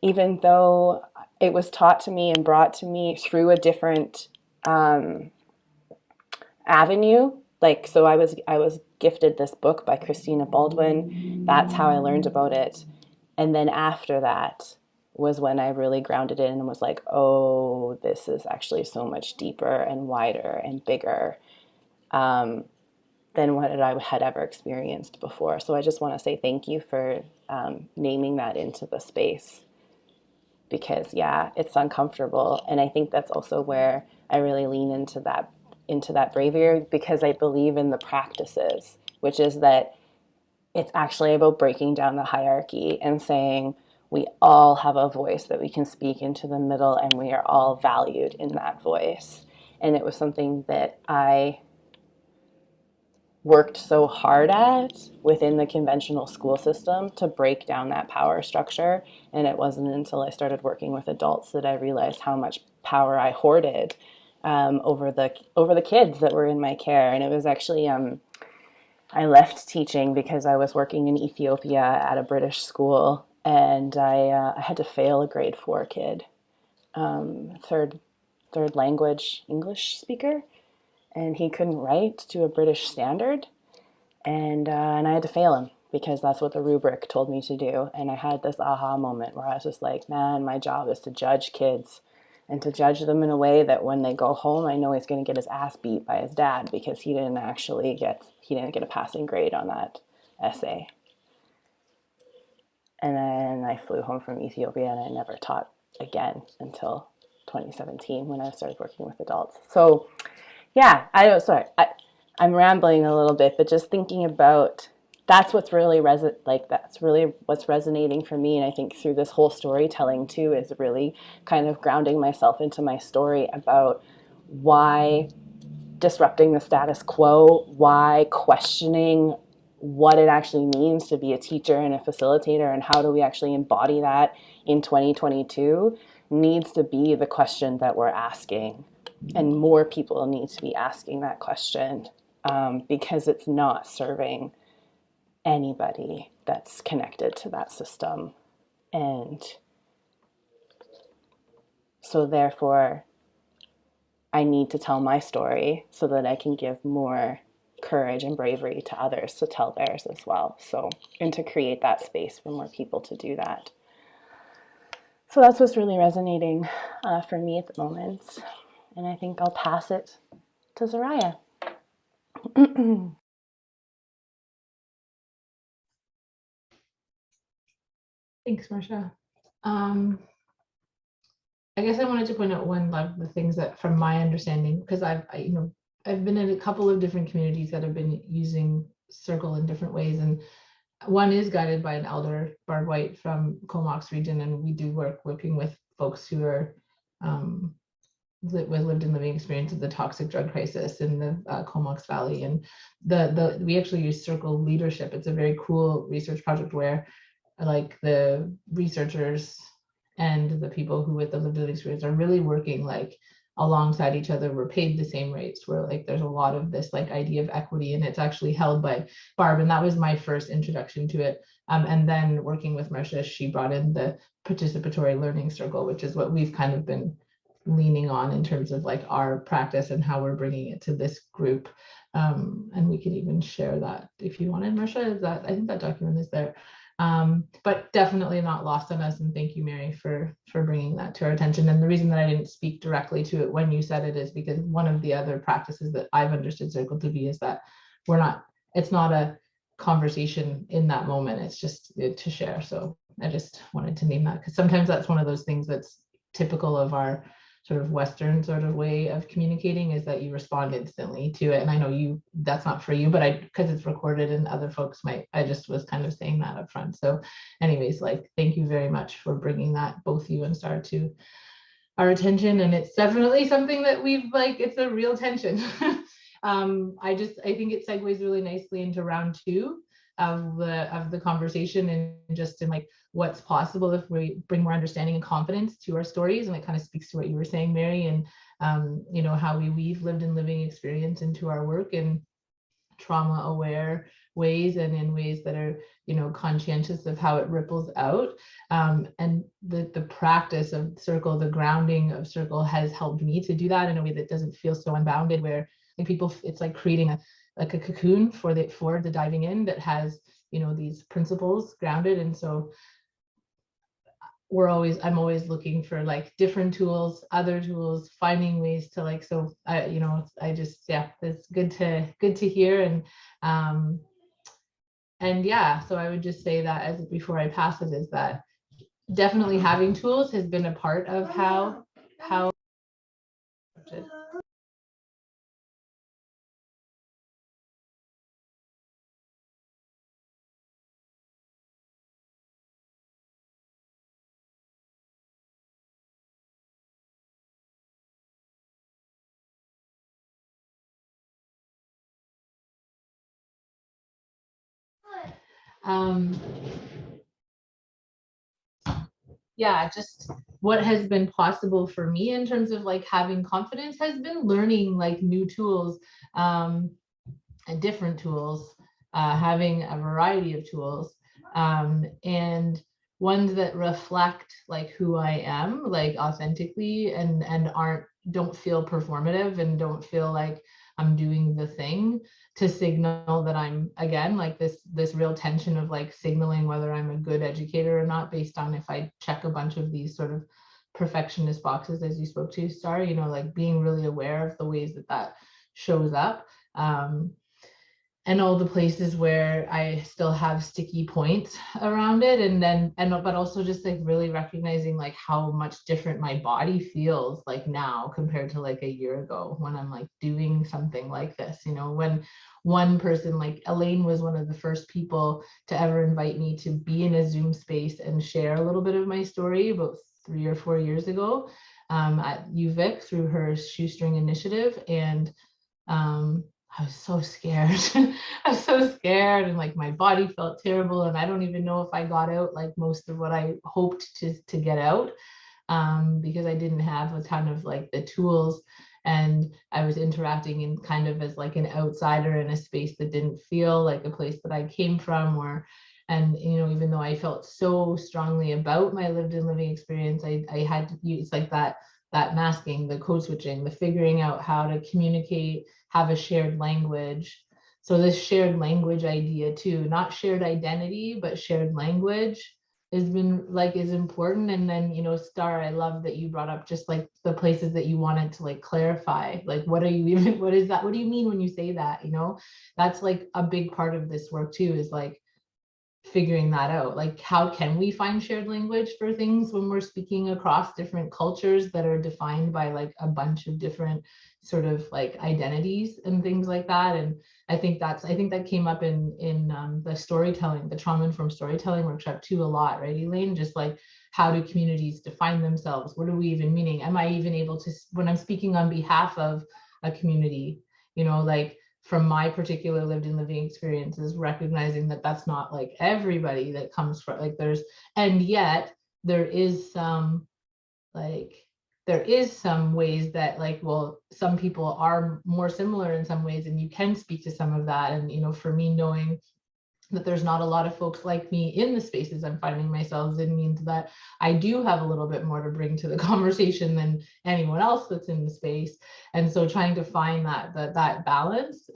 Even though it was taught to me and brought to me through a different avenue. Like, so I was gifted this book by Christina Baldwin. That's how I learned about it. And then after that was when I really grounded in and was like, oh, this is actually so much deeper and wider and bigger than what I had ever experienced before. So I just want to say thank you for naming that into the space, because yeah, it's uncomfortable. And I think that's also where I really lean into that bravery, because I believe in the practices, which is that it's actually about breaking down the hierarchy and saying we all have a voice that we can speak into the middle, and we are all valued in that voice. And it was something that I worked so hard at within the conventional school system to break down that power structure. And it wasn't until I started working with adults that I realized how much power I hoarded over the kids that were in my care. And it was actually I left teaching because I was working in Ethiopia at a British school, and I had to fail a grade 4 kid, third language English speaker, and he couldn't write to a British standard, and I had to fail him because that's what the rubric told me to do. And I had this aha moment where I was just like, man, my job is to judge kids and to judge them in a way that when they go home, I know he's going to get his ass beat by his dad because he didn't get a passing grade on that essay. And then I flew home from Ethiopia and I never taught again until 2017 when I started working with adults. So yeah, I'm rambling a little bit, but just thinking about that's what's really what's resonating for me. And I think through this whole storytelling too is really kind of grounding myself into my story about why disrupting the status quo, why questioning what it actually means to be a teacher and a facilitator, and how do we actually embody that in 2022 needs to be the question that we're asking. And more people need to be asking that question because it's not serving anybody that's connected to that system. And so therefore, I need to tell my story so that I can give more courage and bravery to others to tell theirs as well. So, and to create that space for more people to do that. So that's what's really resonating for me at the moment. And I think I'll pass it to Zariah. Thanks, Marsha. I guess I wanted to point out one of the things that, from my understanding, because I've been in a couple of different communities that have been using circle in different ways, and one is guided by an elder, Barb White from Comox region, and we do working with folks who are lived in living experience of the toxic drug crisis in the Comox Valley, and we actually use circle leadership. It's a very cool research project where like the researchers and the people who with the lived experience are really working like alongside each other, we're paid the same rates, where like there's a lot of this like idea of equity, and it's actually held by Barb, and that was my first introduction to it. And then working with Marcia, she brought in the participatory learning circle, which is what we've kind of been leaning on in terms of like our practice and how we're bringing it to this group. And we can even share that if you wanted, Marcia. Is that, I think that document is there. But definitely not lost on us, and thank you, Mary, for bringing that to our attention. And the reason that I didn't speak directly to it when you said it is because one of the other practices that I've understood Circle to be is that it's not a conversation in that moment, it's just to share. So I just wanted to name that, because sometimes that's one of those things that's typical of our sort of Western sort of way of communicating, is that you respond instantly to it. And I know that's not for you, but because it's recorded and other folks might, I just was kind of saying that up front. So anyways, like, thank you very much for bringing that, both you and Star, to our attention. And it's definitely something that we've like, it's a real tension. I think it segues really nicely into round 2 of the conversation, and just in like what's possible if we bring more understanding and confidence to our stories. And it kind of speaks to what you were saying, Mary, and how we weave lived and living experience into our work in trauma aware ways, and in ways that are conscientious of how it ripples out. And the practice of Circle, the grounding of Circle, has helped me to do that in a way that doesn't feel so unbounded, where like people, it's like creating a cocoon for the diving in that has these principles grounded. And so I'm always looking for like different tools, other tools, finding ways to like, so I just, yeah, it's good to hear. And yeah, so I would just say that before I pass it, is that definitely having tools has been a part of how yeah, just what has been possible for me in terms of like having confidence has been learning like new tools, and different tools, having a variety of tools, and ones that reflect like who I am, like authentically, and don't feel performative, and don't feel like I'm doing the thing to signal that I'm, again, like this real tension of like signaling whether I'm a good educator or not, based on if I check a bunch of these sort of perfectionist boxes, as you spoke to, Star, like being really aware of the ways that shows up. And all the places where I still have sticky points around it. But also just like really recognizing like how much different my body feels like now compared to like a year ago, when I'm like doing something like this, when one person, like Elaine, was one of the first people to ever invite me to be in a Zoom space and share a little bit of my story about 3 or 4 years ago, at LivEx through her shoestring initiative. And I was so scared. I was so scared, and like my body felt terrible, and I don't even know if I got out like most of what I hoped to get out, because I didn't have a ton of like the tools, and I was interacting in kind of as like an outsider in a space that didn't feel like a place that I came from. And even though I felt so strongly about my lived and living experience, I had to use like that masking, the code switching, the figuring out how to communicate, have a shared language. So this shared language idea too, not shared identity, but shared language is important. And then, Star, I love that you brought up just like the places that you wanted to like clarify, like, what is that? What do you mean when you say that? That's like a big part of this work too, is like figuring that out. Like, how can we find shared language for things when we're speaking across different cultures that are defined by like a bunch of different sort of like identities and things like that? And I think that came up in the storytelling, the trauma-informed storytelling workshop too, a lot, right, Elaine? Just like, how do communities define themselves? What are we even meaning? Am I even able to, when I'm speaking on behalf of a community, like, from my particular lived and living experiences, recognizing that that's not like everybody that comes from, like, and yet there is some like there is some ways that like, well, some people are more similar in some ways, and you can speak to some of that. And, you know, for me, knowing that there's not a lot of folks like me in the spaces I'm finding myself in means that I do have a little bit more to bring to the conversation than anyone else that's in the space. And so trying to find that balance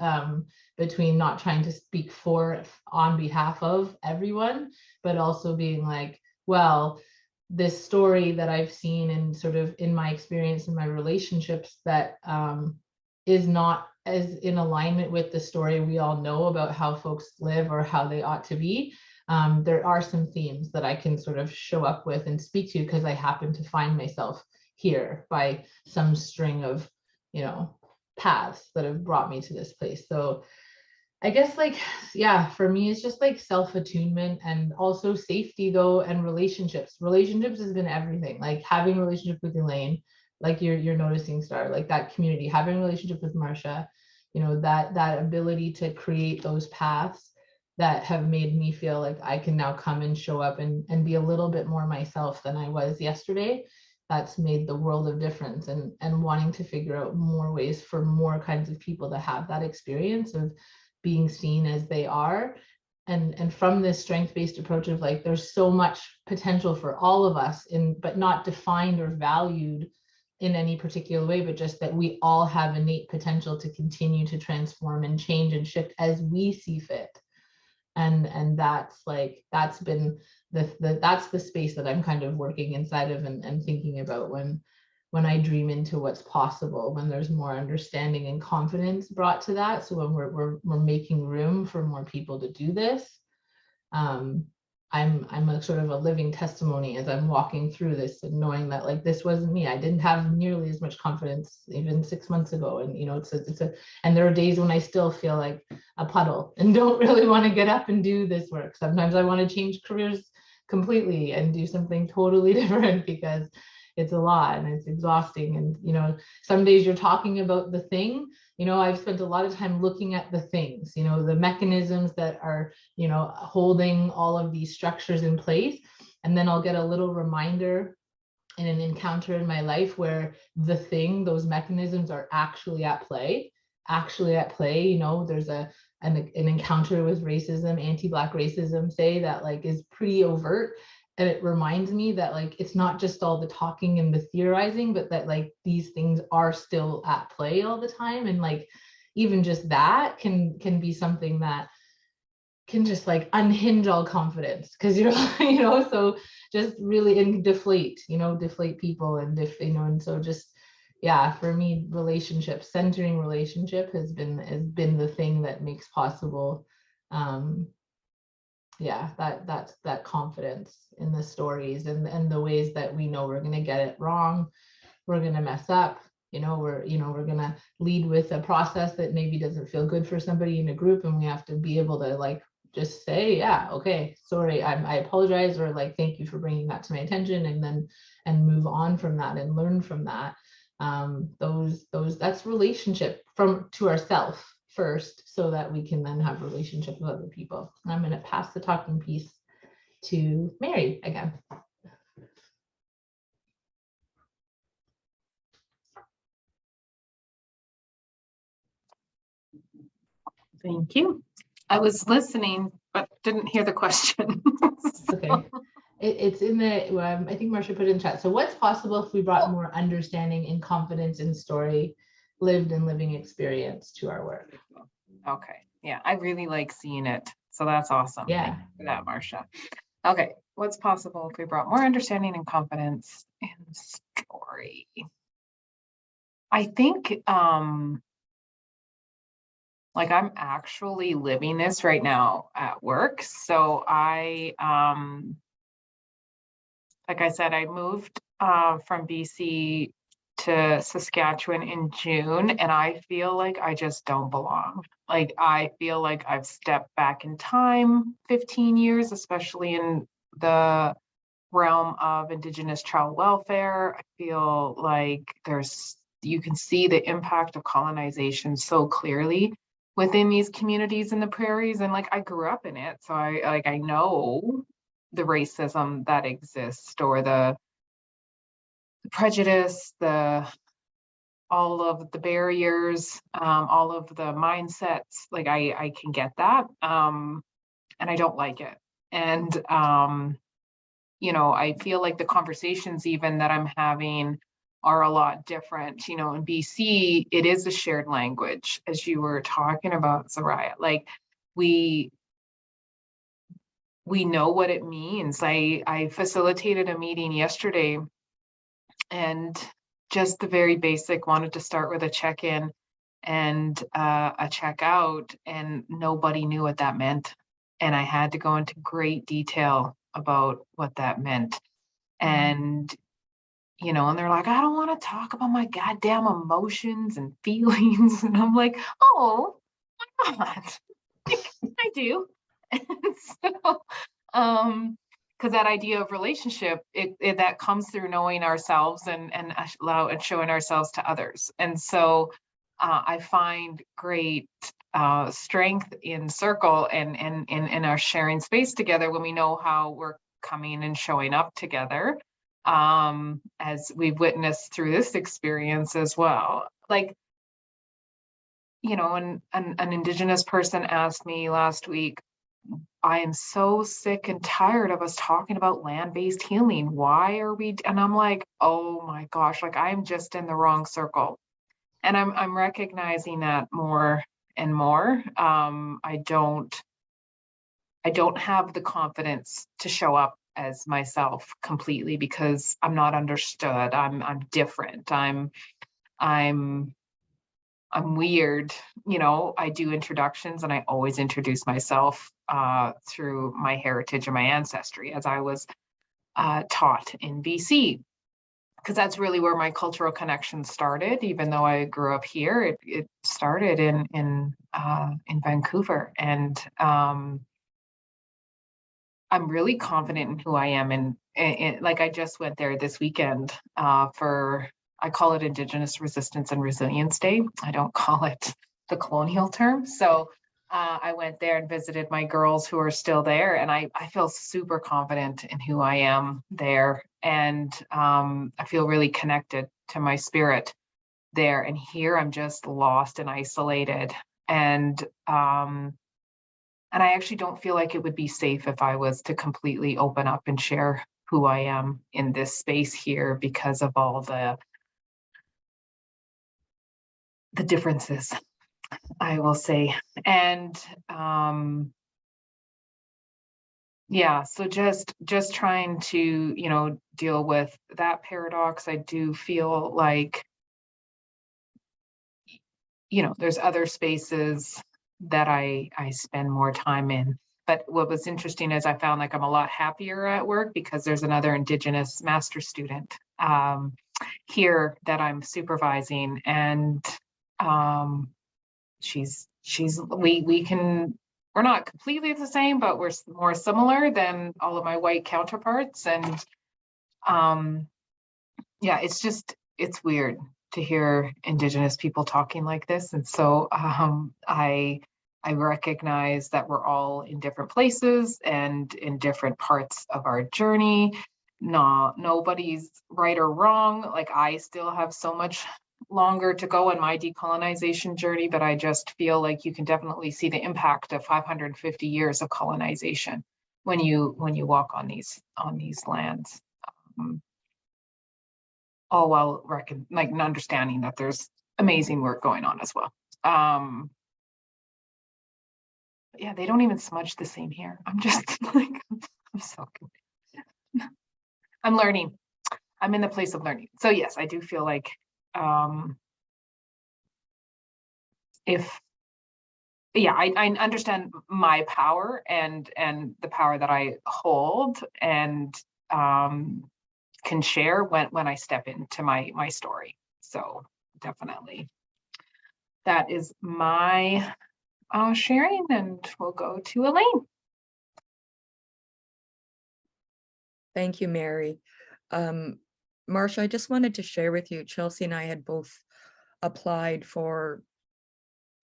between not trying to speak for on behalf of everyone, but also being like, well, this story that I've seen and sort of in my experience in my relationships that is not as in alignment with the story we all know about how folks live or how they ought to be. There are some themes that I can sort of show up with and speak to because I happen to find myself here by some string of, you know, paths that have brought me to this place. So I guess like, yeah, for me, it's just like self-attunement and also safety though, and relationships. Relationships has been everything. Like having a relationship with Elaine, like you're noticing, Star, like that community, having a relationship with Marcia, you know, that ability to create those paths that have made me feel like I can now come and show up and be a little bit more myself than I was yesterday. That's made the world of difference, and wanting to figure out more ways for more kinds of people to have that experience of being seen as they are. And from this strength-based approach of like, there's so much potential for all of us but not defined or valued in any particular way, but just that we all have innate potential to continue to transform and change and shift as we see fit. And that's like, that's been that's the space that I'm kind of working inside of and thinking about when I dream into what's possible, when there's more understanding and confidence brought to that. So when we're making room for more people to do this, I'm a sort of a living testimony as I'm walking through this and knowing that like, this wasn't me. I didn't have nearly as much confidence even 6 months ago. And, you know, and there are days when I still feel like a puddle and don't really want to get up and do this work. Sometimes I want to change careers completely and do something totally different because it's a lot and it's exhausting. And, you know, some days you're talking about the thing, you know, I've spent a lot of time looking at the things, you know, the mechanisms that are, you know, holding all of these structures in place. And then I'll get a little reminder in an encounter in my life where the thing, those mechanisms are actually at play. You know, there's an encounter with racism, anti-Black racism, say, that like is pretty overt. And it reminds me that like, it's not just all the talking and the theorizing, but that like these things are still at play all the time. And like, even just that can be something that can just like unhinge all confidence, because you're you know, so just really deflate people and you know, and so just, yeah, for me, centering relationship has been the thing that makes possible yeah, that confidence in the stories and the ways that we know we're going to get it wrong, we're going to mess up, you know, we're going to lead with a process that maybe doesn't feel good for somebody in a group, and we have to be able to like just say, yeah, okay, sorry, I apologize, or like, thank you for bringing that to my attention, and move on from that and learn from that. That's relationship to ourselves first, so that we can then have relationship with other people. I'm going to pass the talking piece to Mary again. Thank you. I was listening, but didn't hear the question. Okay. It's in the, I think Marcia put it in chat. So what's possible if we brought more understanding and confidence in story, lived and living experience to our work? Okay. Yeah, I really like seeing it. So that's awesome. Yeah. Thank you for that, Marcia. Okay. What's possible if we brought more understanding and confidence in story? I think like I'm actually living this right now at work. So I like I said, I moved from BC to Saskatchewan in June, and I feel like I just don't belong. Like I feel like I've stepped back in time 15 years, especially in the realm of Indigenous child welfare. I feel like you can see the impact of colonization so clearly within these communities in the prairies. And like I grew up in it, so I know the racism that exists, or the prejudice, all of the barriers, all of the mindsets. Like I can get that, and I don't like it. And you know, I feel like the conversations even that I'm having are a lot different. You know, in BC, it is a shared language, as you were talking about, Soraya. Like we know what it means. I facilitated a meeting yesterday, and just the very basic, wanted to start with a check-in and a check-out, and nobody knew what that meant. And I had to go into great detail about what that meant. And you know, and they're like, I don't want to talk about my goddamn emotions and feelings. And I'm like, oh, why not? I do. And so, because that idea of relationship, it that comes through knowing ourselves and showing ourselves to others. And so, I find great strength in circle and in our sharing space together when we know how we're coming and showing up together, as we've witnessed through this experience as well. Like, you know, an Indigenous person asked me last week, I am so sick and tired of us talking about land-based healing. Why are we? And I'm like, oh my gosh, like I'm just in the wrong circle. And I'm recognizing that more and more. I don't have the confidence to show up as myself completely because I'm not understood. I'm different. I'm weird. You know, I do introductions and I always introduce myself through my heritage and my ancestry, as I was taught in BC, because that's really where my cultural connection started. Even though I grew up here, it started in Vancouver, and I'm really confident in who I am. And like I just went there this weekend for, I call it Indigenous Resistance and Resilience Day. I don't call it the colonial term. So I went there and visited my girls who are still there. And I feel super confident in who I am there. And I feel really connected to my spirit there. And here I'm just lost and isolated. And I actually don't feel like it would be safe if I was to completely open up and share who I am in this space here because of all the differences, I will say. And yeah, so just trying to, you know, deal with that paradox. I do feel like, you know, there's other spaces that I spend more time in. But what was interesting is I found like I'm a lot happier at work because there's another Indigenous master student here that I'm supervising, and we're not completely the same, but we're more similar than all of my white counterparts. And yeah, it's weird to hear Indigenous people talking like this. And so I recognize that we're all in different places and in different parts of our journey. Nobody's right or wrong. Like I still have so much longer to go in my decolonization journey, but I just feel like you can definitely see the impact of 550 years of colonization when you walk on these lands. All while understanding that there's amazing work going on as well. Yeah, they don't even smudge the same here. I'm just like, I'm so confused. I'm learning. I'm in the place of learning. So yes, I do feel like I understand my power and the power that I hold and can share when I step into my story. So definitely that is my sharing, and we'll go to Elaine. Thank you, Mary. Marsha, I just wanted to share with you, Chelsea and I had both applied for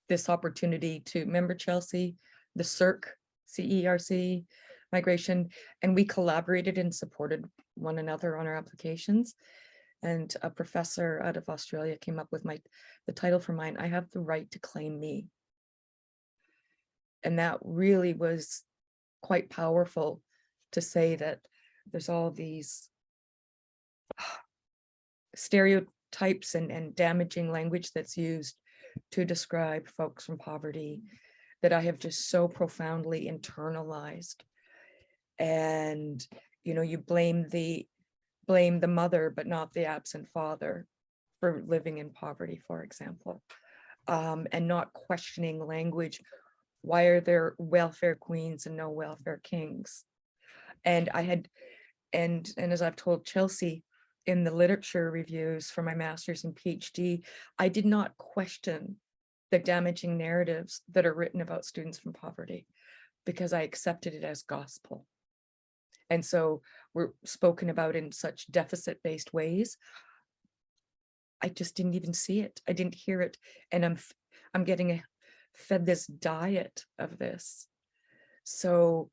this opportunity to, remember Chelsea, the CERC migration, and we collaborated and supported one another on our applications. And a professor out of Australia came up with the title for mine, I Have the Right to Claim Me. And that really was quite powerful, to say that there's all these stereotypes and damaging language that's used to describe folks from poverty that I have just so profoundly internalized. And, you know, you blame the mother, but not the absent father for living in poverty, for example, and not questioning language. Why are there welfare queens and no welfare kings? And as I've told Chelsea, in the literature reviews for my master's and PhD, I did not question the damaging narratives that are written about students from poverty, because I accepted it as gospel. And so we're spoken about in such deficit-based ways. I just didn't even see it. I didn't hear it. And I'm getting fed this diet of this. So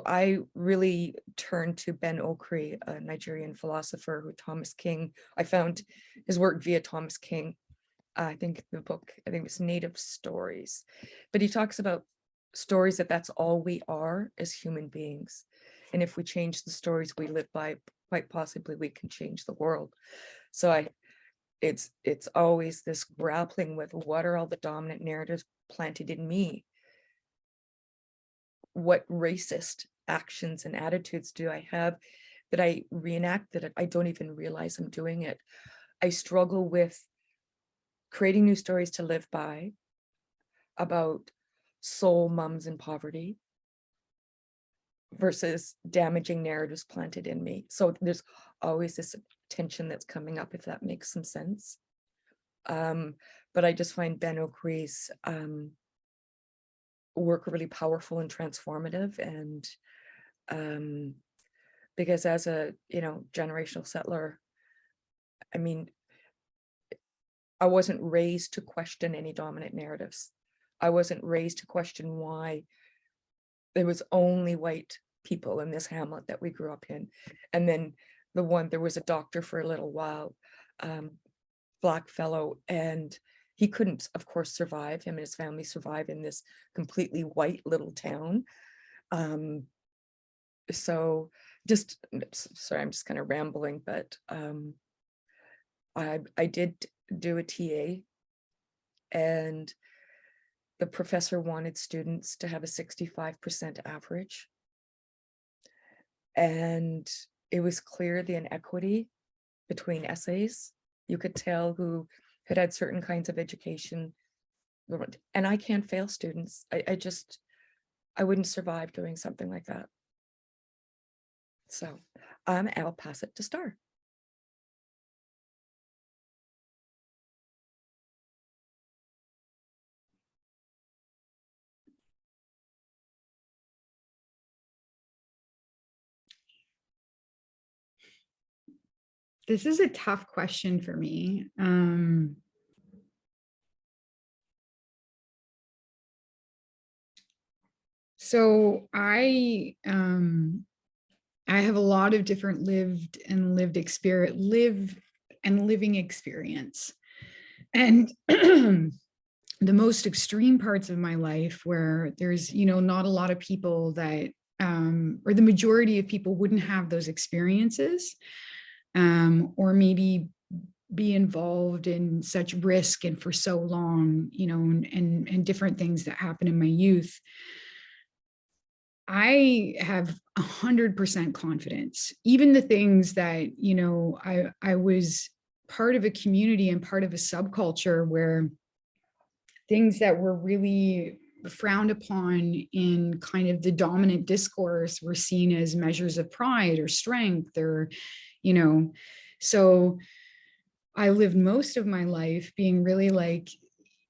I really turned to Ben Okri, a Nigerian philosopher I found his work via Thomas King. I think the book, I think it's Native Stories, but he talks about stories that's all we are as human beings. And if we change the stories we live by, quite possibly we can change the world. So it's always this grappling with, what are all the dominant narratives planted in me? What racist actions and attitudes do I have that I reenact, that I don't even realize I'm doing it? I struggle with creating new stories to live by about soul mums in poverty versus damaging narratives planted in me. So there's always this tension that's coming up, if that makes some sense. But I just find Ben Okri's work really powerful and transformative. And because as a, generational settler, I mean, I wasn't raised to question any dominant narratives. I wasn't raised to question why there was only white people in this hamlet that we grew up in. And then there was a doctor for a little while, Black fellow, and he couldn't, of course, survive. Him and his family survive in this completely white little town. So sorry, I'm just kind of rambling, but I did do a TA, and the professor wanted students to have a 65% average. And it was clear the inequity between essays. You could tell who had had certain kinds of education. And I can't fail students. I wouldn't survive doing something like that. So I'll pass it to Star. This is a tough question for me. So I have a lot of different living experience. And the most extreme parts of my life, where there's, not a lot of people that, or the majority of people wouldn't have those experiences, or maybe be involved in such risk and for so long, and different things that happen in my youth. I have 100% confidence, even the things that, I was part of a community and part of a subculture where things that were really frowned upon in kind of the dominant discourse were seen as measures of pride or strength, or, so I lived most of my life being really like,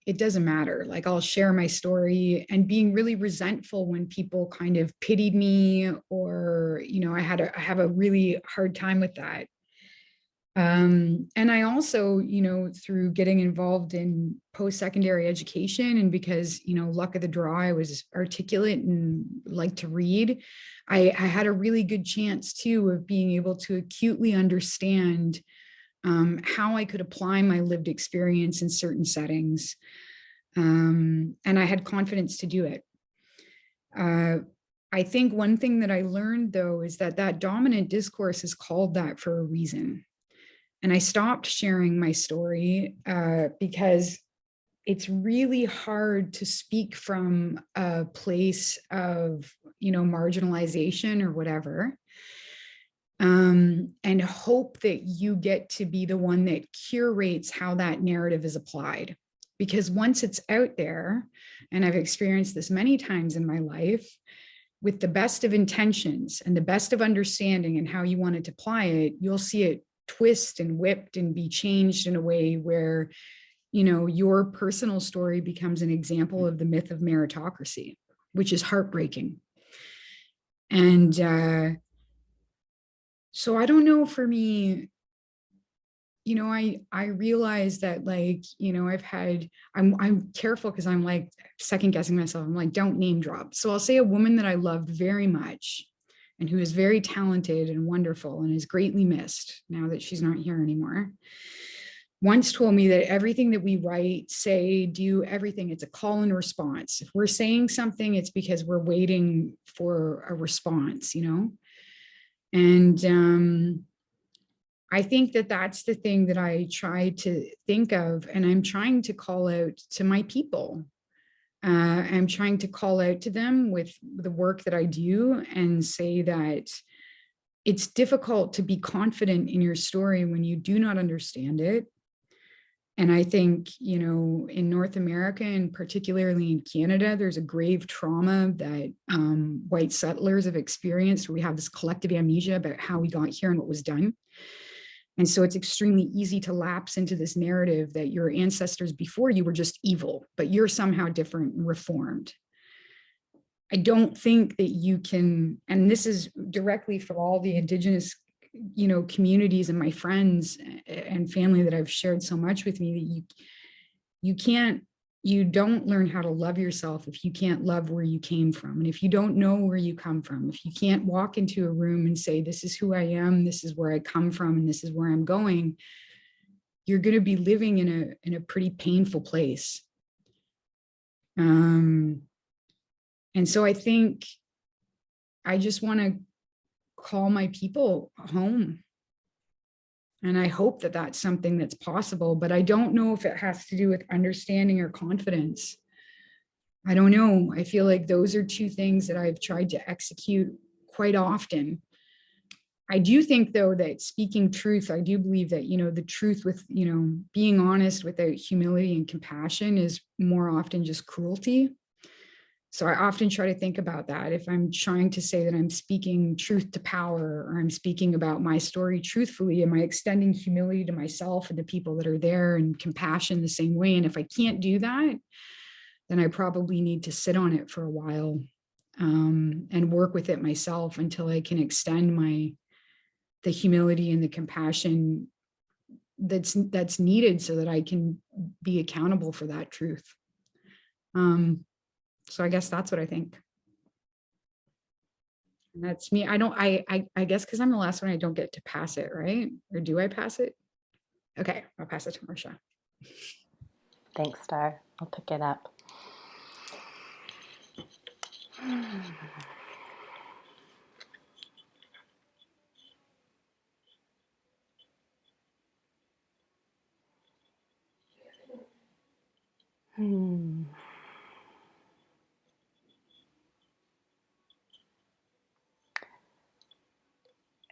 it doesn't matter. Like, I'll share my story, and being really resentful when people kind of pitied me, or, I have a really hard time with that. And I also, through getting involved in post-secondary education, and because, luck of the draw, I was articulate and liked to read, I had a really good chance too of being able to acutely understand how I could apply my lived experience in certain settings. And I had confidence to do it. I think one thing that I learned, though, is that dominant discourse is called that for a reason. And I stopped sharing my story because it's really hard to speak from a place of, marginalization or whatever, and hope that you get to be the one that curates how that narrative is applied. Because once it's out there, and I've experienced this many times in my life, with the best of intentions and the best of understanding and how you want to apply it, you'll see it twist and whipped and be changed in a way where, your personal story becomes an example of the myth of meritocracy, which is heartbreaking. And so I don't know, for me, I realize that, like, I'm careful because I'm like second guessing myself. I'm like, don't name drop. So I'll say a woman that I loved very much and who is very talented and wonderful and is greatly missed now that she's not here anymore, once told me that everything that we write, say, do, everything, it's a call and response. If we're saying something, it's because we're waiting for a response, And I think that that's the thing that I try to think of, and I'm trying to call out to my people. I'm trying to call out to them with the work that I do and say that it's difficult to be confident in your story when you do not understand it. And I think, in North America and particularly in Canada, there's a grave trauma that white settlers have experienced. We have this collective amnesia about how we got here and what was done. And so it's extremely easy to lapse into this narrative that your ancestors before you were just evil, but you're somehow different and reformed. I don't think that you can, and this is directly from all the Indigenous, communities and my friends and family that I've shared so much with me, that you don't learn how to love yourself if you can't love where you came from. And if you don't know where you come from, if you can't walk into a room and say, this is who I am, this is where I come from, and this is where I'm going, you're going to be living in a pretty painful place. And so I think I just want to call my people home. And I hope that that's something that's possible, but I don't know if it has to do with understanding or confidence. I don't know. I feel like those are two things that I've tried to execute quite often. I do think, though, that speaking truth, I do believe that, the truth with, being honest without humility and compassion is more often just cruelty. So I often try to think about that. If I'm trying to say that I'm speaking truth to power, or I'm speaking about my story truthfully, am I extending humility to myself and the people that are there, and compassion the same way? And if I can't do that, then I probably need to sit on it for a while and work with it myself until I can extend the humility and the compassion that's needed so that I can be accountable for that truth. So I guess that's what I think. And that's me. I guess because I'm the last one, I don't get to pass it, right? Or do I pass it? Okay, I'll pass it to Marsha. Thanks, Star. I'll pick it up.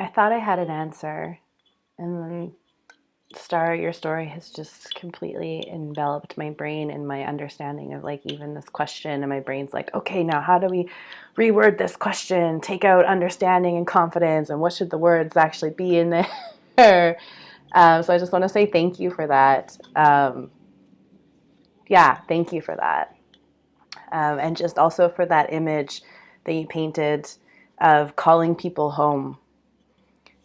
I thought I had an answer, and then Star, your story has just completely enveloped my brain and my understanding of, like, even this question, and my brain's like, okay, now how do we reword this question, take out understanding and confidence, and what should the words actually be in there? So I just want to say thank you for that. Thank you for that. And just also for that image that you painted of calling people home.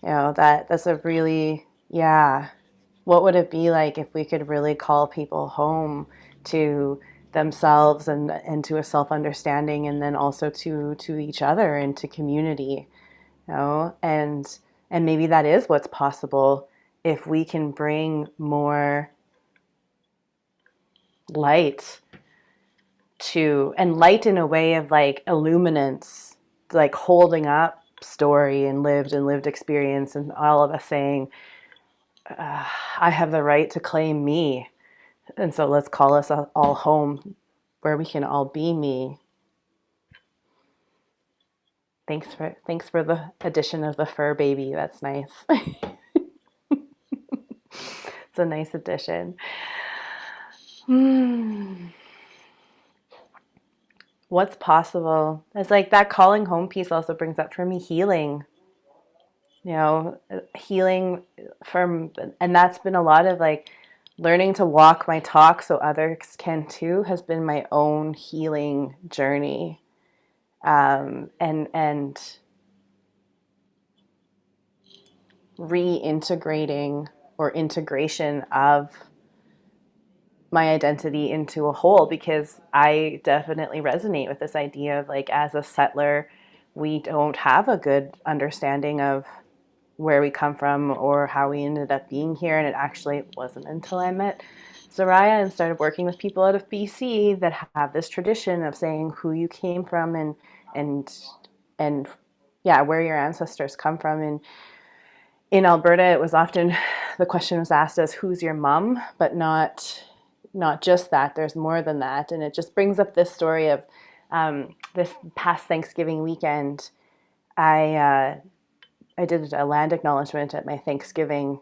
That's a really Yeah. What would it be like if we could really call people home to themselves and to a self-understanding, and then also to each other and to community, you know? And maybe that is what's possible if we can bring more light to, and light in a way of like illuminance, like holding up story and lived experience, and all of us saying, I have the right to claim me. And so let's call us all home where we can all be me. Thanks for the addition of the fur baby. That's nice. It's a nice addition. What's possible? It's like that calling home piece also brings up for me healing. You know, healing from, and that's been a lot of like learning to walk my talk so others can too, has been my own healing journey. And reintegrating or integration of my identity into a whole, because I definitely resonate with this idea of like, as a settler, we don't have a good understanding of where we come from or how we ended up being here. And it actually wasn't until I met Soraya and started working with people out of BC that have this tradition of saying who you came from and yeah, where your ancestors come from. And in Alberta, it was often, the question was asked as, who's your mom? But not just that, there's more than that. And it just brings up this story of this past Thanksgiving weekend. I did a land acknowledgement at my Thanksgiving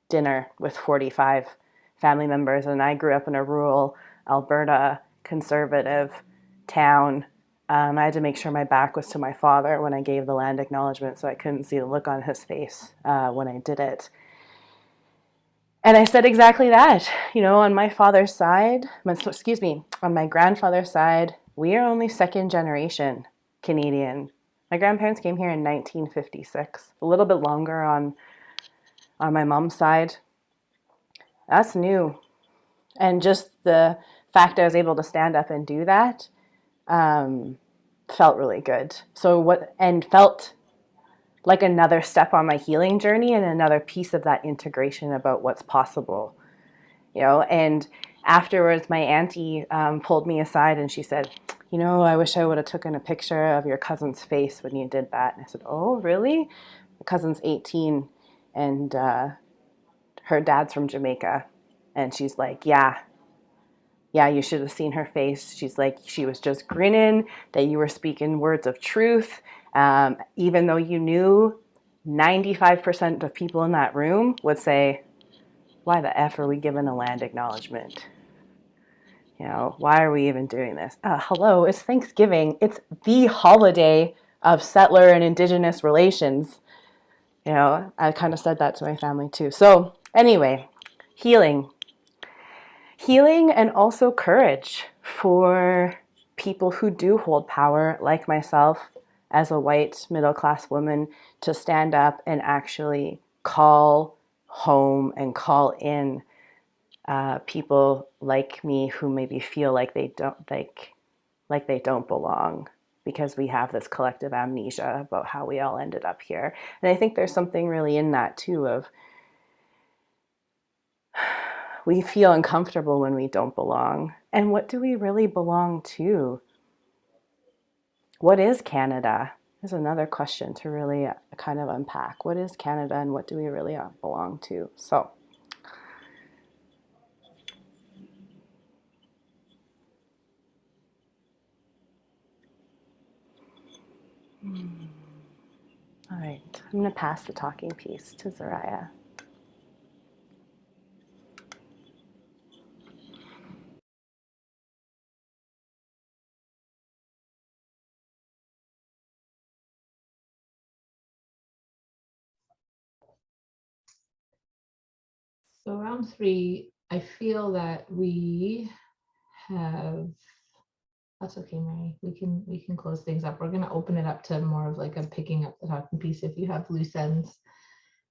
dinner with 45 family members. And I grew up in a rural Alberta conservative town. I had to make sure my back was to my father when I gave the land acknowledgement, so I couldn't see the look on his face when I did it. And I said exactly that. You know, on my father's side, on my grandfather's side, we are only second generation Canadian. My grandparents came here in 1956, a little bit longer on my mom's side. That's new. And just the fact I was able to stand up and do that felt really good. And felt like another step on my healing journey and another piece of that integration about what's possible, you know. And afterwards, my auntie pulled me aside and she said, you know, I wish I would have taken a picture of your cousin's face when you did that. And I said, oh, really? My cousin's 18 and her dad's from Jamaica. And she's like, yeah, you should have seen her face. She's like, she was just grinning that you were speaking words of truth. Even though you knew 95% of people in that room would say, why the F are we giving a land acknowledgement? You know, why are we even doing this? Hello, it's Thanksgiving. It's the holiday of settler and Indigenous relations. You know, I kind of said that to my family too. So anyway, healing and also courage for people who do hold power, like myself as a white middle-class woman, to stand up and actually call home and call in people like me who maybe feel like they don't belong, because we have this collective amnesia about how we all ended up here. And I think there's something really in that too, of we feel uncomfortable when we don't belong. And what do we really belong to? What is Canada? There's another question to really kind of unpack. What is Canada and what do we really belong to? So, all right, I'm going to pass the talking piece to Soraya. So round 3, I feel that we have, that's okay, Mary. We can close things up. We're going to open it up to more of like a picking up the talking piece if you have loose ends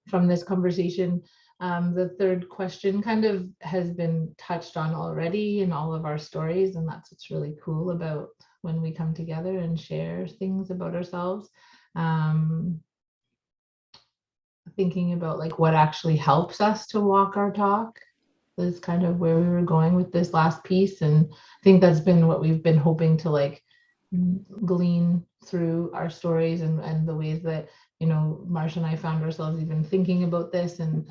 from this conversation. The third question kind of has been touched on already in all of our stories, and that's what's really cool about when we come together and share things about ourselves. Thinking about like what actually helps us to walk our talk is kind of where we were going with this last piece, and I think that's been what we've been hoping to like glean through our stories and the ways that, you know, Marsha and I found ourselves even thinking about this, and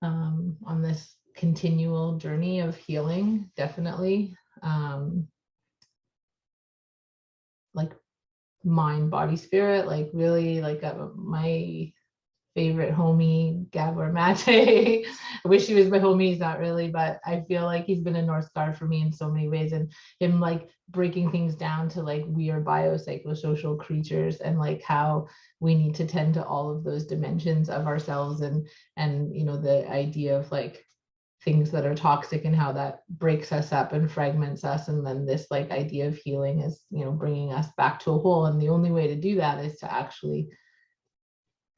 on this continual journey of healing, definitely, like mind, body, spirit, like really like my favorite homie, Gabor Mate. I wish he was my homie, he's not really, but I feel like he's been a North Star for me in so many ways, and him like breaking things down to like we are biopsychosocial creatures, and like how we need to tend to all of those dimensions of ourselves, and you know, the idea of like things that are toxic and how that breaks us up and fragments us, and then this like idea of healing is, you know, bringing us back to a whole, and the only way to do that is to actually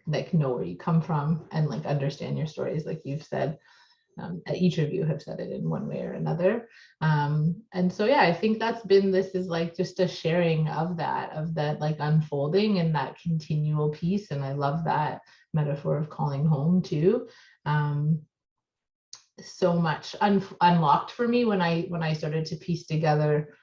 like know where you come from and like understand your stories, like you've said. Each of you have said it in one way or another, and so yeah, I think that's been, this is like just a sharing of that like unfolding and that continual piece, and I love that metaphor of calling home too. So much unlocked for me when I started to piece together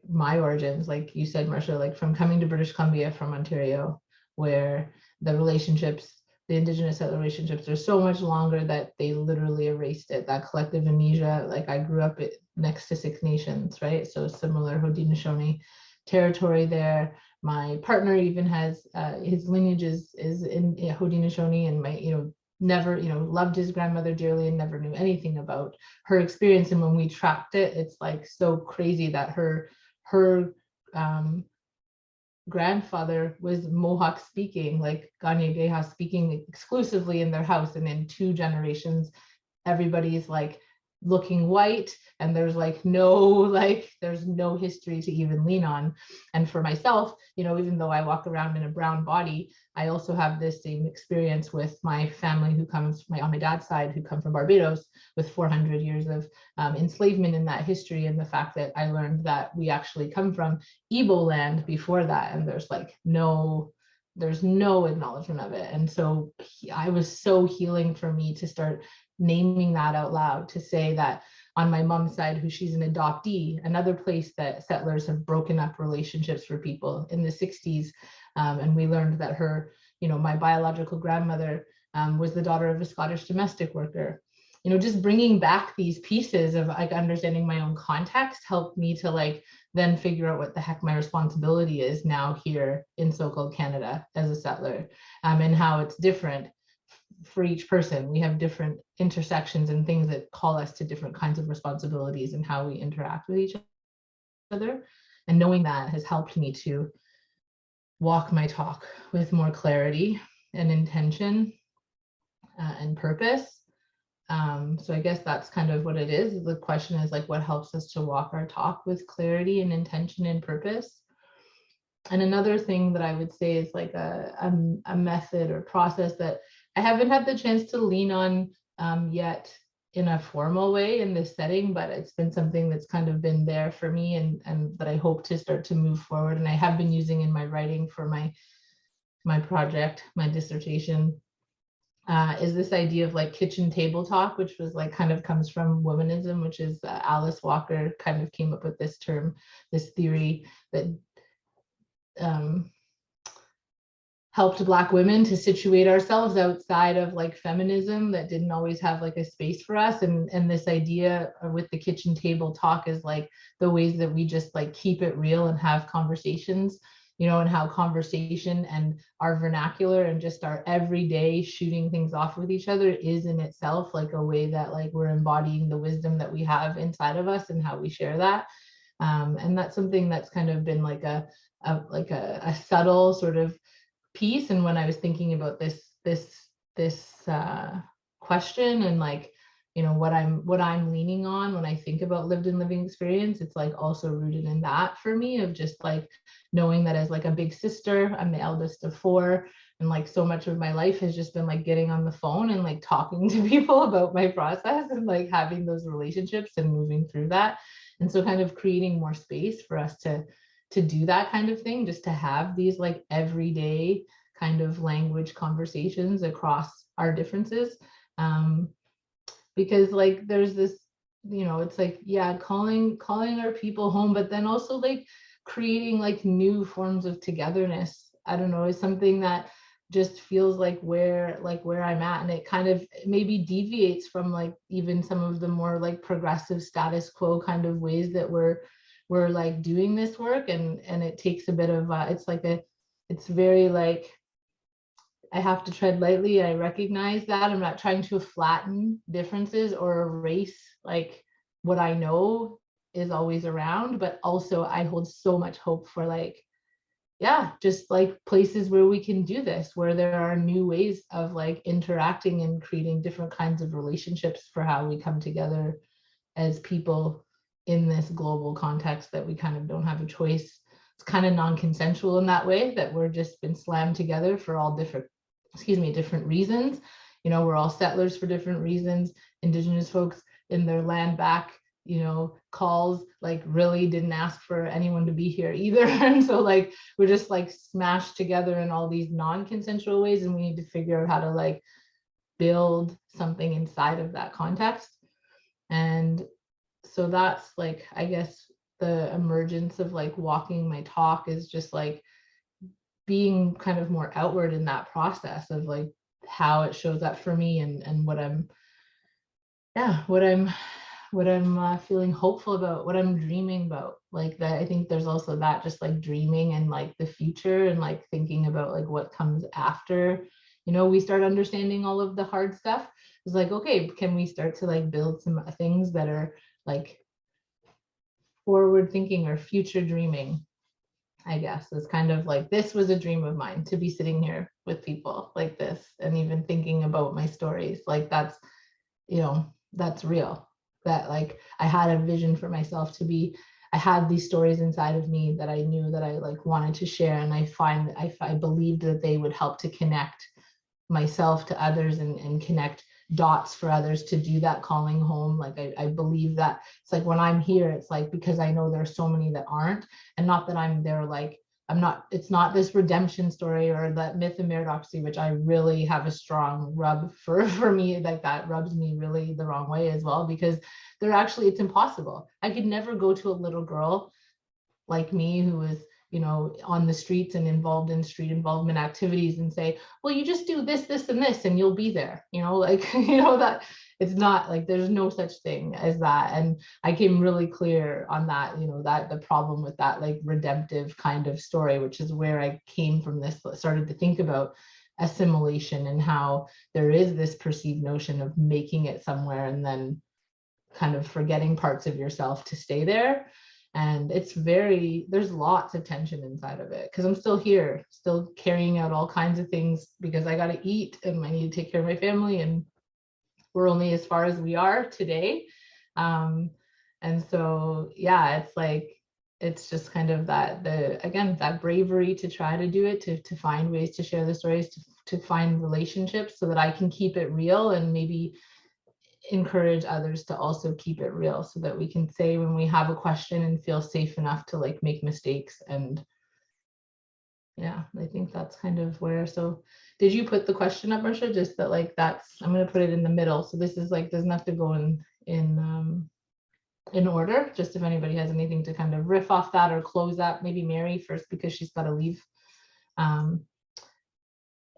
my origins, like you said, Marsha, like from coming to British Columbia from Ontario, where the relationships, the Indigenous relationships are so much longer that they literally erased it, that collective amnesia. Like I grew up next to Six Nations, right? So similar Haudenosaunee territory there. My partner even has, his lineage is in Haudenosaunee, and my, you know, never, you know, loved his grandmother dearly and never knew anything about her experience. And when we tracked it, it's like so crazy that her grandfather was Mohawk speaking, like Ganyegeha speaking exclusively in their house, and in 2 generations, everybody's like looking white, and there's no history to even lean on. And for myself, you know, even though I walk around in a brown body, I also have this same experience with my family who comes on my dad's side, who come from Barbados, with 400 years of enslavement in that history, and the fact that I learned that we actually come from Igbo land before that, and there's no acknowledgement of it. And so I was so healing for me to start naming that out loud, to say that on my mom's side, who she's an adoptee, another place that settlers have broken up relationships for people in the 60s. And we learned that her, you know, my biological grandmother was the daughter of a Scottish domestic worker. You know, just bringing back these pieces of like understanding my own context helped me to like then figure out what the heck my responsibility is now here in so-called Canada as a settler, and how it's different for each person. We have different intersections and things that call us to different kinds of responsibilities and how we interact with each other. And knowing that has helped me to walk my talk with more clarity and intention and purpose. So I guess that's kind of what it is. The question is like, what helps us to walk our talk with clarity and intention and purpose? And another thing that I would say is like a method or process that I haven't had the chance to lean on yet in a formal way in this setting, but it's been something that's kind of been there for me, and that I hope to start to move forward. And I have been using in my writing for my project, my dissertation, is this idea of like kitchen table talk, which was like kind of comes from womanism, which is Alice Walker kind of came up with this term, this theory that helped Black women to situate ourselves outside of like feminism that didn't always have like a space for us. And this idea with the kitchen table talk is like the ways that we just like keep it real and have conversations, you know, and how conversation and our vernacular and just our everyday shooting things off with each other is in itself like a way that like we're embodying the wisdom that we have inside of us and how we share that. And that's something that's kind of been like a subtle sort of piece. And when I was thinking about this question and like, you know, what I'm leaning on when I think about lived and living experience. It's like also rooted in that for me, of just like knowing that as like a big sister, I'm the eldest of 4, and like so much of my life has just been like getting on the phone and like talking to people about my process and like having those relationships and moving through that. And so kind of creating more space for us to do that kind of thing, just to have these like everyday kind of language conversations across our differences. Because like there's this, you know, it's like, yeah, calling our people home, but then also like creating like new forms of togetherness, I don't know, is something that just feels like where I'm at. And it kind of maybe deviates from like even some of the more like progressive status quo kind of ways that we're like doing this work. And it takes a bit of it's very like, I have to tread lightly. I recognize that I'm not trying to flatten differences or erase like what I know is always around, but also I hold so much hope for like, yeah, just like places where we can do this, where there are new ways of like interacting and creating different kinds of relationships for how we come together as people in this global context that we kind of don't have a choice. It's kind of non-consensual in that way, that we're just been slammed together for all different reasons. You know, we're all settlers for different reasons. Indigenous folks in their land back, you know, calls like really didn't ask for anyone to be here either. And so like we're just like smashed together in all these non-consensual ways, and we need to figure out how to like build something inside of that context. And so that's like, I guess the emergence of like walking my talk is just like being kind of more outward in that process of like how it shows up for me, and what I'm feeling hopeful about, what I'm dreaming about. Like that, I think there's also that just like dreaming and like the future and like thinking about like what comes after, you know, we start understanding all of the hard stuff. It's like, okay, can we start to like build some things that are like forward thinking or future dreaming, I guess. Is kind of like, this was a dream of mine, to be sitting here with people like this and even thinking about my stories. Like that's, you know, that's real. That like I had a vision for myself to be, I had these stories inside of me that I knew that I like wanted to share. And I believed that they would help to connect myself to others, and connect dots for others to do that calling home. Like I believe that it's like when I'm here, it's like because I know there's so many that aren't, and not that I'm there like I'm not, it's not this redemption story or that myth of meritocracy, which I really have a strong rub for me, like that rubs me really the wrong way as well, because they're actually, it's impossible. I could never go to a little girl like me who was, you know, on the streets and involved in street involvement activities and say, well, you just do this, this, and this, and you'll be there, you know, like, you know, that it's not like, there's no such thing as that. And I came really clear on that, you know, that the problem with that like redemptive kind of story, which is where I came from, this started to think about assimilation and how there is this perceived notion of making it somewhere and then kind of forgetting parts of yourself to stay there. And it's very, there's lots of tension inside of it, because I'm still here, still carrying out all kinds of things because I got to eat and I need to take care of my family, and we're only as far as we are today. And so, yeah, it's like, it's just kind of that, again, that bravery to try to do it, to find ways to share the stories, to find relationships so that I can keep it real, and maybe encourage others to also keep it real, so that we can say when we have a question and feel safe enough to like make mistakes. And yeah, I think that's kind of where. So did you put the question up, Marsha? Just that like, that's, I'm going to put it in the middle, so this is like, doesn't have to go in order, just if anybody has anything to kind of riff off that or close that. Maybe Mary first, because she's got to leave. And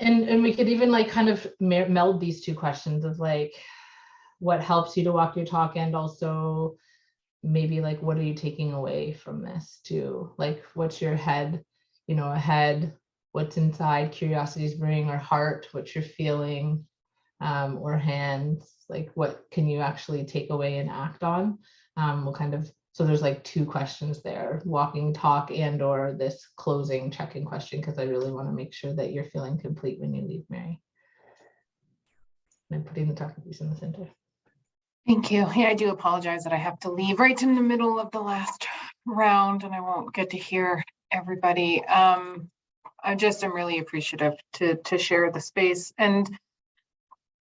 we could even like kind of meld these two questions of like, what helps you to walk your talk, and also maybe like, what are you taking away from this too? Like, what's your head, you know, ahead, what's inside, curiosity's brain, or heart, what you're feeling, or hands, like what can you actually take away and act on? We'll kind of, so there's like two questions there, walking talk and or this closing check-in question, because I really want to make sure that you're feeling complete when you leave, Mary. And I'm putting the talking piece in the center. Thank you. Yeah, I do apologize that I have to leave right in the middle of the last round and I won't get to hear everybody. I just am really appreciative to share the space. And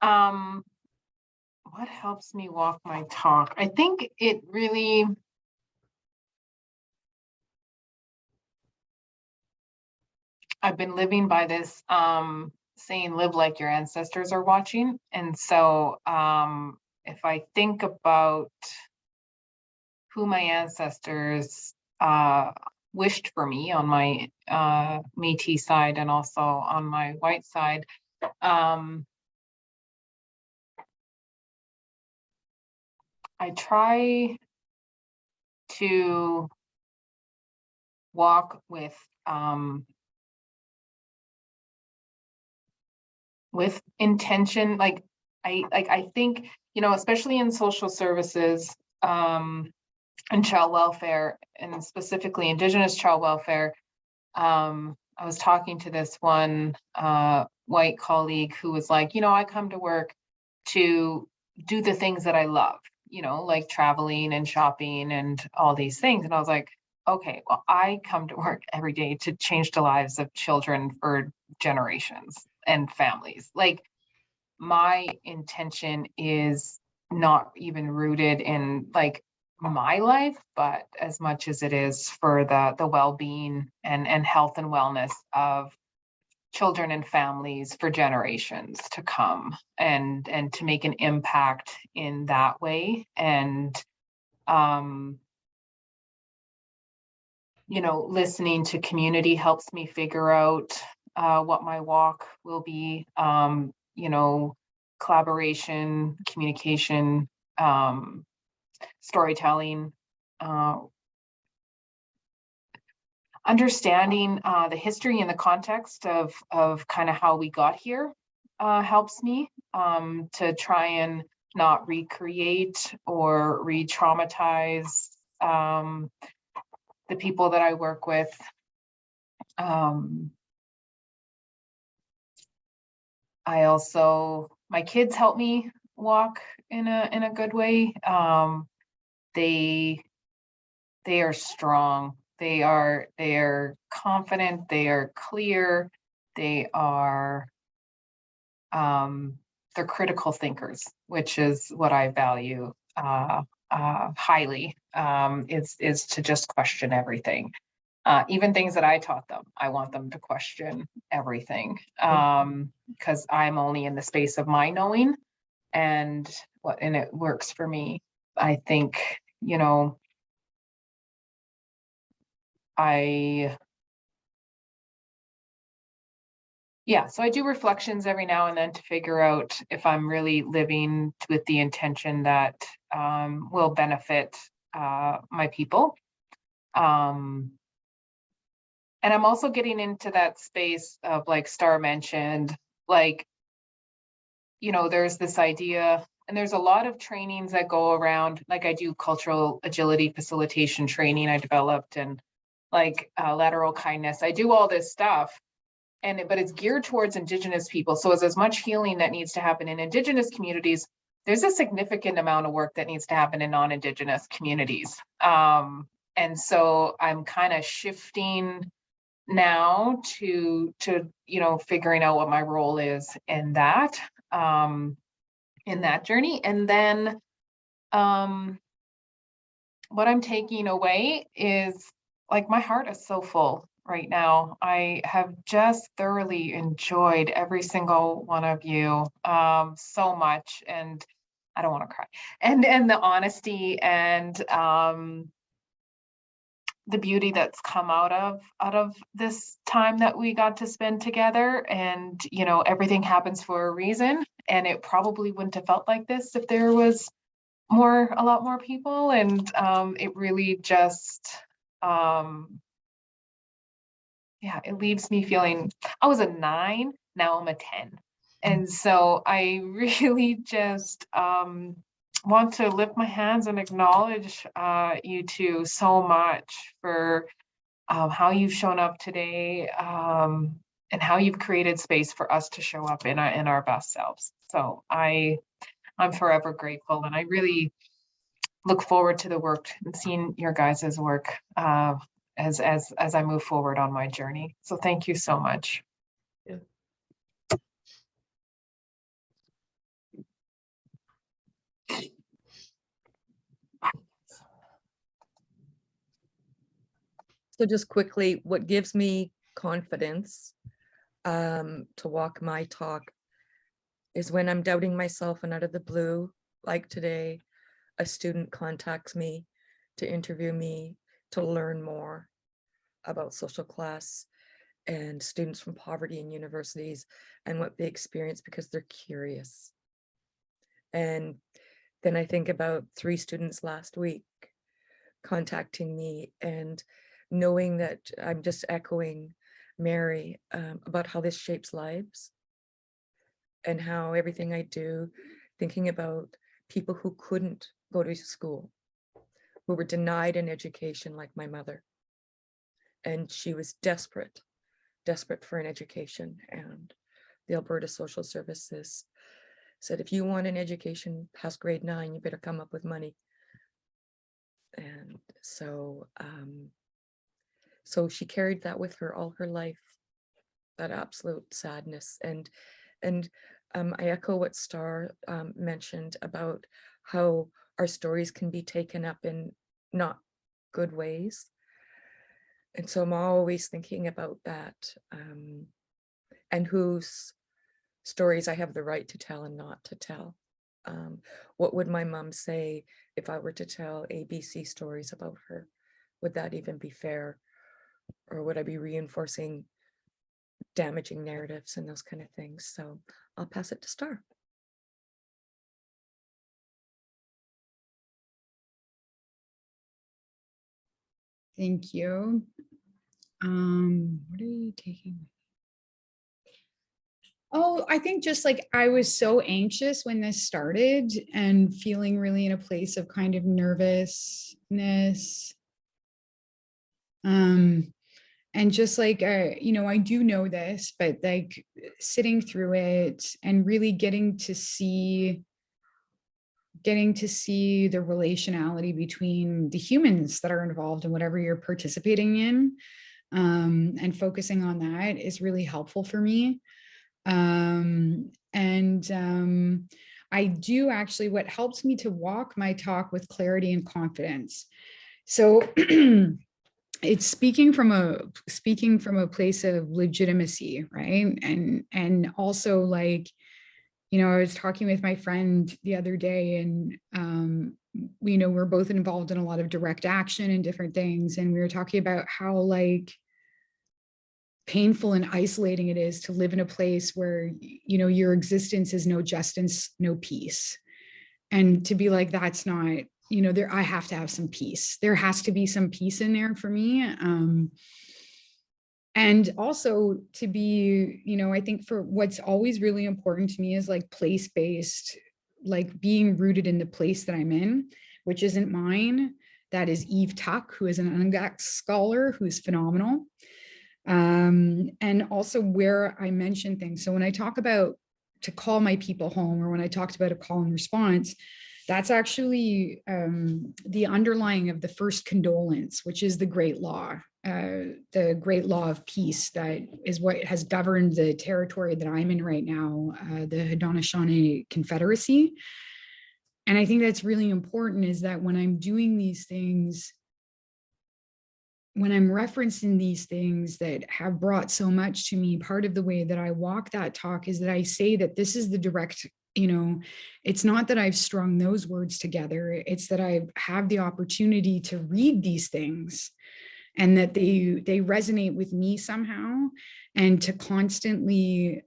what helps me walk my talk? I think it really, I've been living by this saying, live like your ancestors are watching. And so if I think about who my ancestors wished for me on my Métis side and also on my white side, I try to walk with intention. Like I think, you know, especially in social services and child welfare, and specifically Indigenous child welfare. I was talking to this one white colleague who was like, you know, I come to work to do the things that I love, you know, like traveling and shopping and all these things. And I was like, okay, well, I come to work every day to change the lives of children for generations and families. Like, my intention is not even rooted in like my life, but as much as it is for the well-being and health and wellness of children and families for generations to come, and to make an impact in that way. And you know, listening to community helps me figure out what my walk will be. You know, collaboration, communication, storytelling, understanding the history and the context of kind of how we got here helps me to try and not recreate or re-traumatize the people that I work with. I also, my kids help me walk in a good way. They are strong. They are confident. They are clear. They are they're critical thinkers, which is what I value highly. Is to just question everything. Even things that I taught them, I want them to question everything, because I'm only in the space of my knowing, and it works for me. I think, you know, so I do reflections every now and then to figure out if I'm really living with the intention that will benefit my people. And I'm also getting into that space of, like Star mentioned, like, you know, there's this idea, and there's a lot of trainings that go around, like I do cultural agility facilitation training I developed, and like lateral kindness. I do all this stuff, but it's geared towards Indigenous people. So as much healing that needs to happen in Indigenous communities, there's a significant amount of work that needs to happen in non-Indigenous communities. And so I'm kind of shifting now to you know, figuring out what my role is in that journey. And then what I'm taking away is, like, my heart is so full right now. I have just thoroughly enjoyed every single one of you so much, and I don't want to cry. And the honesty and the beauty that's come out of this time that we got to spend together. And, you know, everything happens for a reason, and it probably wouldn't have felt like this if there was a lot more people. And it really just it leaves me feeling, I was a 9, now I'm a 10. And so I really just want to lift my hands and acknowledge you two so much for how you've shown up today, and how you've created space for us to show up in our best selves. So I I'm forever grateful. And I really look forward to the work and seeing your guys' work as I move forward on my journey. So thank you so much. Yeah. So just quickly, what gives me confidence to walk my talk is when I'm doubting myself and out of the blue, like today, a student contacts me to interview me to learn more about social class and students from poverty in universities and what they experience because they're curious. And then I think about 3 students last week contacting me and knowing that I'm just echoing Mary about how this shapes lives and how everything I do, thinking about people who couldn't go to school, who were denied an education like my mother. And she was desperate for an education. And the Alberta Social Services said, if you want an education past grade 9, you better come up with money. And so, so she carried that with her all her life, that absolute sadness. And I echo what Star mentioned about how our stories can be taken up in not good ways. And so I'm always thinking about that, and whose stories I have the right to tell and not to tell. What would my mom say if I were to tell ABC stories about her? Would that even be fair? Or would I be reinforcing damaging narratives and those kind of things? So I'll pass it to Star. Thank you. What are you taking? Oh, I think just like I was so anxious when this started and feeling really in a place of kind of nervousness. And just like, you know, I do know this, but like sitting through it and really getting to see the relationality between the humans that are involved in whatever you're participating in, and focusing on that is really helpful for me. I do actually, what helps me to walk my talk with clarity and confidence. So it's speaking from a place of legitimacy, right? And also, like, you know, I was talking with my friend the other day, and you know, we're both involved in a lot of direct action and different things, and we were talking about how like painful and isolating it is to live in a place where, you know, your existence is no justice, no peace. And to be like, that's not, you know, there, I have to have some peace. There has to be some peace in there for me. And also to be, you know, I think for what's always really important to me is like place-based, like being rooted in the place that I'm in, which isn't mine. That is Eve Tuck, who is an UNGAC scholar who's phenomenal. And also where I mention things. So when I talk about to call my people home, or when I talked about a call and response, that's actually the underlying of the first condolence, which is the Great Law of Peace. That is what has governed the territory that I'm in right now, the Haudenosaunee Confederacy. And I think that's really important, is that when I'm doing these things, when I'm referencing these things that have brought so much to me, part of the way that I walk that talk is that I say that this is the direct, you know, it's not that I've strung those words together, it's that I have the opportunity to read these things and that they resonate with me somehow, and to constantly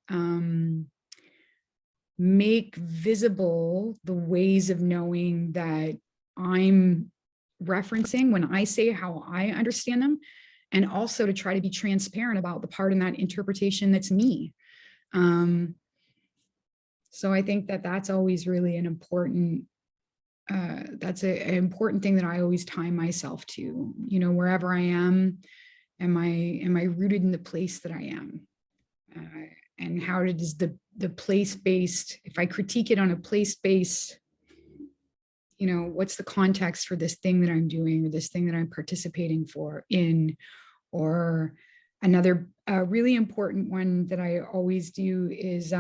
make visible the ways of knowing that I'm referencing when I say how I understand them, and also to try to be transparent about the part in that interpretation that's me. So I think that that's always really an important, that's an important thing that I always tie myself to, you know, wherever I am I rooted in the place that I am? and how does the place-based, if I critique it on a place-based, what's the context for this thing that I'm doing or this thing that I'm participating in, or another really important one that I always do is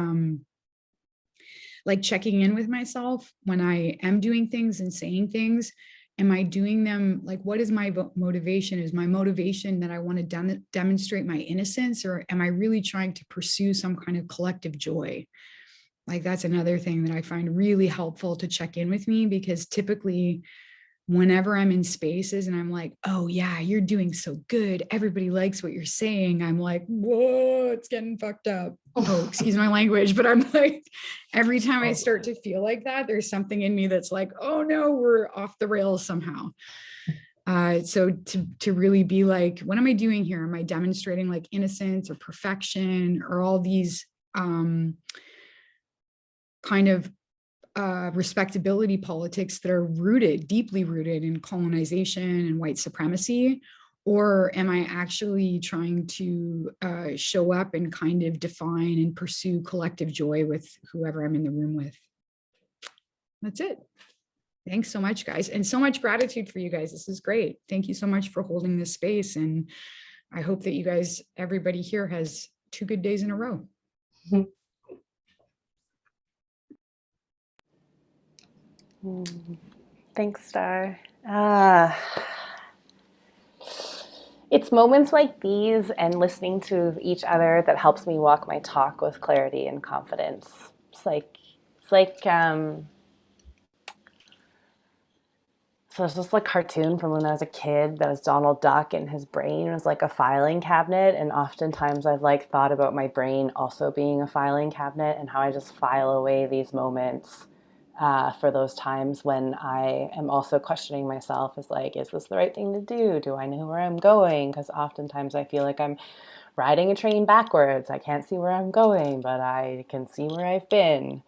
like checking in with myself when I am doing things and saying things. Am I doing them, like, what is my motivation? Is my motivation that I want to demonstrate my innocence, or am I really trying to pursue some kind of collective joy? Like, that's another thing that I find really helpful to check in with me, because typically whenever I'm in spaces and I'm like, oh yeah, you're doing so good, everybody likes what you're saying, I'm like, whoa, it's getting fucked up. Oh, excuse my language, but I'm like, every time I start to feel like that, there's something in me that's like, oh no, we're off the rails somehow. So to really be like, what am I doing here? Am I demonstrating like innocence or perfection, or all these kind of respectability politics that are deeply rooted in colonization and white supremacy? Or am I actually trying to show up and kind of define and pursue collective joy with whoever I'm in the room with? That's it. Thanks so much, guys. And so much gratitude for you guys. This is great. Thank you so much for holding this space. And I hope that you guys, everybody here, has 2 good days in a row. Thanks, Star. It's moments like these and listening to each other that helps me walk my talk with clarity and confidence. So it's just like cartoon from when I was a kid that was Donald Duck, and his brain was like a filing cabinet. And oftentimes I've like thought about my brain also being a filing cabinet, and how I just file away these moments for those times when I am also questioning myself, is like, is this the right thing to do? Do I know where I'm going? Because oftentimes I feel like I'm riding a train backwards. I can't see where I'm going, but I can see where I've been.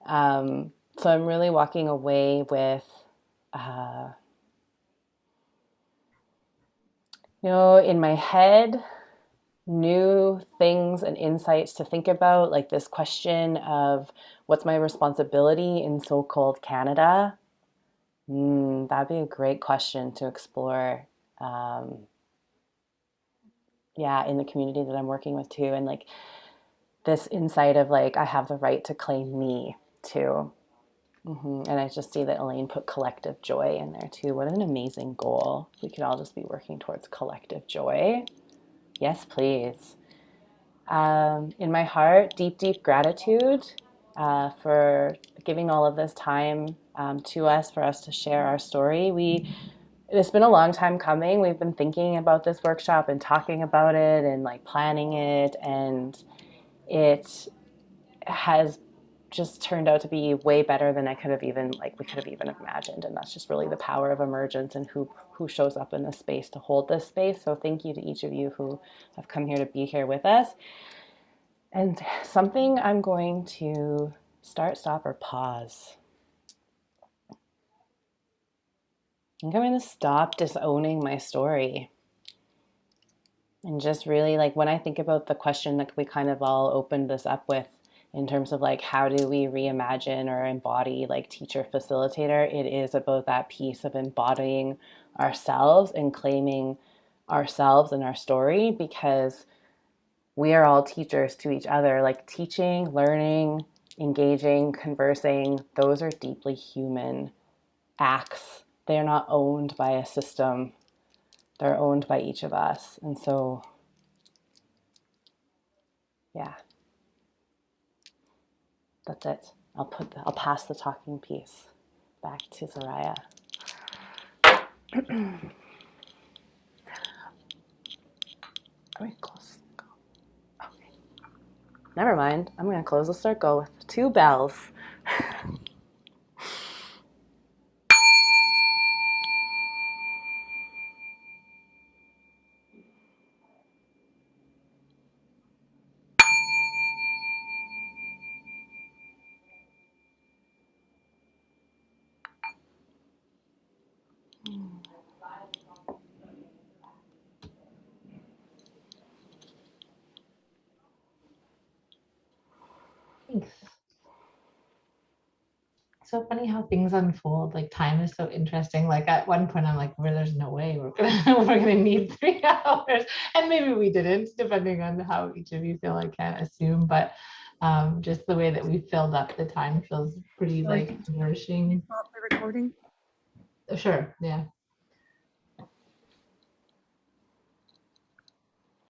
So I'm really walking away with, in my head, new things and insights to think about, like this question of what's my responsibility in so-called Canada? That'd be a great question to explore. In the community that I'm working with too. And like this insight of like, I have the right to claim me too. And I just see that Elaine put collective joy in there too. What an amazing goal. We could all just be working towards collective joy. Yes, please. In my heart, deep, deep gratitude for giving all of this time to us, for us to share our story. It's been a long time coming. We've been thinking about this workshop and talking about it and like planning it, and it has just turned out to be way better than we could have even imagined. And that's just really the power of emergence and who shows up in this space to hold this space. So thank you to each of you who have come here to be here with us. And something I'm going to start, stop, or pause. I think I'm going to stop disowning my story. And just really, like, when I think about the question that we kind of all opened this up with, in terms of like, how do we reimagine or embody like teacher facilitator, it is about that piece of embodying ourselves and claiming ourselves and our story, because we are all teachers to each other. Like teaching, learning, engaging, conversing, those are deeply human acts. They're not owned by a system. They're owned by each of us. And so, yeah, that's it. I'll pass the talking piece back to Soraya. Are we close? Okay. Never mind. I'm going to close the circle with 2 bells. so funny how things unfold. Like time is so interesting. Like at one point, I'm like, well, there's no way we're gonna we're gonna need 3 hours, and maybe we didn't, depending on how each of you feel. I can't assume, but just the way that we filled up the time feels pretty like nourishing. Stop the recording. Sure, yeah.